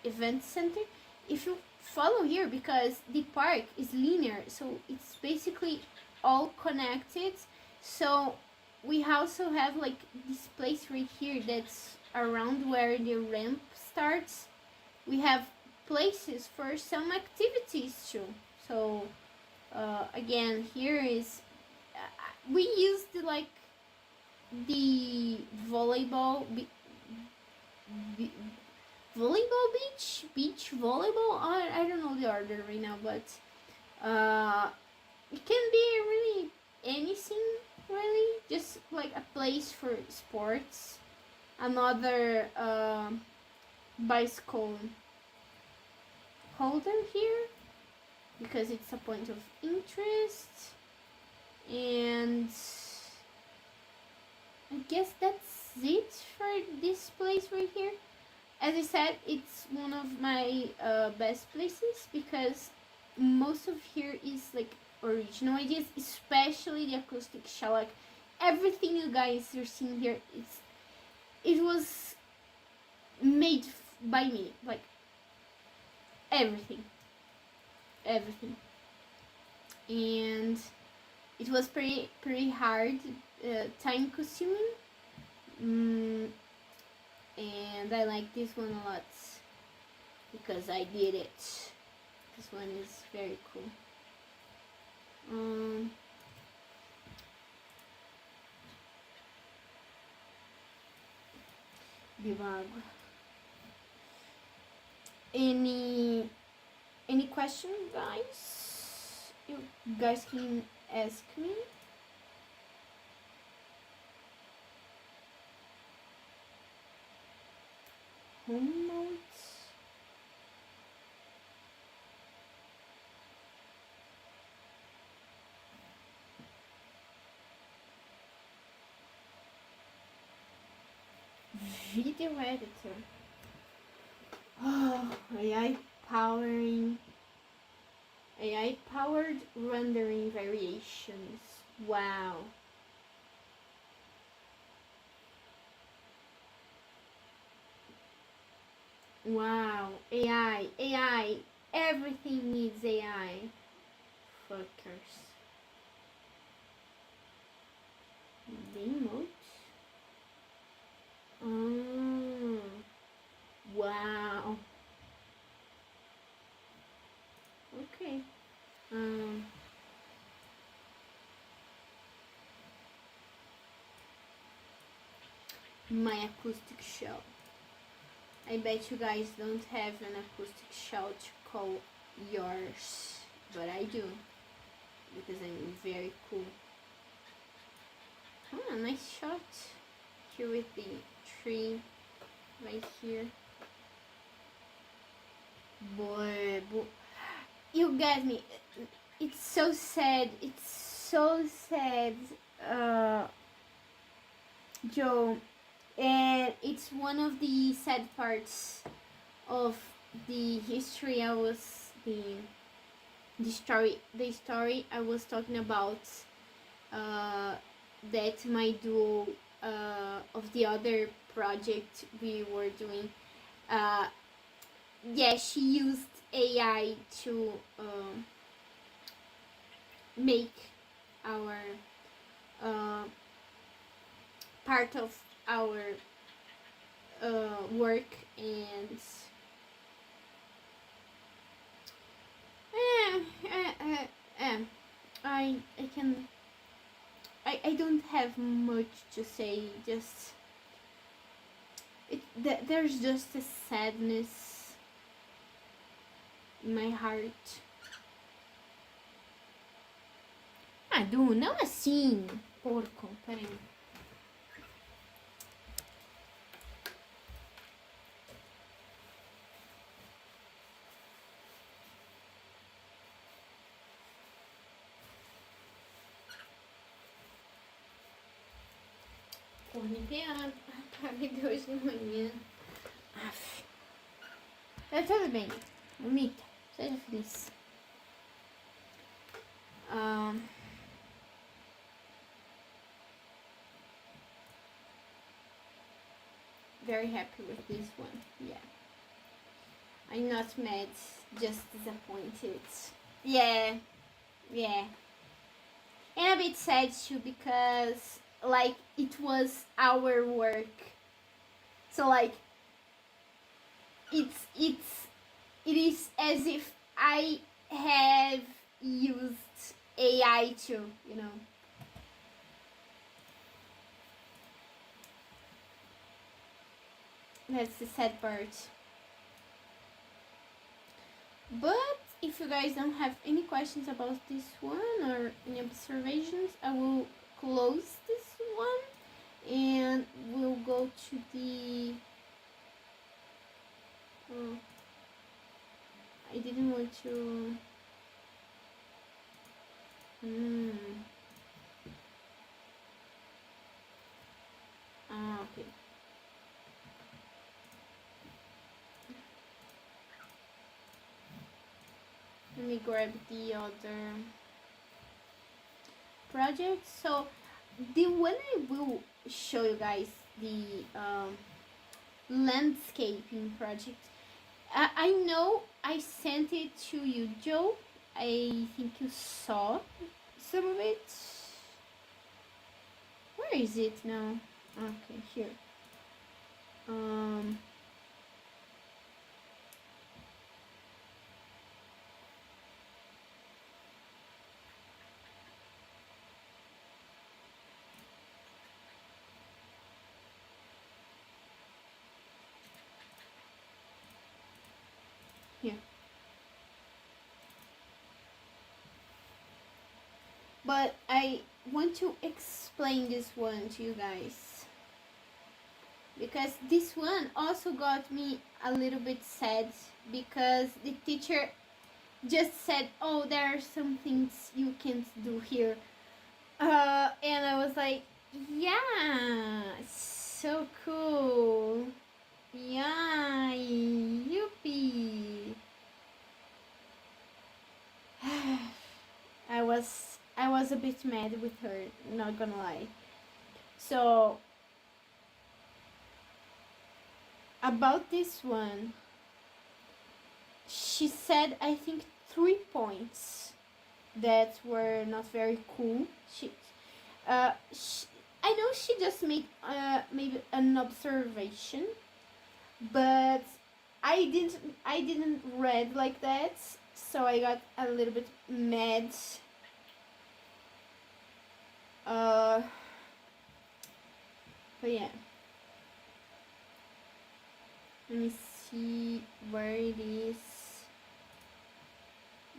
Speaker 1: event center. If you follow here, because the park is linear, so it's basically all connected. So we also have like this place right here that's around where the ramp starts. We have places for some activities too. So again, here is we used like the volleyball beach volleyball. I don't know the order right now, but it can be really anything, really, just like a place for sports. Another bicycle holder here because it's a point of interest. And I guess that's it for this place right here. As I said, it's one of my best places because most of here is like original ideas, especially the acoustic shell. Like everything you guys are seeing here, it was made by me. Like everything, and it was pretty hard, time consuming. And I like this one a lot because I did it. This one is very cool. Viva água. Any question, guys? You guys can ask me. Home notes. Video editor. Oh, AI powered rendering variations. Wow. Wow. AI. Everything needs AI. Fuckers. Emote. Wow. Okay. my acoustic shell. I bet you guys don't have an acoustic shell to call yours, but I do, because I'm very cool. Oh, nice shot here with the tree right here. Boy, you got me. It's so sad. It's so sad, Joe. And it's one of the sad parts of the history I was the story I was talking about, that my duo of the other project we were doing, yeah, she used AI to make our part of our work, and I don't have much to say. Just there's just a sadness in my heart. Ah, Du, não assim, porco. Peraí. Olimpiada, apaguei de hoje de manhã. Aff. Tá tudo bem, Mita, seja feliz. Very happy with this one, yeah. I'm not mad, just disappointed. Yeah. And a bit sad too, because like it was our work. So like it is as if I have used AI too, you know. That's the sad part. But if you guys don't have any questions about this one or any observations, I will close this one and we'll go to the I didn't want to okay. Let me grab the other project. So the one I will show you guys, the landscaping project. I know I sent it to you, Joe. I think you saw some of it. Where is it now? Okay, here. Here. But I want to explain this one to you guys, because this one also got me a little bit sad, because the teacher just said, oh, there are some things you can't do here, and I was like, yeah, so cool, yeah, yippee. I was a bit mad with her, not gonna lie. So about this one, she said, I think 3 points that were not very cool. I know she just made maybe an observation, but I didn't read like that, so I got a little bit mad. But yeah, Let me see where it is,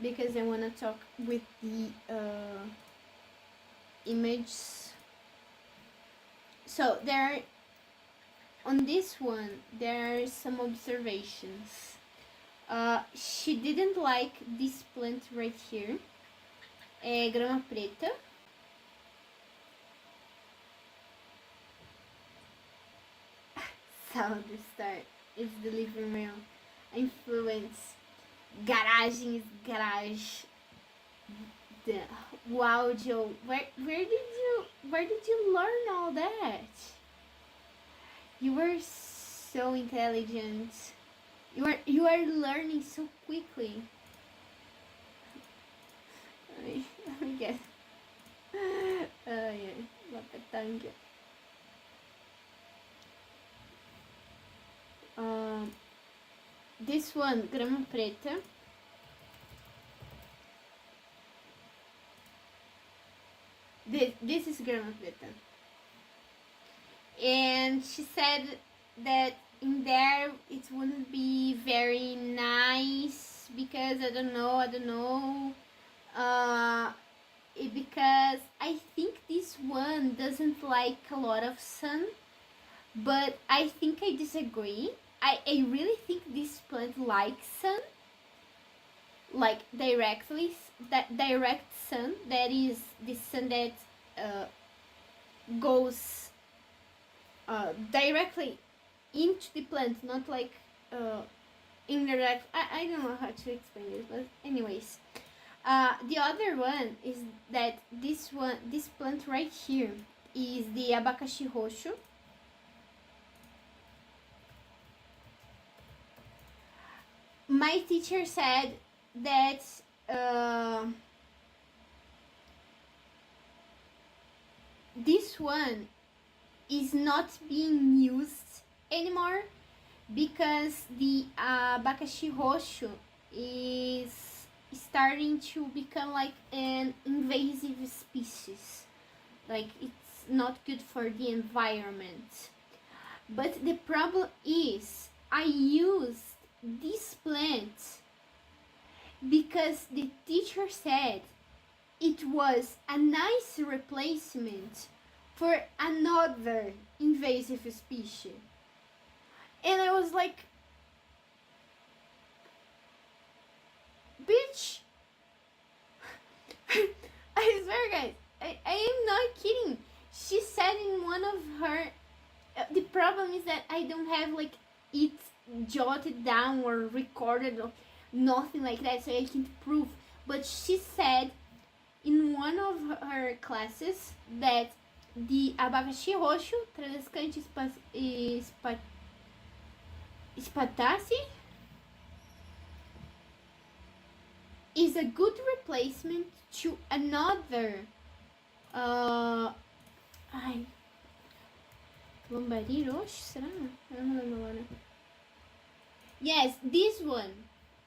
Speaker 1: because I want to talk with the image. So there, on this one, there are some observations. She didn't like this plant right here, grama preta. Sound start is the living room. Influence. Garagem is garage. Wow, Joe, where did you learn all that? You were so intelligent. You are learning so quickly. Let me get. Yeah, la petanga. This one, grama preta. This is grama preta. And she said that in there it wouldn't be very nice because I don't know. Because I think this one doesn't like a lot of sun, but I think I disagree. I really think this plant likes sun, like directly, that direct sun, that is the sun that goes directly into the plant, not like indirect. I don't know how to explain this, but anyways, the other one is that this plant right here is the abacaxi roxo. My teacher said that this one is not being used anymore because the abacaxi roxo is starting to become like an invasive species. Like, it's not good for the environment. But the problem is I used this plant because the teacher said it was a nice replacement for another invasive species. And I was like, bitch, I swear, guys, I am not kidding. She said in one of her, the problem is that I don't have like it jotted down or recorded or nothing like that, so I can't prove. But she said in one of her classes that the abacaxi roxo, Tradescante spataci, is a good replacement to another lambari roxo, será? Eu não lembro agora. Yes, this one,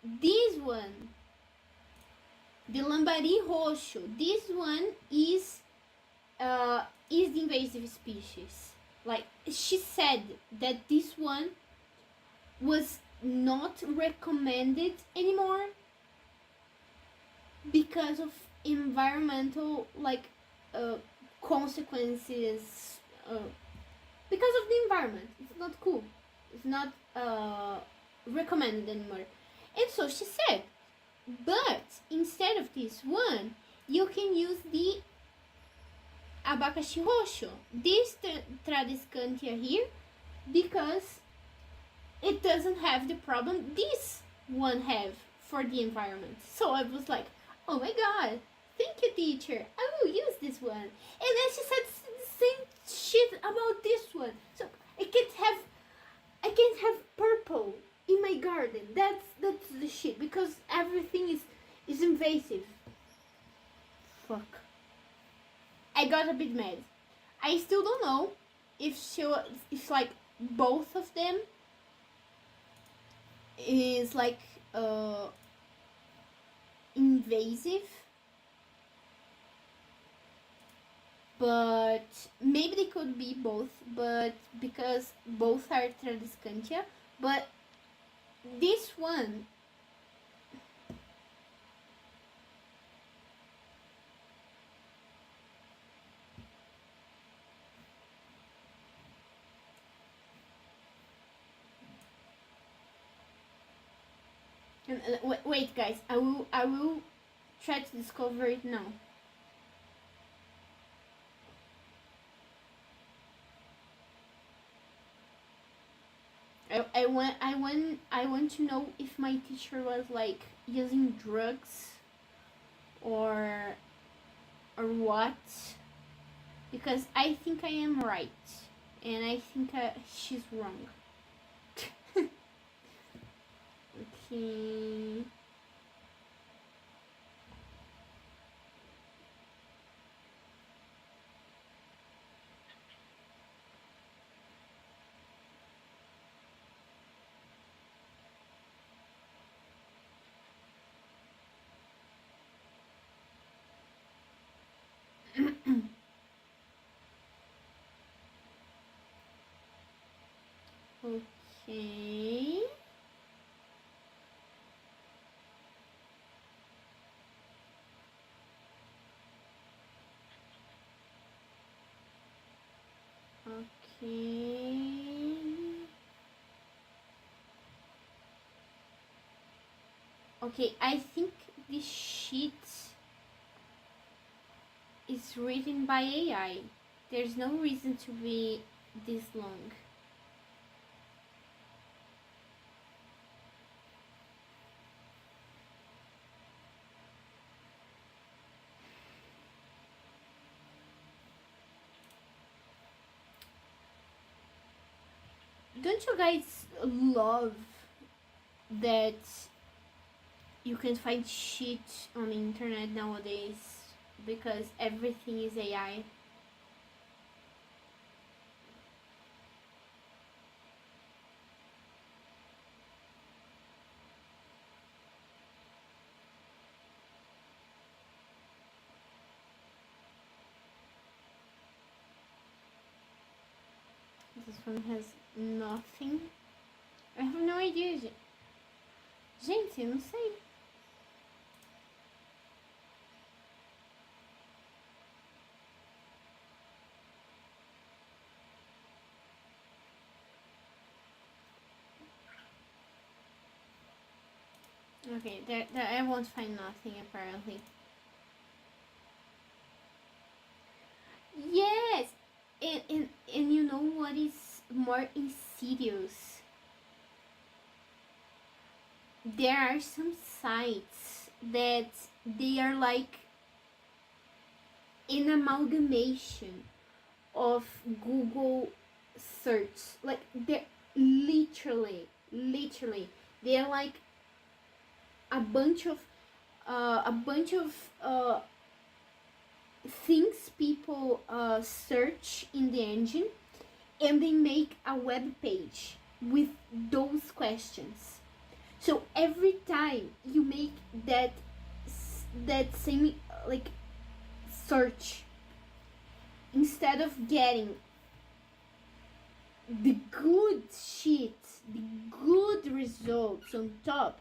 Speaker 1: the lambari roxo. This one is the invasive species. Like, she said that this one was not recommended anymore because of environmental consequences, because of the environment. It's not cool. It's not recommended anymore. And so she said, but instead of this one, you can use the abacaxi roxo, this Tradescantia here, because it doesn't have the problem this one have for the environment. So I was like, oh my god, thank you, teacher, I will use this one. And then she said the same shit about this one. So I can't have purple in my garden. That's the shit, because everything is invasive. Fuck. I got a bit mad. I still don't know if like both of them is like invasive, but maybe they could be both, but because both are Tradescantia, But this one, wait guys, I will try to discover it now. I want to know if my teacher was like using drugs or what, because I think I am right and I think she's wrong. Okay. Okay. Okay. Okay, I think this sheet is written by AI. There's no reason to be this long. Don't you guys love that you can find shit on the internet nowadays because everything is AI? This one has nothing. I have no idea. Gente, eu não sei. Okay, there I won't find nothing apparently. Yes, and you know what is more insidious? There are some sites that they are like an amalgamation of Google search. Like they're literally they're like a bunch of things people search in the engine, and they make a web page with those questions. So every time you make that same like search, instead of getting the good shit, the good results on top,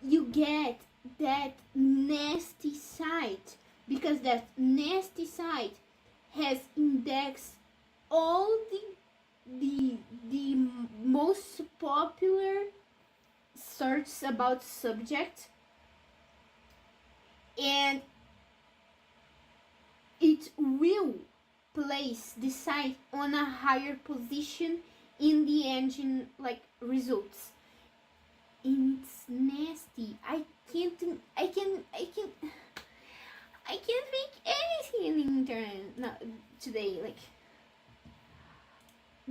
Speaker 1: you get that nasty site, because that nasty site has indexed all the most popular searches about subject, and it will place the site on a higher position in the engine like results. And it's nasty. I can't think anything in the internet today, like,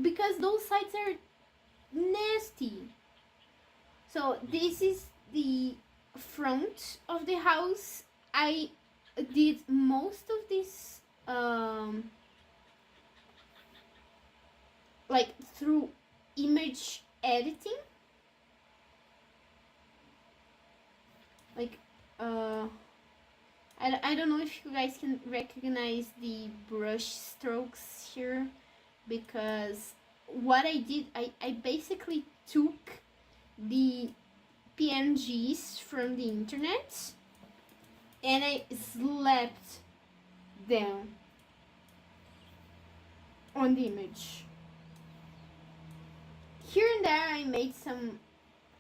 Speaker 1: because those sites are nasty. So this is the front of the house. I did most of this like through image editing, like I don't know if you guys can recognize the brush strokes here, because what I did, I basically took the PNGs from the internet and I slapped them on the image. Here and there I made some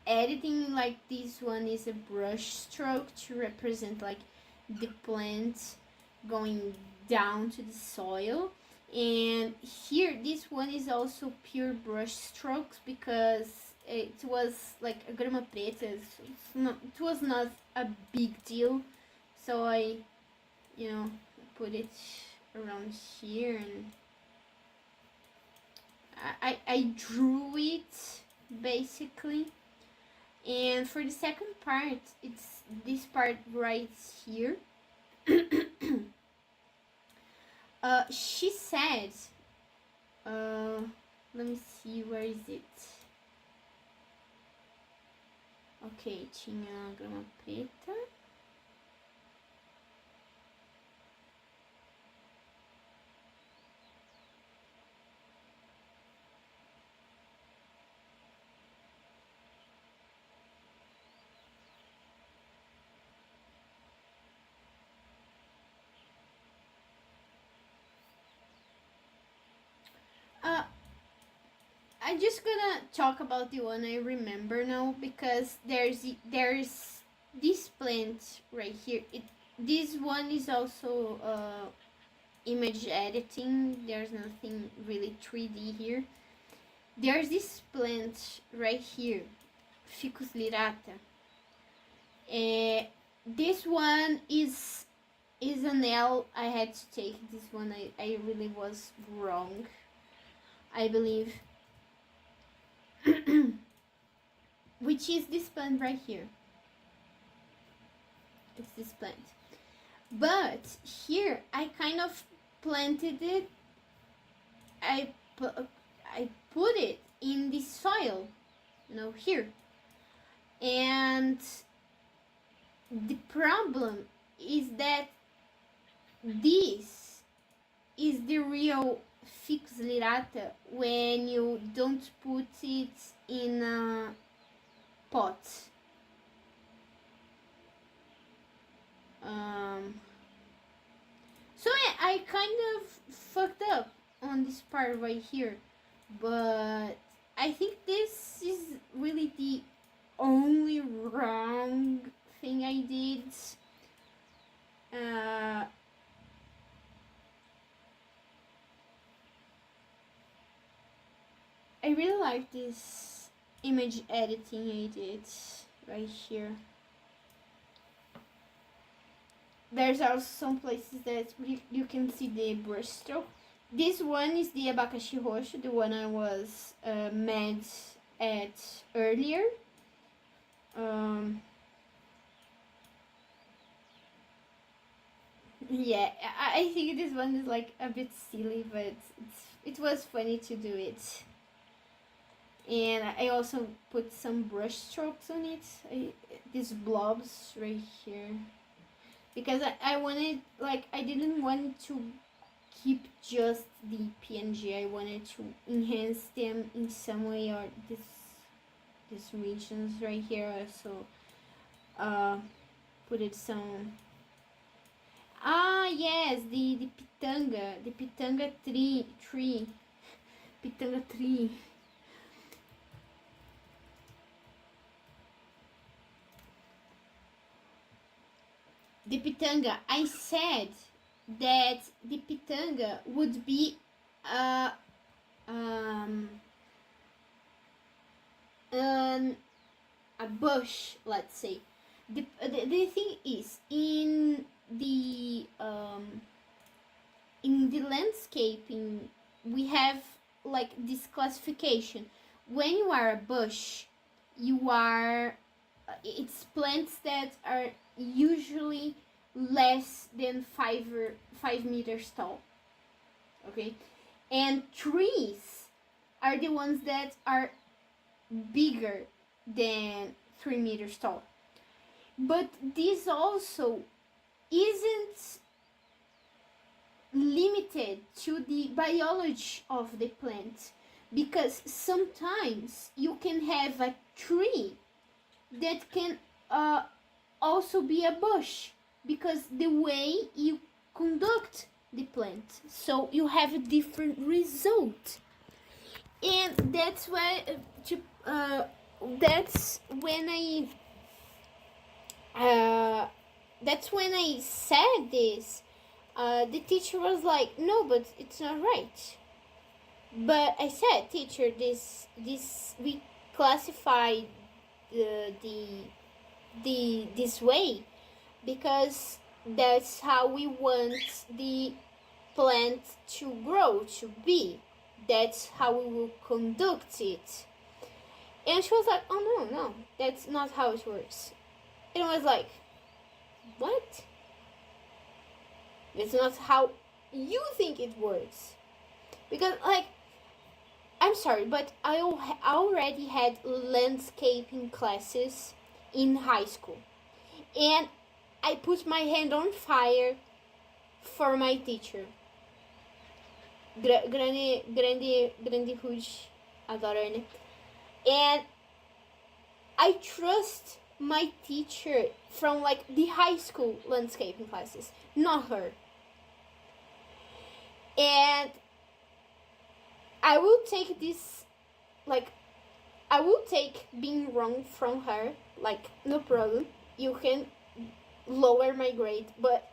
Speaker 1: editing, like this one is a brush stroke to represent like the plant going down to the soil, and here this one is also pure brush strokes because it was like a grama preta. It was not a big deal, so I, you know, put it around here and I drew it basically. And for the second part, it's this part right here. She said, let me see, where is it? Ok, tinha grama preta. I'm just gonna talk about the one I remember now because there's this plant right here. This one is also image editing. There's nothing really 3D here. There's this plant right here, Ficus lyrata. This one is an L. I had to take this one. I really was wrong, I believe. Which is this plant right here. It's this plant. But here I kind of planted it. I put it in the soil, you know, here. And the problem is that this is the real Ficus lyrata when you don't put it in a pot. So I kind of fucked up on this part right here, but I think this is really the only wrong thing I did. I really like this image editing I did right here. There's also some places that you can see the brush stroke. This one is the abacaxi roxo, the one I was mad at earlier. Yeah, I think this one is like a bit silly, but it was funny to do it. And I also put some brush strokes on it, these blobs right here, because I wanted, like, I didn't want to keep just the PNG. I wanted to enhance them in some way, or these regions right here. So put it some. Yes, the pitanga tree, pitanga tree. The pitanga, I said that the pitanga would be a bush, let's say. The thing is, in the landscaping, we have like this classification. When you are a bush, you are it's plants that are usually less than 5 meters tall. Okay, and trees are the ones that are bigger than 3 meters tall. But this also isn't limited to the biology of the plant, because sometimes you can have a tree that can also be a bush, because the way you conduct the plant, so you have a different result. And that's why that's when I said this. The teacher was like, no, but it's not right. But I said, teacher, this we classify this way because that's how we want the plant to grow, to be. That's how we will conduct it. And she was like, oh no, that's not how it works. And I was like, what? It's not how you think it works. Because, like, I'm sorry, but I already had landscaping classes in high school. And I put my hand on fire for my teacher. Grande Rude, adoro her, né? And I trust my teacher from like the high school landscaping classes, not her. And I will take this, like, I will take being wrong from her, like, no problem. You can lower my grade, but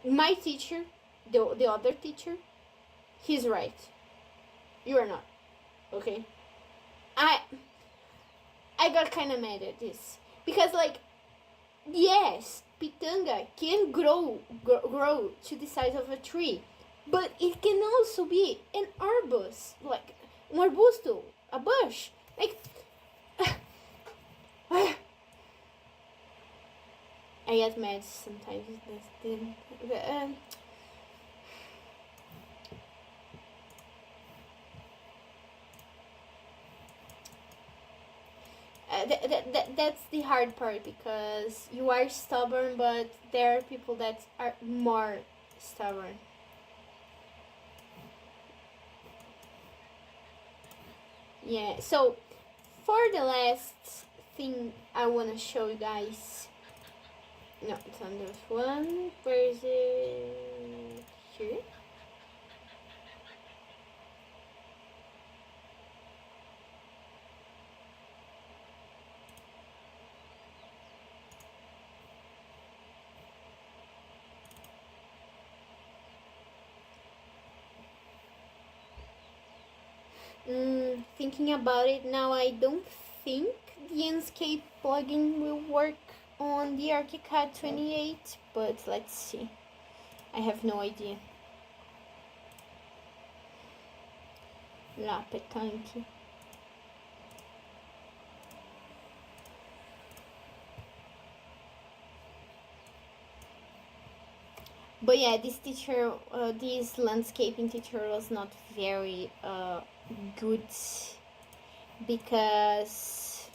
Speaker 1: my teacher, the other teacher, he's right. You are not. Okay? I got kind of mad at this. Because, like, yes, pitanga can grow to the size of a tree. But it can also be an arbus, like un arbusto, a bush. Like, I get mad sometimes. That's the hard part, because you are stubborn, but there are people that are more stubborn. Yeah, so for the last thing I want to show you guys, no, it's on this one. Where is it? Here. Thinking about it now, I don't think the Enscape plugin will work on the ArchiCAD 28, but let's see. I have no idea. La petanque. But yeah, this landscaping teacher was not very good, because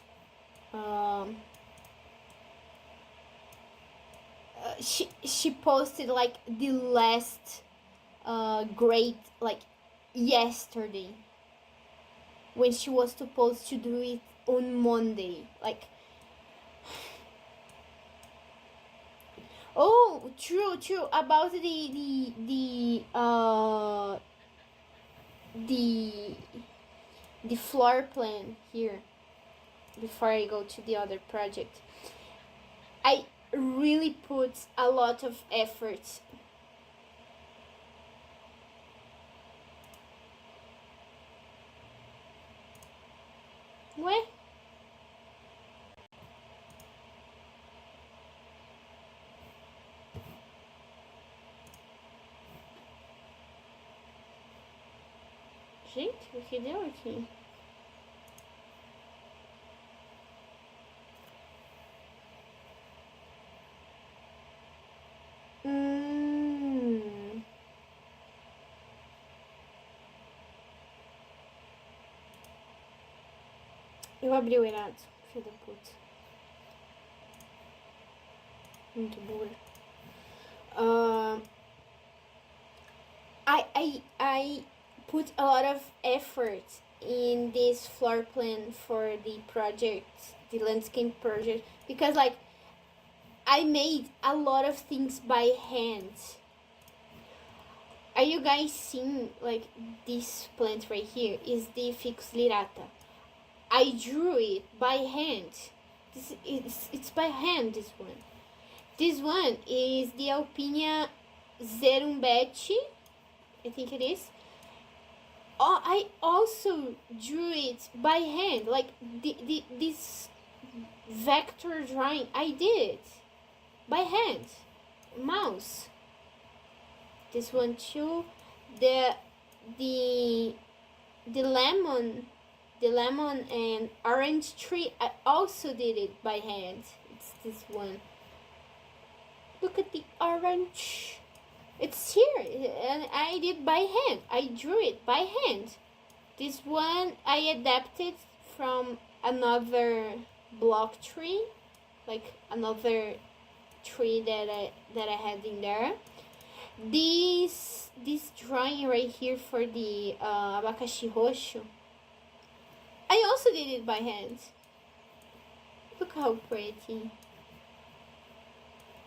Speaker 1: she posted like the last grade like yesterday, when she was supposed to do it on Monday. Like, oh, true, about the floor plan here, before I go to the other project. I really put a lot of effort. Ué? Gente, o que deu aqui? Eu abri o errado, filho da puta. Muito burra. I put a lot of effort in this floor plan for the project, the landscape project, because like I made a lot of things by hand. Are you guys seeing like this plant right here is the Ficus lirata? I drew it by hand. It's by hand, this one. This one is the Alpinia zerumbeti, I think it is. I also drew it by hand, like this vector drawing. I did it by hand, mouse. This one too. The lemon and orange tree, I also did it by hand. It's this one. Look at the orange. It's here, and I did by hand. I drew it by hand. This one I adapted from another block tree, like another tree that I had in there. This drawing right here for the abacaxi roxo, I also did it by hand. Look how pretty.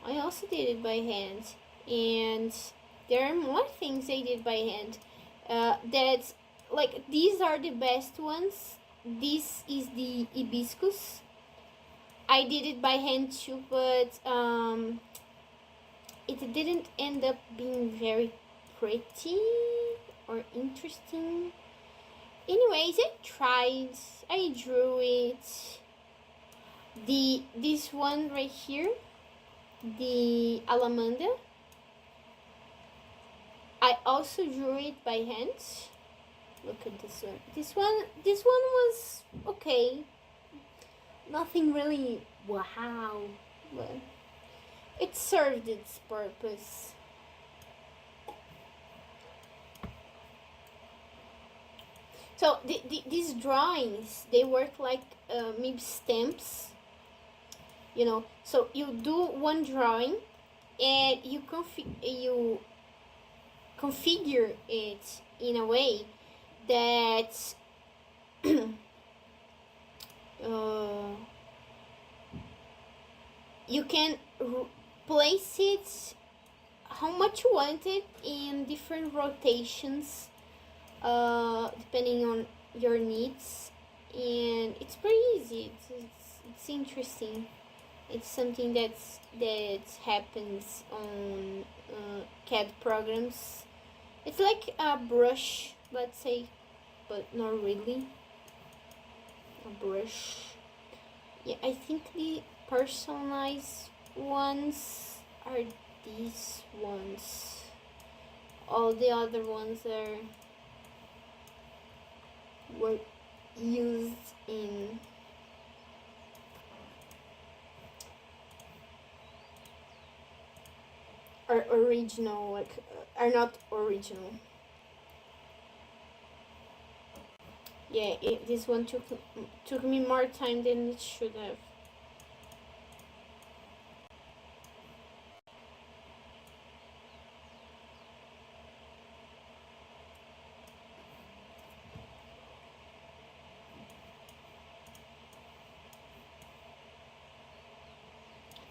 Speaker 1: I also did it by hand. And there are more things I did by hand. That, like, these are the best ones. This is the hibiscus. I did it by hand too, but it didn't end up being very pretty or interesting. Anyways, I tried. I drew it. This one right here, the alamanda, I also drew it by hand. Look at this one. This one was okay. Nothing really wow, but it served its purpose. So these drawings, they work like maybe stamps, you know. So you do one drawing and you configure it in a way that you can place it how much you want it in different rotations, depending on your needs, and it's pretty easy. It's interesting. It's something that happens on CAD programs. It's like a brush, let's say, but not really a brush. Yeah, I think the personalized ones are these ones. All the other ones were used in are original, like are not original. Yeah, this one took me more time than it should have.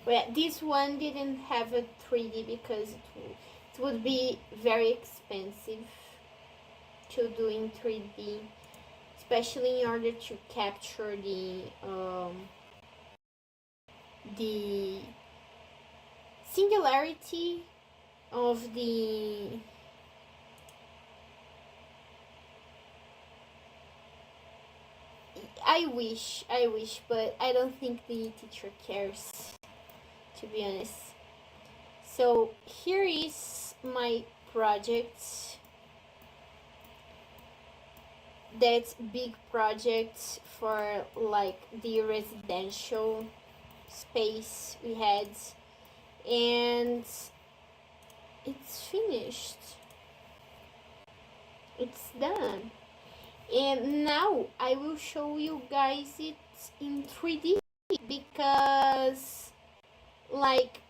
Speaker 1: Well, this one didn't have a 3D because it would be very expensive to do in 3D, especially in order to capture the singularity of the I wish, but I don't think the teacher cares, to be honest. So here is my project. That's big project for like the residential space we had, and it's finished. It's done. And now I will show you guys it in 3D, because like,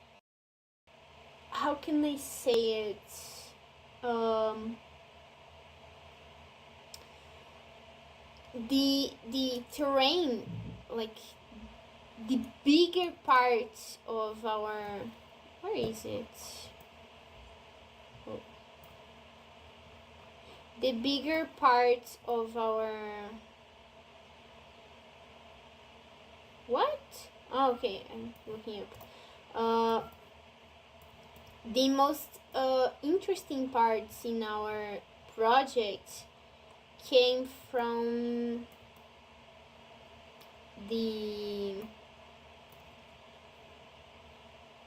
Speaker 1: how can I say it? the terrain, like the bigger part of our, where is it? Oh. The bigger part of our, what? Oh, okay, I'm looking up. The most interesting parts in our project came from the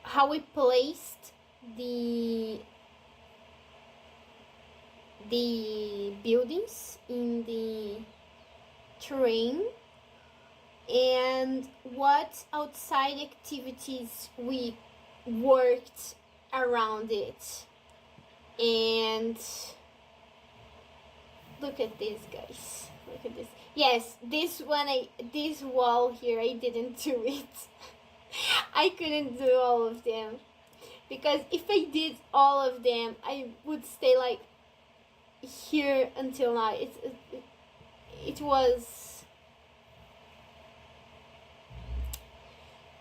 Speaker 1: how we placed the buildings in the terrain, and what outside activities we worked around it. And look at this, guys, look at this. Yes, this wall here, I didn't do it. I couldn't do all of them, because if I did all of them, I would stay like here until now. It was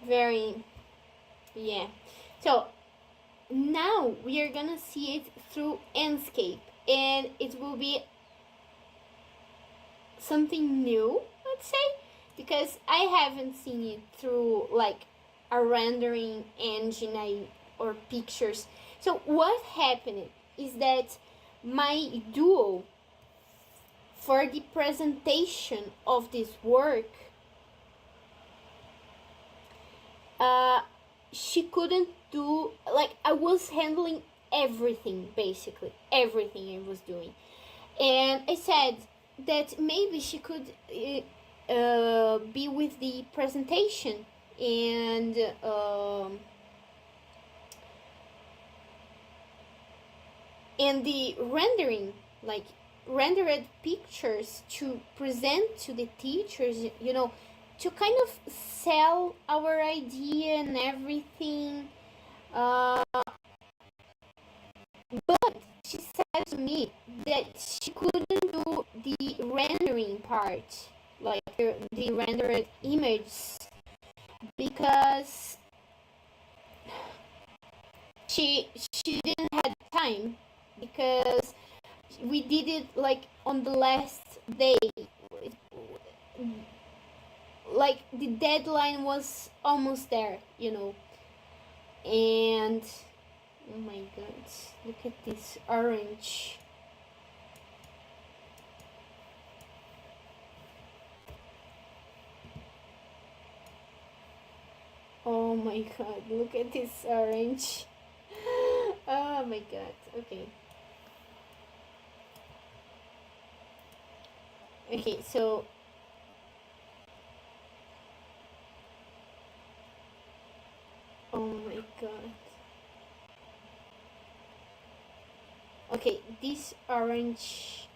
Speaker 1: very, yeah. So now we are gonna see it through Enscape, and it will be something new, let's say, because I haven't seen it through like a rendering engine or pictures. So what happened is that my duo, for the presentation of this work, she couldn't do, like, I was handling everything, basically everything I was doing, and I said that maybe she could be with the presentation and the rendering, like rendered pictures to present to the teachers, you know, to kind of sell our idea and everything. But she said to me that she couldn't do the rendering part, like the rendered images, because she didn't have time, because we did it like on the last day. Like the deadline was almost there, you know. And oh my god, look at this orange. Oh my god, look at this orange. Oh my god, okay. Okay, so oh my god. Okay, this orange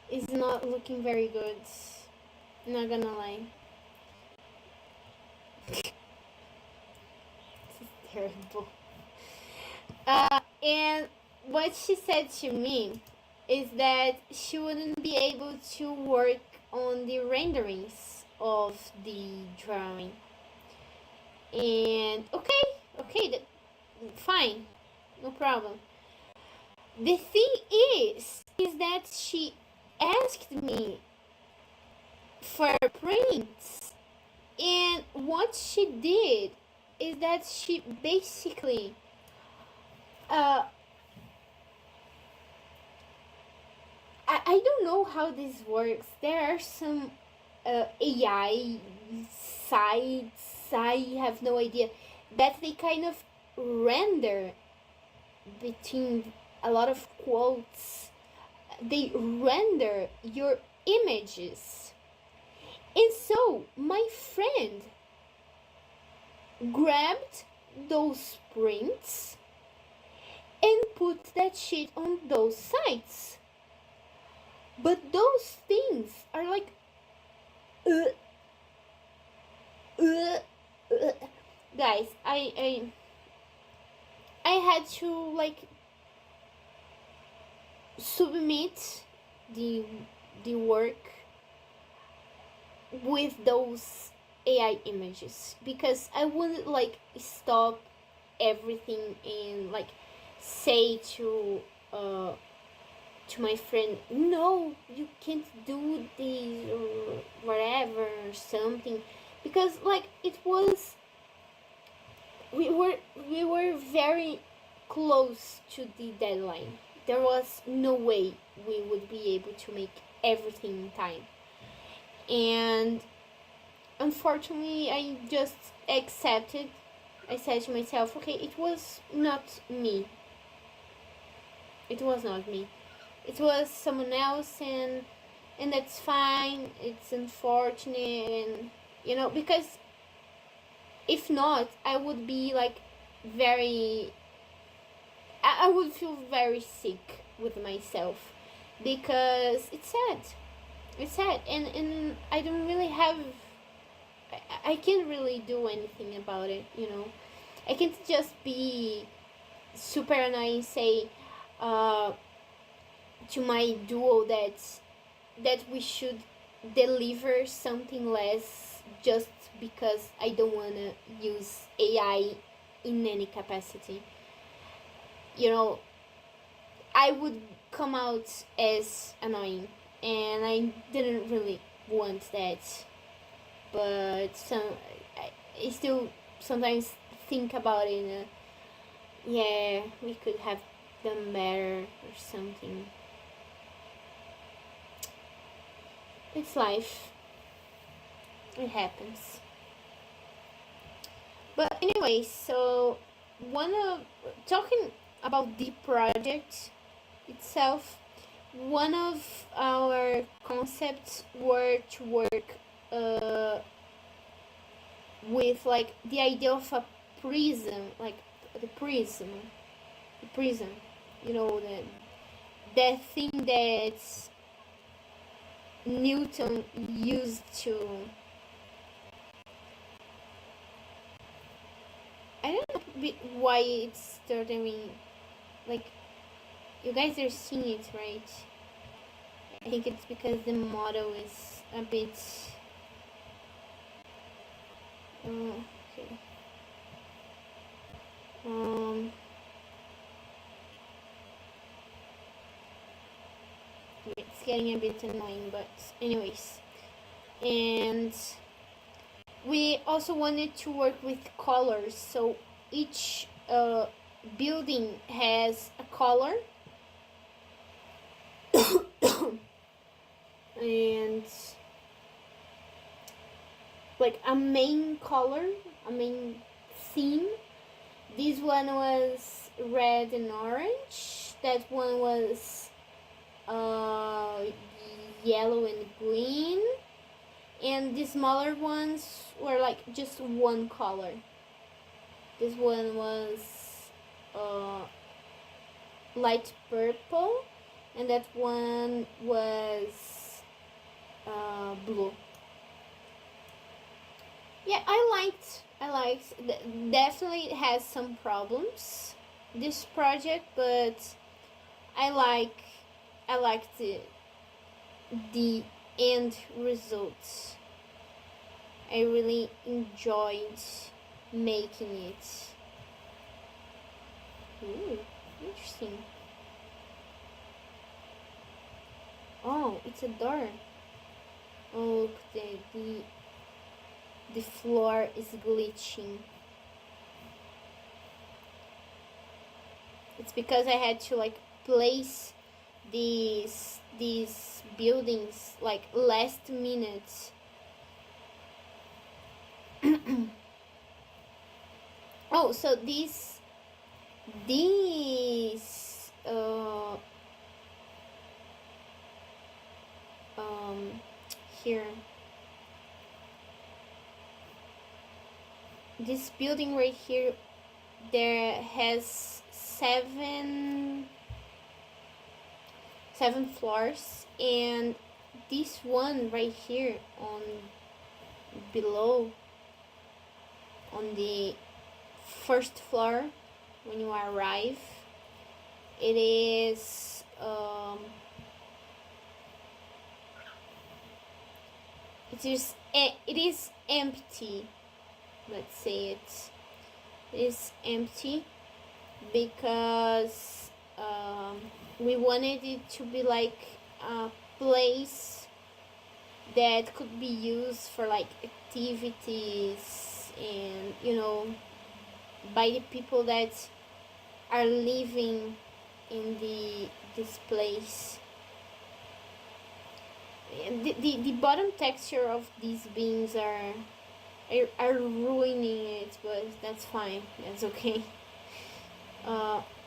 Speaker 1: is not looking very good. Not gonna lie. This is terrible. And what she said to me is that she wouldn't be able to work on the renderings of the drawing. And okay, that, fine, no problem. The thing is that she asked me for prints, and what she did is that she basically I don't know how this works. There are some AI sites, I have no idea, that they kind of render between a lot of quotes. They render your images. And so my friend grabbed those prints and put that shit on those sites. But those things are like guys, I had to like submit the work with those AI images, because I wouldn't like stop everything and like say to my friend, no, you can't do this or whatever or something, because like it was, we were very close to the deadline. There was no way we would be able to make everything in time, and unfortunately I just accepted. I said to myself, okay, it was not me, it was not me, it was someone else, and that's fine. It's unfortunate, and because if not, I would be like very, I would feel very sick with myself, because it's sad. It's sad, and I don't really have, I can't really do anything about it, I can't just be super annoying and say uh, to my duo that we should deliver something less just because I don't want to use AI in any capacity. I would come out as annoying, and I didn't really want that. But I still sometimes think about it. Yeah, we could have done better or something. It's life. It happens. But anyway, so one of talking about the project itself, one of our concepts were to work with like the idea of a prism, like the prism, that thing that Newton used to, I don't know why it's starting, like, you guys are seeing it, right? I think it's because the model is a bit okay. It's getting a bit annoying, but anyways. And we also wanted to work with colors, so each building has a color and like a main color, a main theme. This one was red and orange. That one was yellow and green. And the smaller ones were like just one color. This one was light purple, and that one was blue. Yeah, I liked. Definitely it has some problems, this project, but I liked the end results. I really enjoyed making it. Ooh, interesting. Oh, it's a door. Oh, look, the floor is glitching. It's because I had to like place these buildings like last minute. Oh, so these here, this building right here, there has seven floors, and this one right here on below, on the first floor when you arrive, it is um, it is empty. Let's say it is empty because we wanted it to be like a place that could be used for like activities, and by the people that are living in this place. And the bottom texture of these beans are ruining it, but that's fine, that's okay.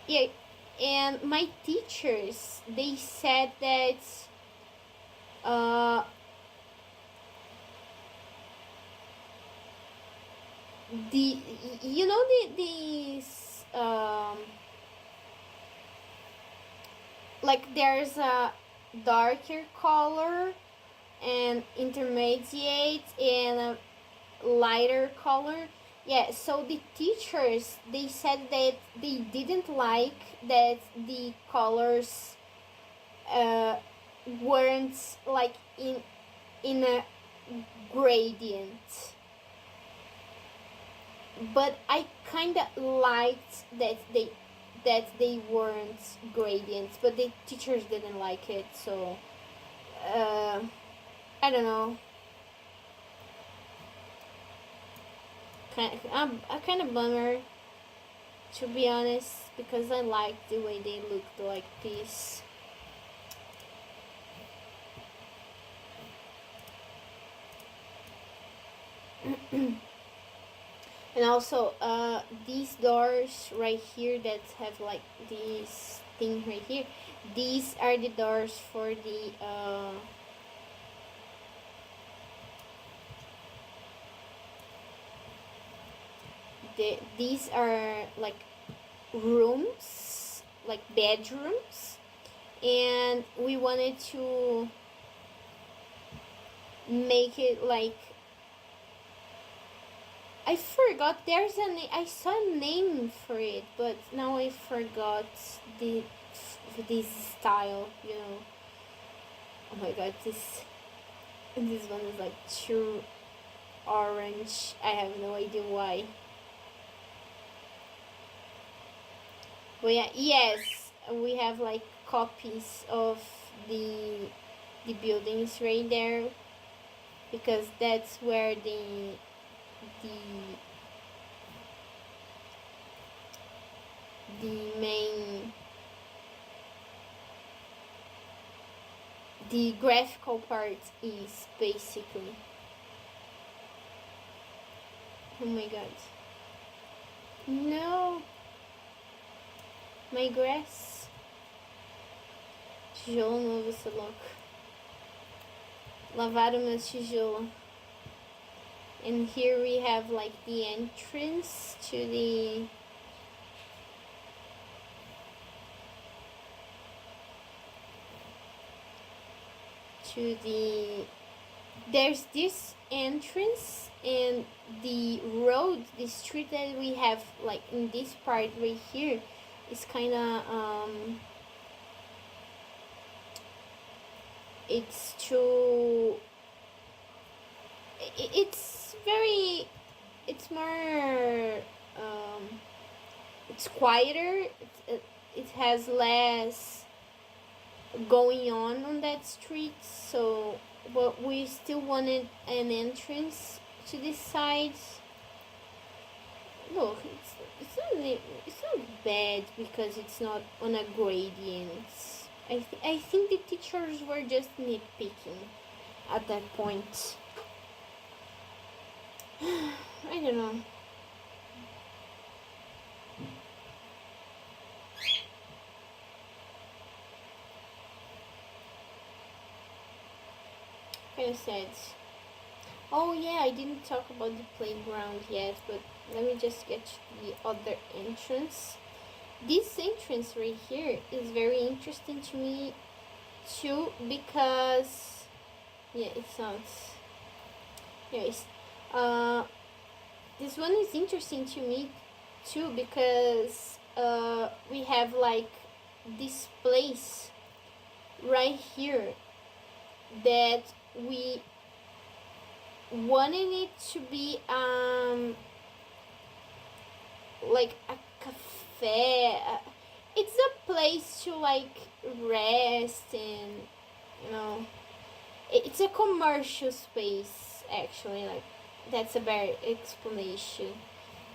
Speaker 1: Yeah, and my teachers, they said that the these like there's a darker color and intermediate and a lighter color. Yeah, so the teachers, they said that they didn't like that the colors weren't like in a gradient, but I kind of liked that they weren't gradients, but the teachers didn't like it, so I don't know. A kind of bummer, to be honest, because I liked the way they looked like this. And also these doors right here that have like this thing right here, these are the doors for these are like rooms, like bedrooms, and we wanted to make it like, I forgot, there's I saw a name for it, but now I forgot this style, Oh my god, this one is like too orange. I have no idea why. But yeah, yes, we have like copies of the buildings right there, because that's where the main, the graphical part is basically. Oh my god. No. My grass. Tijolo novo, você louco. Lavaram meus tijolo. And here we have like the entrance to the there's this entrance, and the road, the street that we have like in this part right here is kind of it's too, it's very, it's more it's quieter, it has less going on that street, so but we still wanted an entrance to this side. Look, it's not bad because it's not on a gradient. I think the teachers were just nitpicking at that point. I don't know. Kind of sad. Oh yeah, I didn't talk about the playground yet, but let me just get the other entrance. This entrance right here is very interesting to me too, because yeah, it sounds, anyways, this one is interesting to me too, because we have like this place right here that we wanted it to be like a cafe. It's a place to like rest and, you know, it's a commercial space actually. Like, that's a better explanation.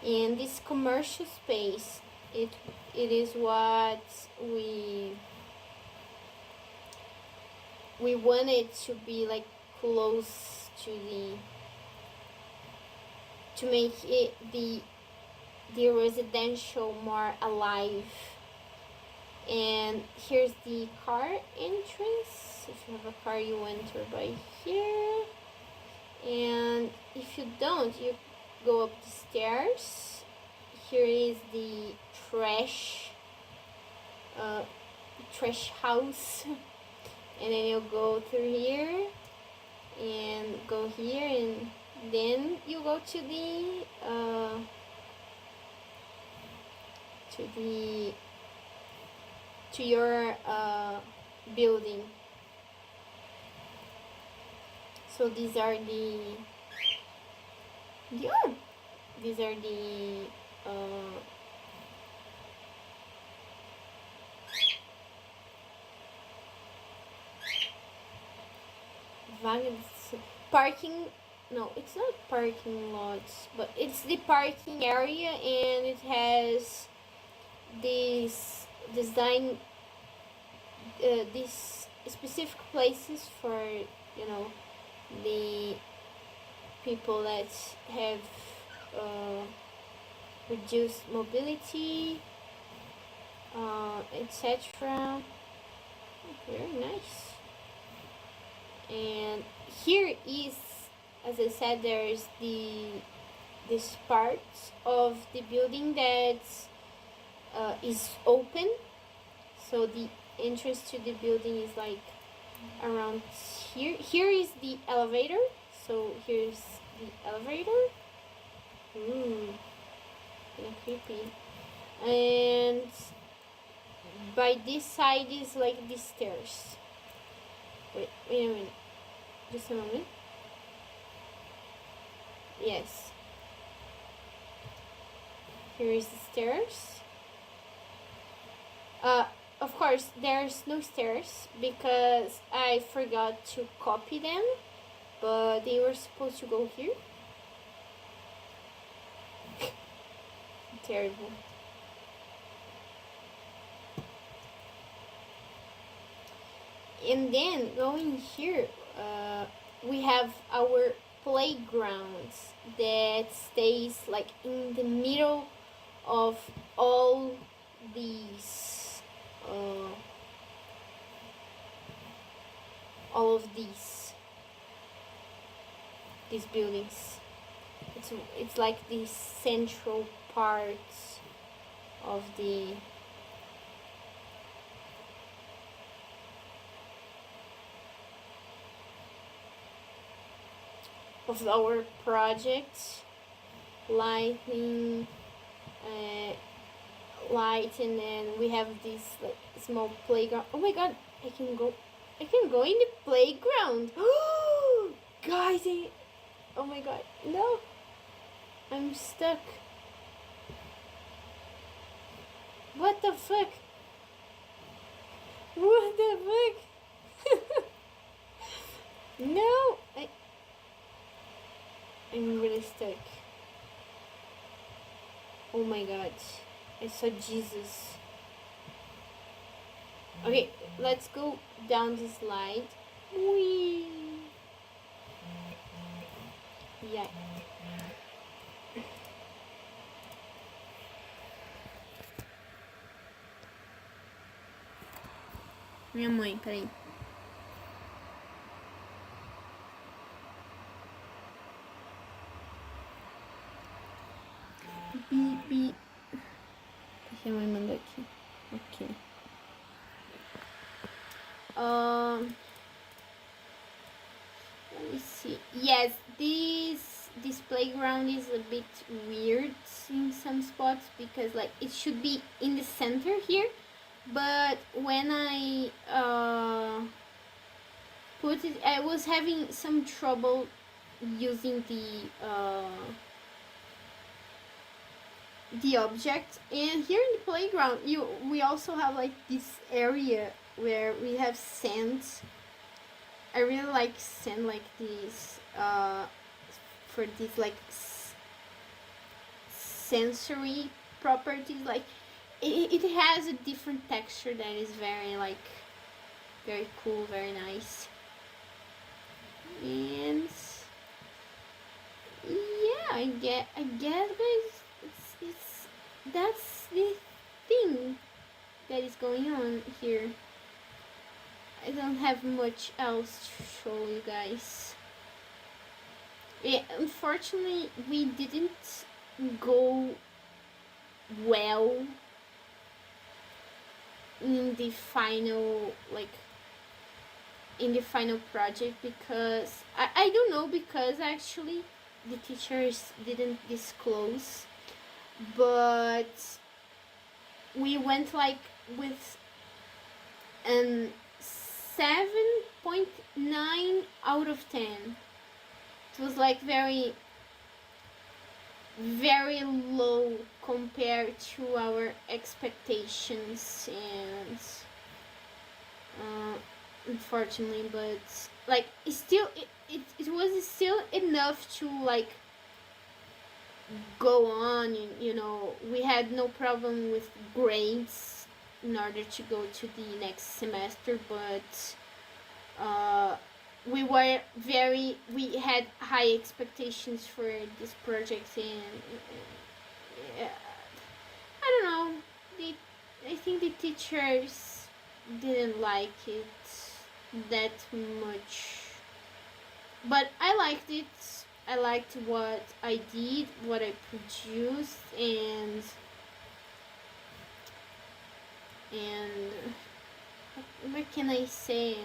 Speaker 1: And this commercial space, it is what we wanted to be like close to the, to make it the residential more alive. And here's the car entrance. If you have a car, you enter by here, and if you don't, you go up the stairs. Here is the trash house. And then you go through here and go here, and then you go to your building. So these are the parking. No, it's not parking lots, but it's the parking area, and it has this design, these specific places for, you know, the people that have reduced mobility, etc. Very nice. And here is, as I said, there's this part of the building that is open. So the entrance to the building is like around here. Here is the elevator. So here's the elevator. Kind of creepy. And by this side is like the stairs. Wait a minute. Just a moment. Yes. Here is the stairs. Of course, there's no stairs because I forgot to copy them, but they were supposed to go here. Terrible. And then going here, we have our playground that stays like in the middle of all these buildings. It's like the central part of our project. Lighting, light, and then we have this like small playground. Oh my god, I can go in the playground. Guys, oh my god, no, I'm stuck. What the fuck? What the fuck? No, I'm really stuck. Oh my god, I saw Jesus. Okay, let's go down the slide. Whee! Yeah. Minha mãe, peraí. Bi. A mãe mandou aqui. Ok. Let me see. Yes, this playground is a bit weird in some spots because like it should be in the center here, but when I put it, I was having some trouble using the object. And here in the playground, we also have like this area where we have sand. I really like sand like this for this like sensory properties. Like it has a different texture that is very like very cool, very nice. And yeah, I guess guys, it's that's the thing that is going on here. I don't have much else to show you guys. Yeah, unfortunately, we didn't go well in the final project, because I don't know, because actually the teachers didn't disclose, but we went like with an 7.9 out of 10. It was like very very low compared to our expectations, and unfortunately, but like it was still enough to like go on. You know, we had no problem with grades in order to go to the next semester, but we had high expectations for this project, and I don't know, I think the teachers didn't like it that much, but I liked it. I liked what I did, what I produced, and what can I say?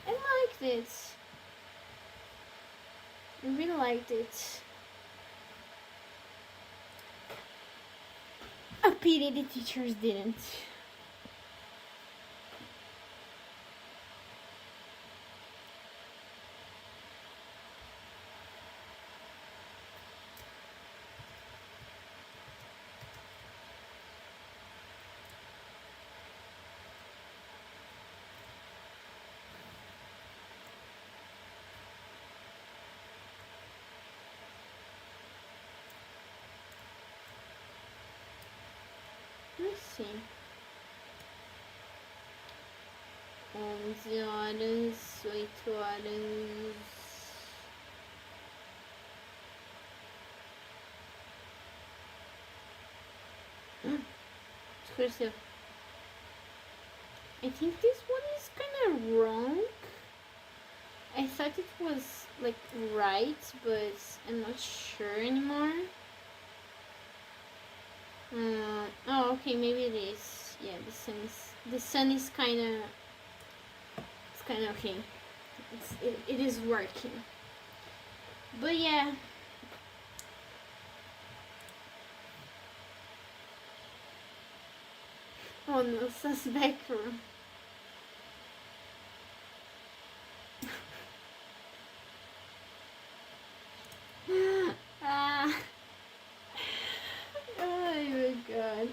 Speaker 1: I liked it. I really liked it. A pity the teachers didn't. Let's see. 11 horas, 8 horas. Escureceu. I think this one is kind of wrong. I thought it was like right, but I'm not sure anymore. Oh, okay, maybe it is. Yeah, the sun is kind of, it's kind of okay. It is working. But yeah. Oh no, suspect room. Ah. Oh my god.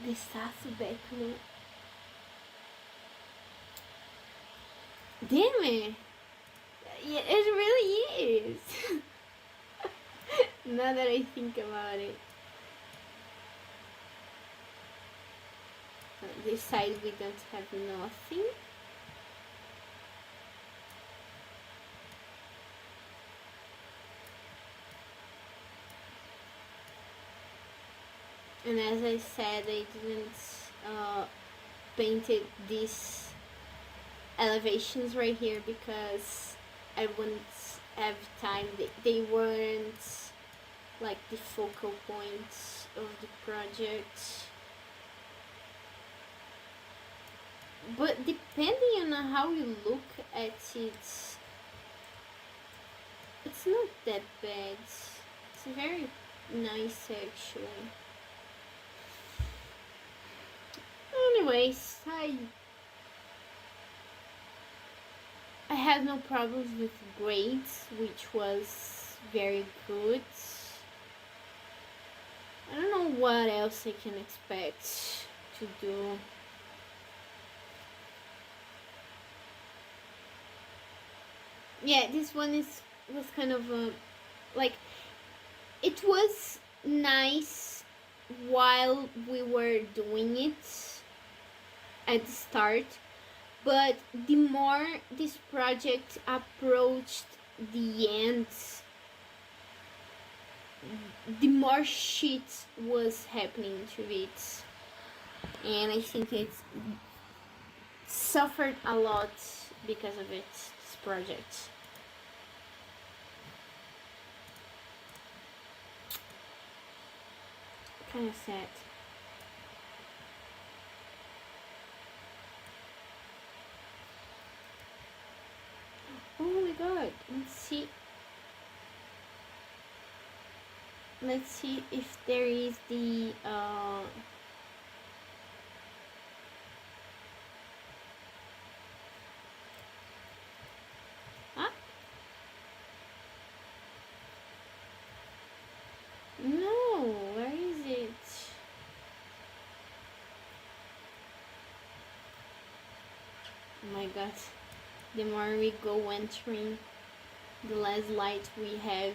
Speaker 1: The suspect. Damn it. Yeah, it really is. Now that I think about it. This side we don't have nothing. And as I said, I didn't painted these elevations right here because I wouldn't have time. They weren't like the focal points of the project. But depending on how you look at it, it's not that bad. It's very nice actually. Anyways, I had no problems with grades, which was very good. I don't know what else I can expect to do. Yeah, this one was kind of like, it was nice while we were doing it at the start, but the more this project approached the end, the more shit was happening to it, and I think it suffered a lot because of it, this project. Kind of sad. Oh my god, let's see if there is the no, where is it? Oh my god, the more we go entering, the less light we have.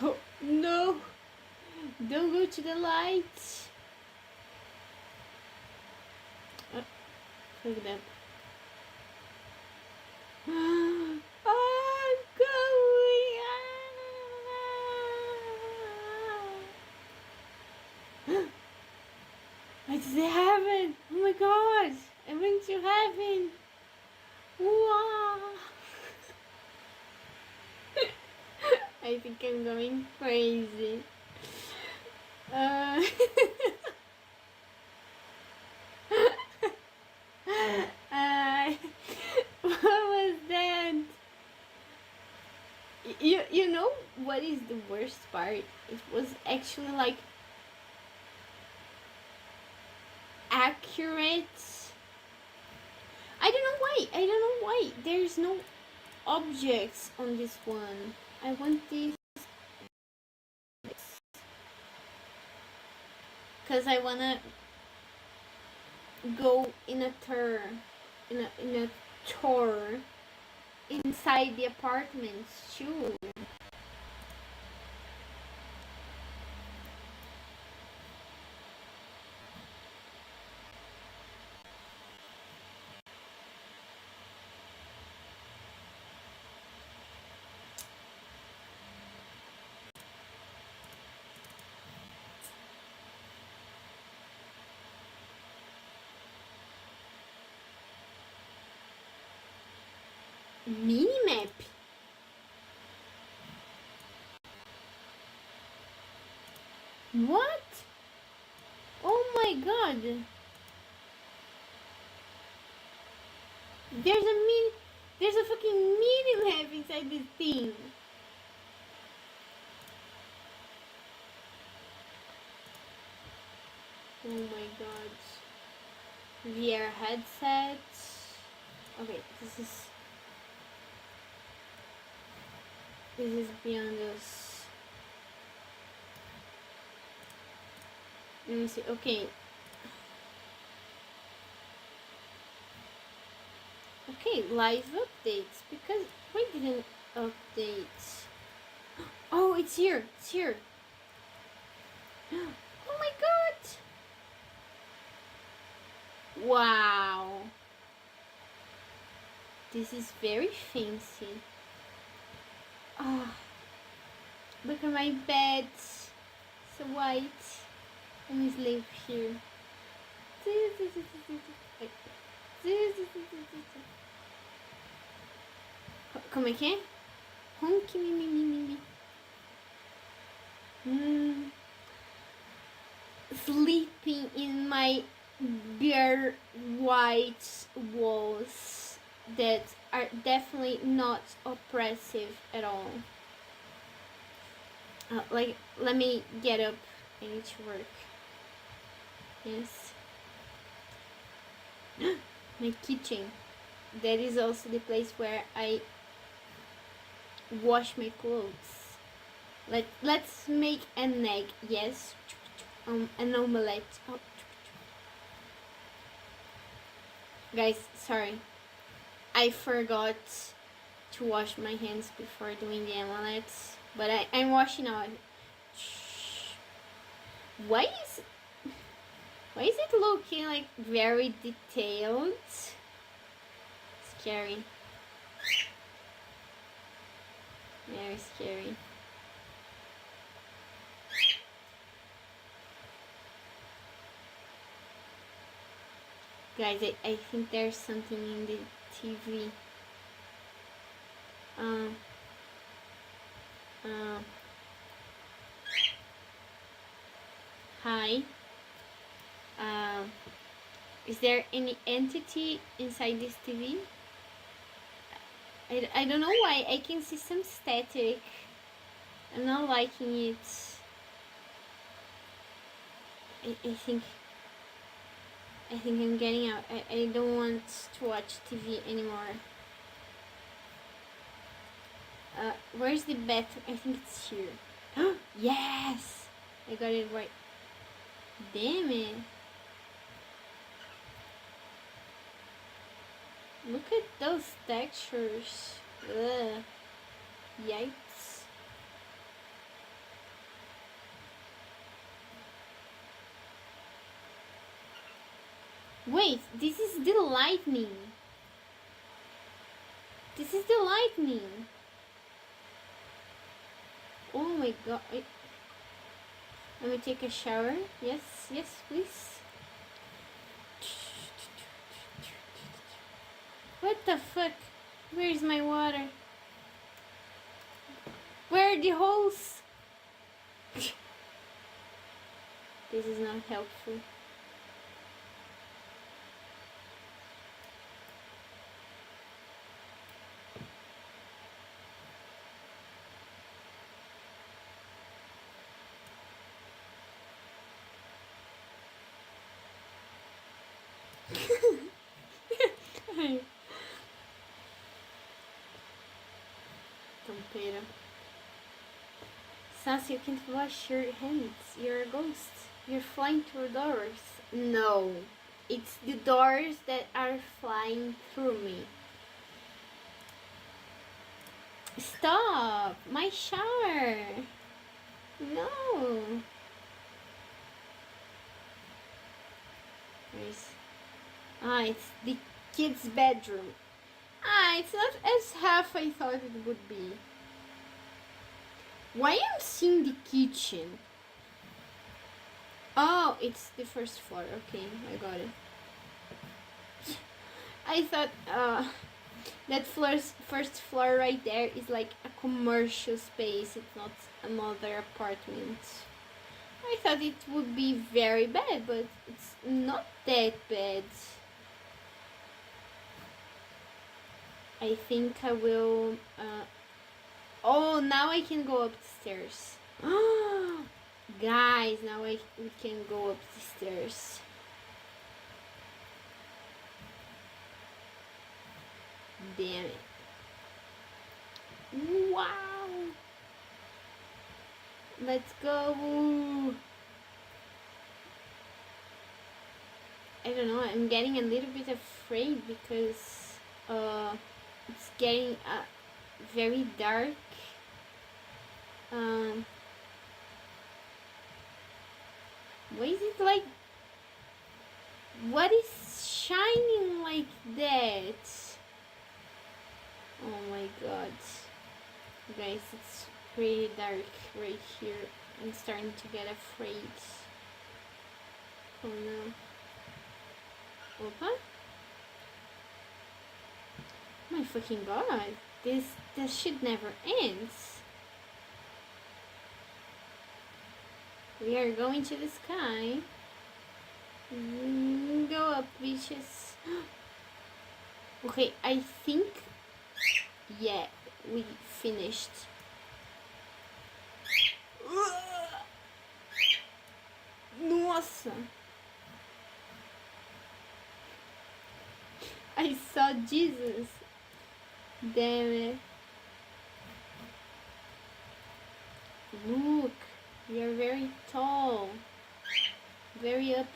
Speaker 1: Oh no, don't go to the light. Oh, look that. I'm going. What did it happen? Oh my god! I went to heaven! Wow! I think I'm going crazy. What was that? You know what is the worst part? It was actually like accurate. I don't know why. There's no objects on this one. I want this because I wanna go in a tour, in a tour inside the apartments too. Minimap? What? Oh my god! There's a fucking minimap inside this thing. Oh my god. VR headset. Okay, this is beyond us. Let me see. Okay. Okay, live updates. Because we didn't update. Oh, it's here. It's here. Oh my god. Wow. This is very fancy. Ah, look at my bed. So white. Let me sleep here. Como é que é? Honk mimimi. Sleeping in my bare white walls that are definitely not oppressive at all. Like, let me get up. I need to work. Yes. My kitchen. That is also the place where I wash my clothes. Let's make an egg. Yes. An omelette. Oh. Guys, sorry. I forgot to wash my hands before doing the omelette. But I'm washing now. Why is it looking like very detailed? Scary. Very scary. Guys, I think there's something in the TV. Hi. Is there any entity inside this TV? I don't know why. I can see some static. I'm not liking it. I think I'm getting out. I don't want to watch TV anymore. Where's the bathroom? I think it's here. Yes! I got it right. Damn it. Look at those textures. Ugh. Yikes. Wait, this is the lightning. This is the lightning. Oh my god. Let me take a shower. Yes, please. What the fuck? Where is my water? Where are the holes? This is not helpful. Tompeira. Sassy, you can't wash your hands. You're a ghost. You're flying through doors. No. It's the doors that are flying through me. Stop! My shower! No! Where's... it's the kid's bedroom. It's not as half I thought it would be. Why am I seeing the kitchen? Oh, it's the first floor. Okay, I got it. I thought that first floor right there is like a commercial space. It's not another apartment. I thought it would be very bad, but it's not that bad. I think I will... oh, now I can go up the stairs. Guys, now we can go up the stairs. Damn it. Wow. Let's go. I don't know, I'm getting a little bit afraid because it's getting very dark. Why is it like... what is shining like that? Oh my god. Guys, it's pretty dark right here. I'm starting to get afraid. Oh no. Opa? My fucking god. This shit never ends. We are going to the sky. Go up, bitches. Okay, I think Yeah, we finished. Nossa! I saw Jesus. Damn it. Look, you're very tall. Very up.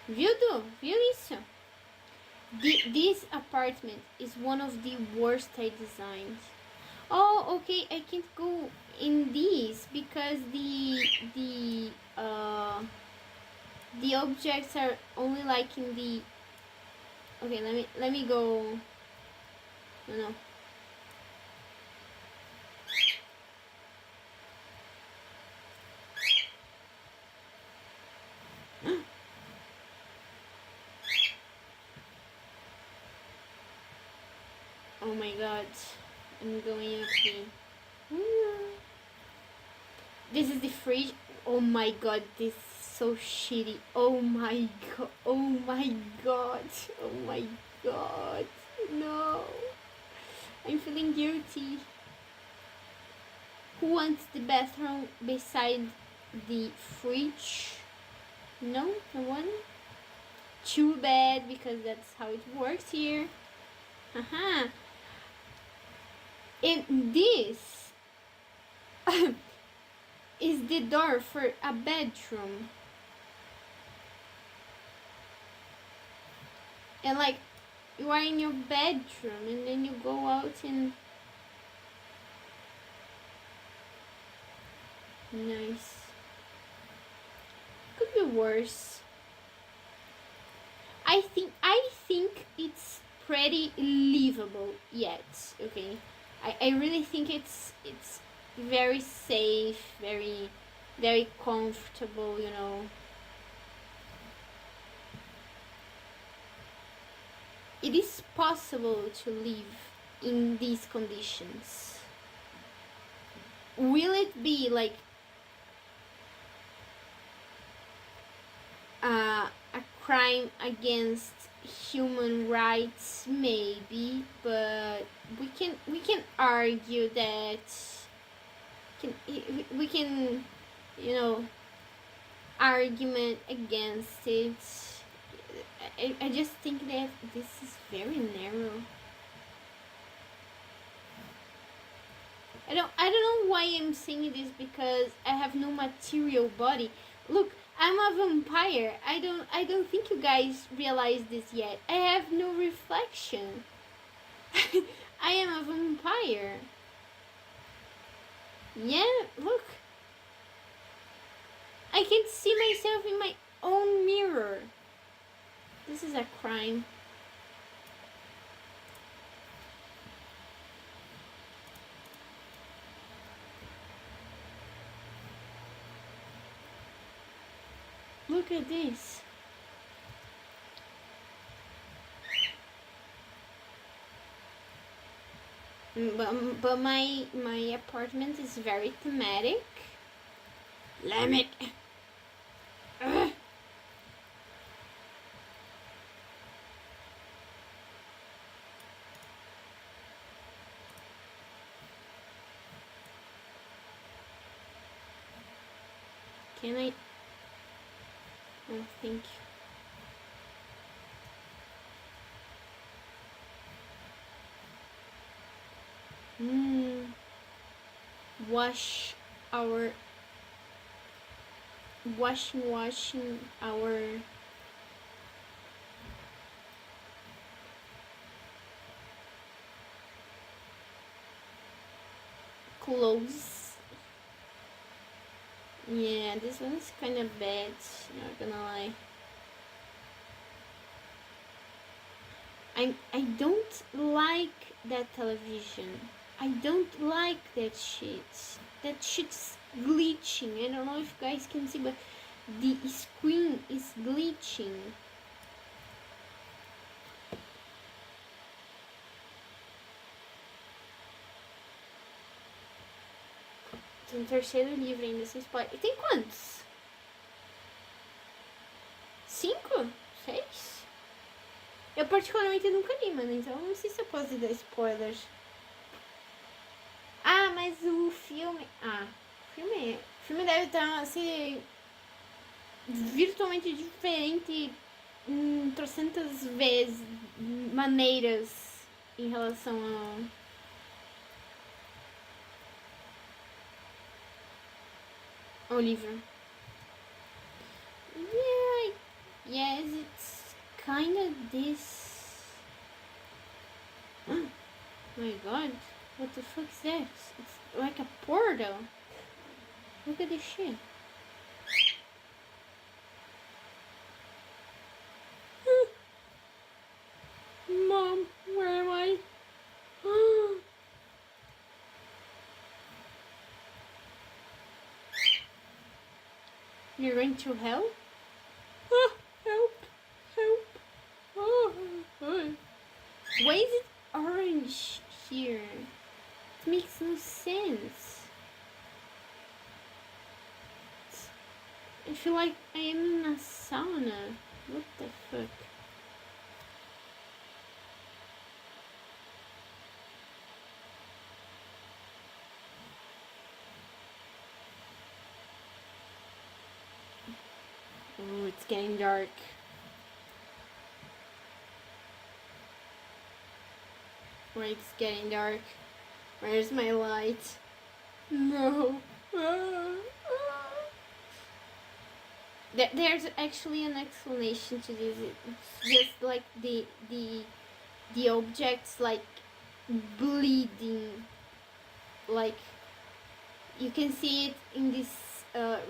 Speaker 1: Viu isso? This apartment is one of the worst I designed. Oh, okay, I can't go in these because the objects are only like in the. Okay, let me go. No. Oh my god, I'm going up here. This is the fridge. Oh my god, this is so shitty. Oh my god. No. I'm feeling guilty. Who wants the bathroom beside the fridge? No one? Too bad, because that's how it works here. Haha. And this is the door for a bedroom. And like, you are in your bedroom and then you go out and... Nice. Could be worse. I think it's pretty livable yet, okay? I really think it's very safe, very comfortable, you know. It is possible to live in these conditions. Will it be like a crime against human rights? Maybe, but we can argue that we can, you know, argument against it. I just think that this is very narrow. I don't know why I'm saying this, because I have no material body. Look, I'm a vampire. I don't think you guys realize this yet. I have no reflection. I am a vampire. Yeah, look. I can't see myself in my own mirror. This is a crime. Look at this. But my apartment is very thematic. Let me... Can I... Oh, thank you. Washing our clothes. Yeah, this one's kind of bad, not gonna lie. I don't like that television. I don't like that shit. That shit's glitching. I don't know if you guys can see, but the screen is glitching. Tem terceiro livro ainda, vocês podem... Tem quantos? 5? 6? particularmente nunca li, mano, então não sei se eu posso dar spoilers. Ah, mas o filme... o filme deve estar, assim, virtualmente diferente em trocentas vezes, maneiras em relação ao livro. Yeah, yes, it's kind of this... My god, what the fuck is that? It's like a portal. Look at this shit. Mom, where am I? You're going to hell? Help! Help! Why is it orange here? It makes no sense. I feel like I am in a sauna. What the fuck? Oh, it's getting dark. Wait, it's getting dark. Where's my light? No. There's actually an explanation to this. It's just like the objects like bleeding. Like you can see it in this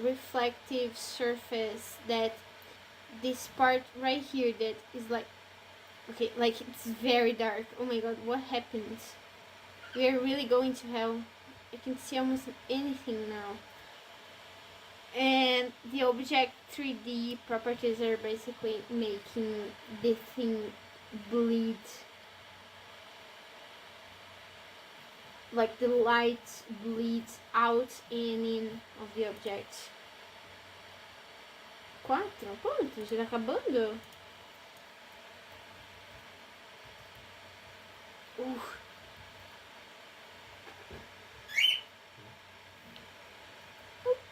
Speaker 1: reflective surface, that this part right here that is like, okay, like it's very dark. Oh my god, what happened? We are really going to hell. I can see almost anything now. And the object 3D properties are basically making the thing bleed. Like the light bleeds out and in of the object. 4? Quanto? Já tá acabando?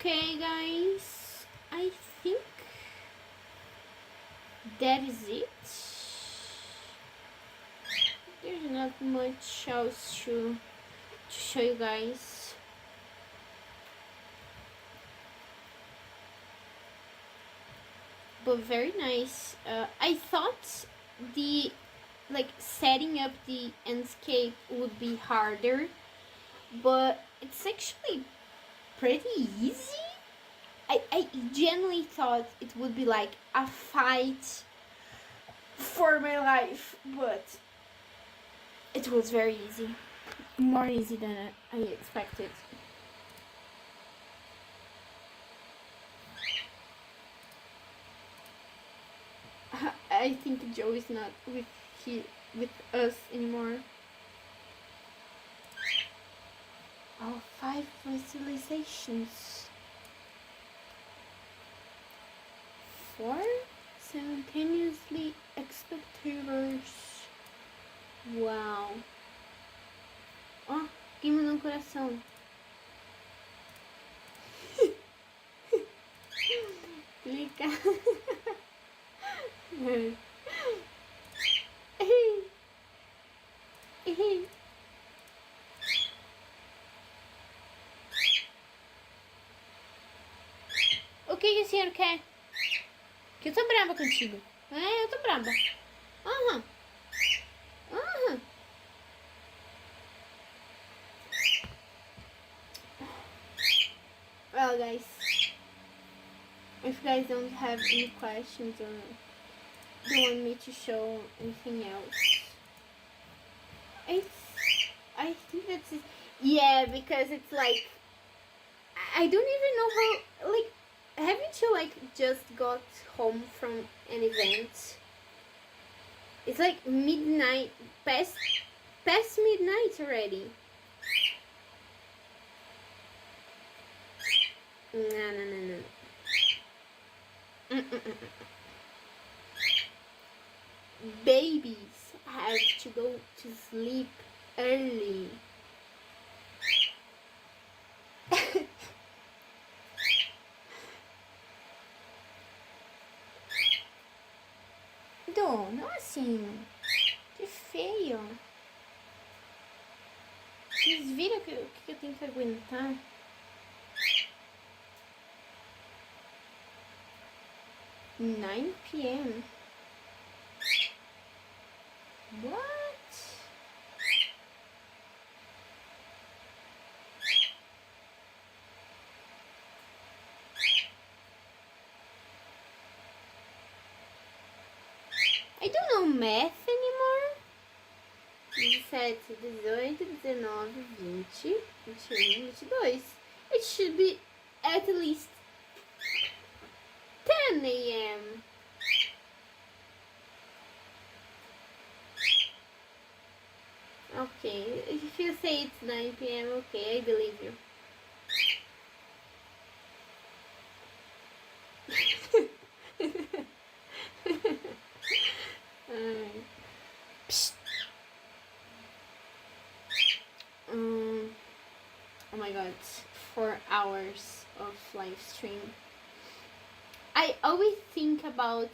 Speaker 1: Okay, guys, I think that is it. There's not much else to show you guys. But very nice. I thought the setting up the landscape would be harder, but it's actually pretty easy. I genuinely thought it would be like a fight for my life, but it was very easy. More easy than I expected. I think Joe is not with us anymore. Oh, 5 visualizations. 4 simultaneously spectators. Wow. Ó, quem mandou um coração. Clica. O que o senhor quer? Que eu tô brava contigo. É, eu tô brava. Aham. Aham. Well, guys, if you guys don't have any questions or don't want me to show anything else, I think that's it. Yeah, because it's like, I don't even know how, like, haven't you like just got home from an event? It's like midnight, past midnight already. No. babies have to go to sleep early. Dô, não assim. Que feio. Vocês viram o que eu tenho que aguentar? Nine p.m. What? I don't know math anymore. 17, 18, 19, 20, 21, 22. It should be at least 10 a.m. Okay, if you say it's 9 p.m., okay, I believe you. Oh my god, 4 hours of live stream. I always think about,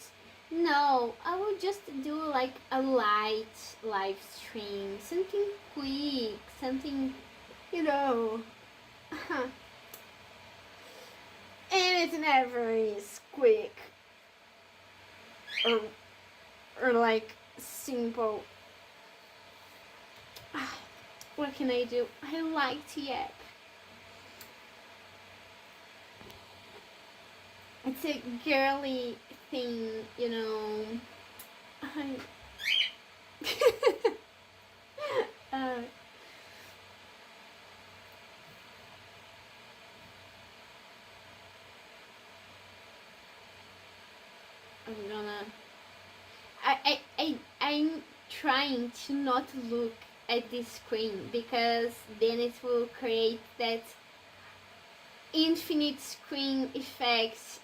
Speaker 1: no, I will just do like a light live stream, something quick, something, you know. And it never is quick or like simple. What can I do? I like the app. It's a girly thing, you know. I'm trying to not look at this screen, because then it will create that infinite screen effect,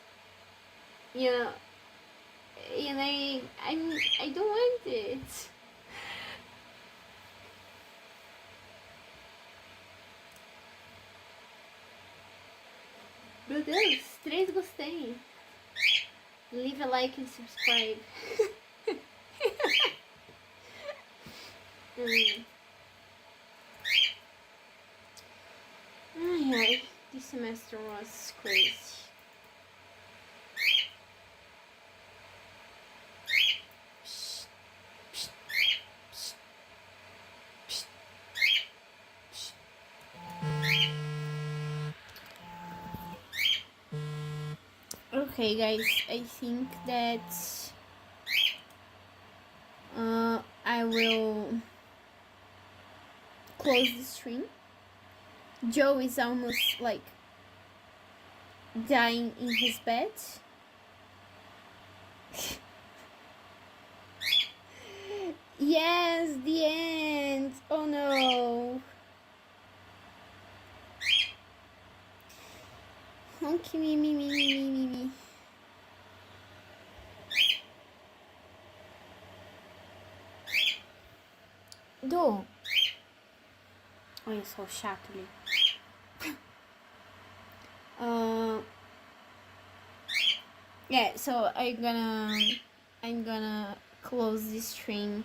Speaker 1: you know, and I don't want it. Meu Deus, 3 gostei. Leave a like and subscribe. Ai, this semester was crazy. Okay, guys, I think that I will close the stream. Joe is almost like dying in his bed. Yes, the end. Oh no. Okay, me. Do. Olha só o chato ali. Yeah, so I'm gonna close this stream.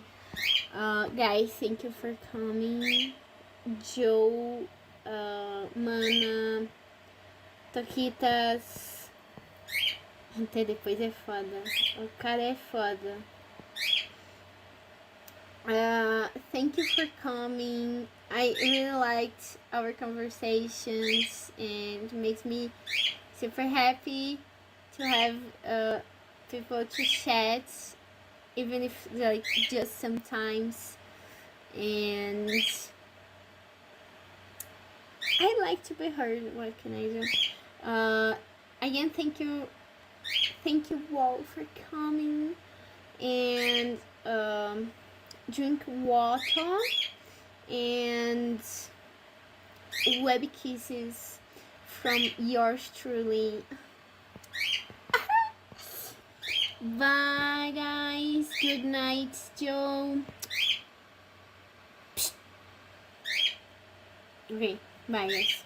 Speaker 1: Guys, thank you for coming. Joe, Mana, Toquitas. Até depois é foda. O cara é foda. Thank you for coming. I really liked our conversations, and makes me super happy to have people to chat, even if like just sometimes. And I like to be heard. What can I do? Again, thank you all for coming, and drink water and web kisses from yours truly. Bye, guys. Good night, Joe. Okay, bye, guys.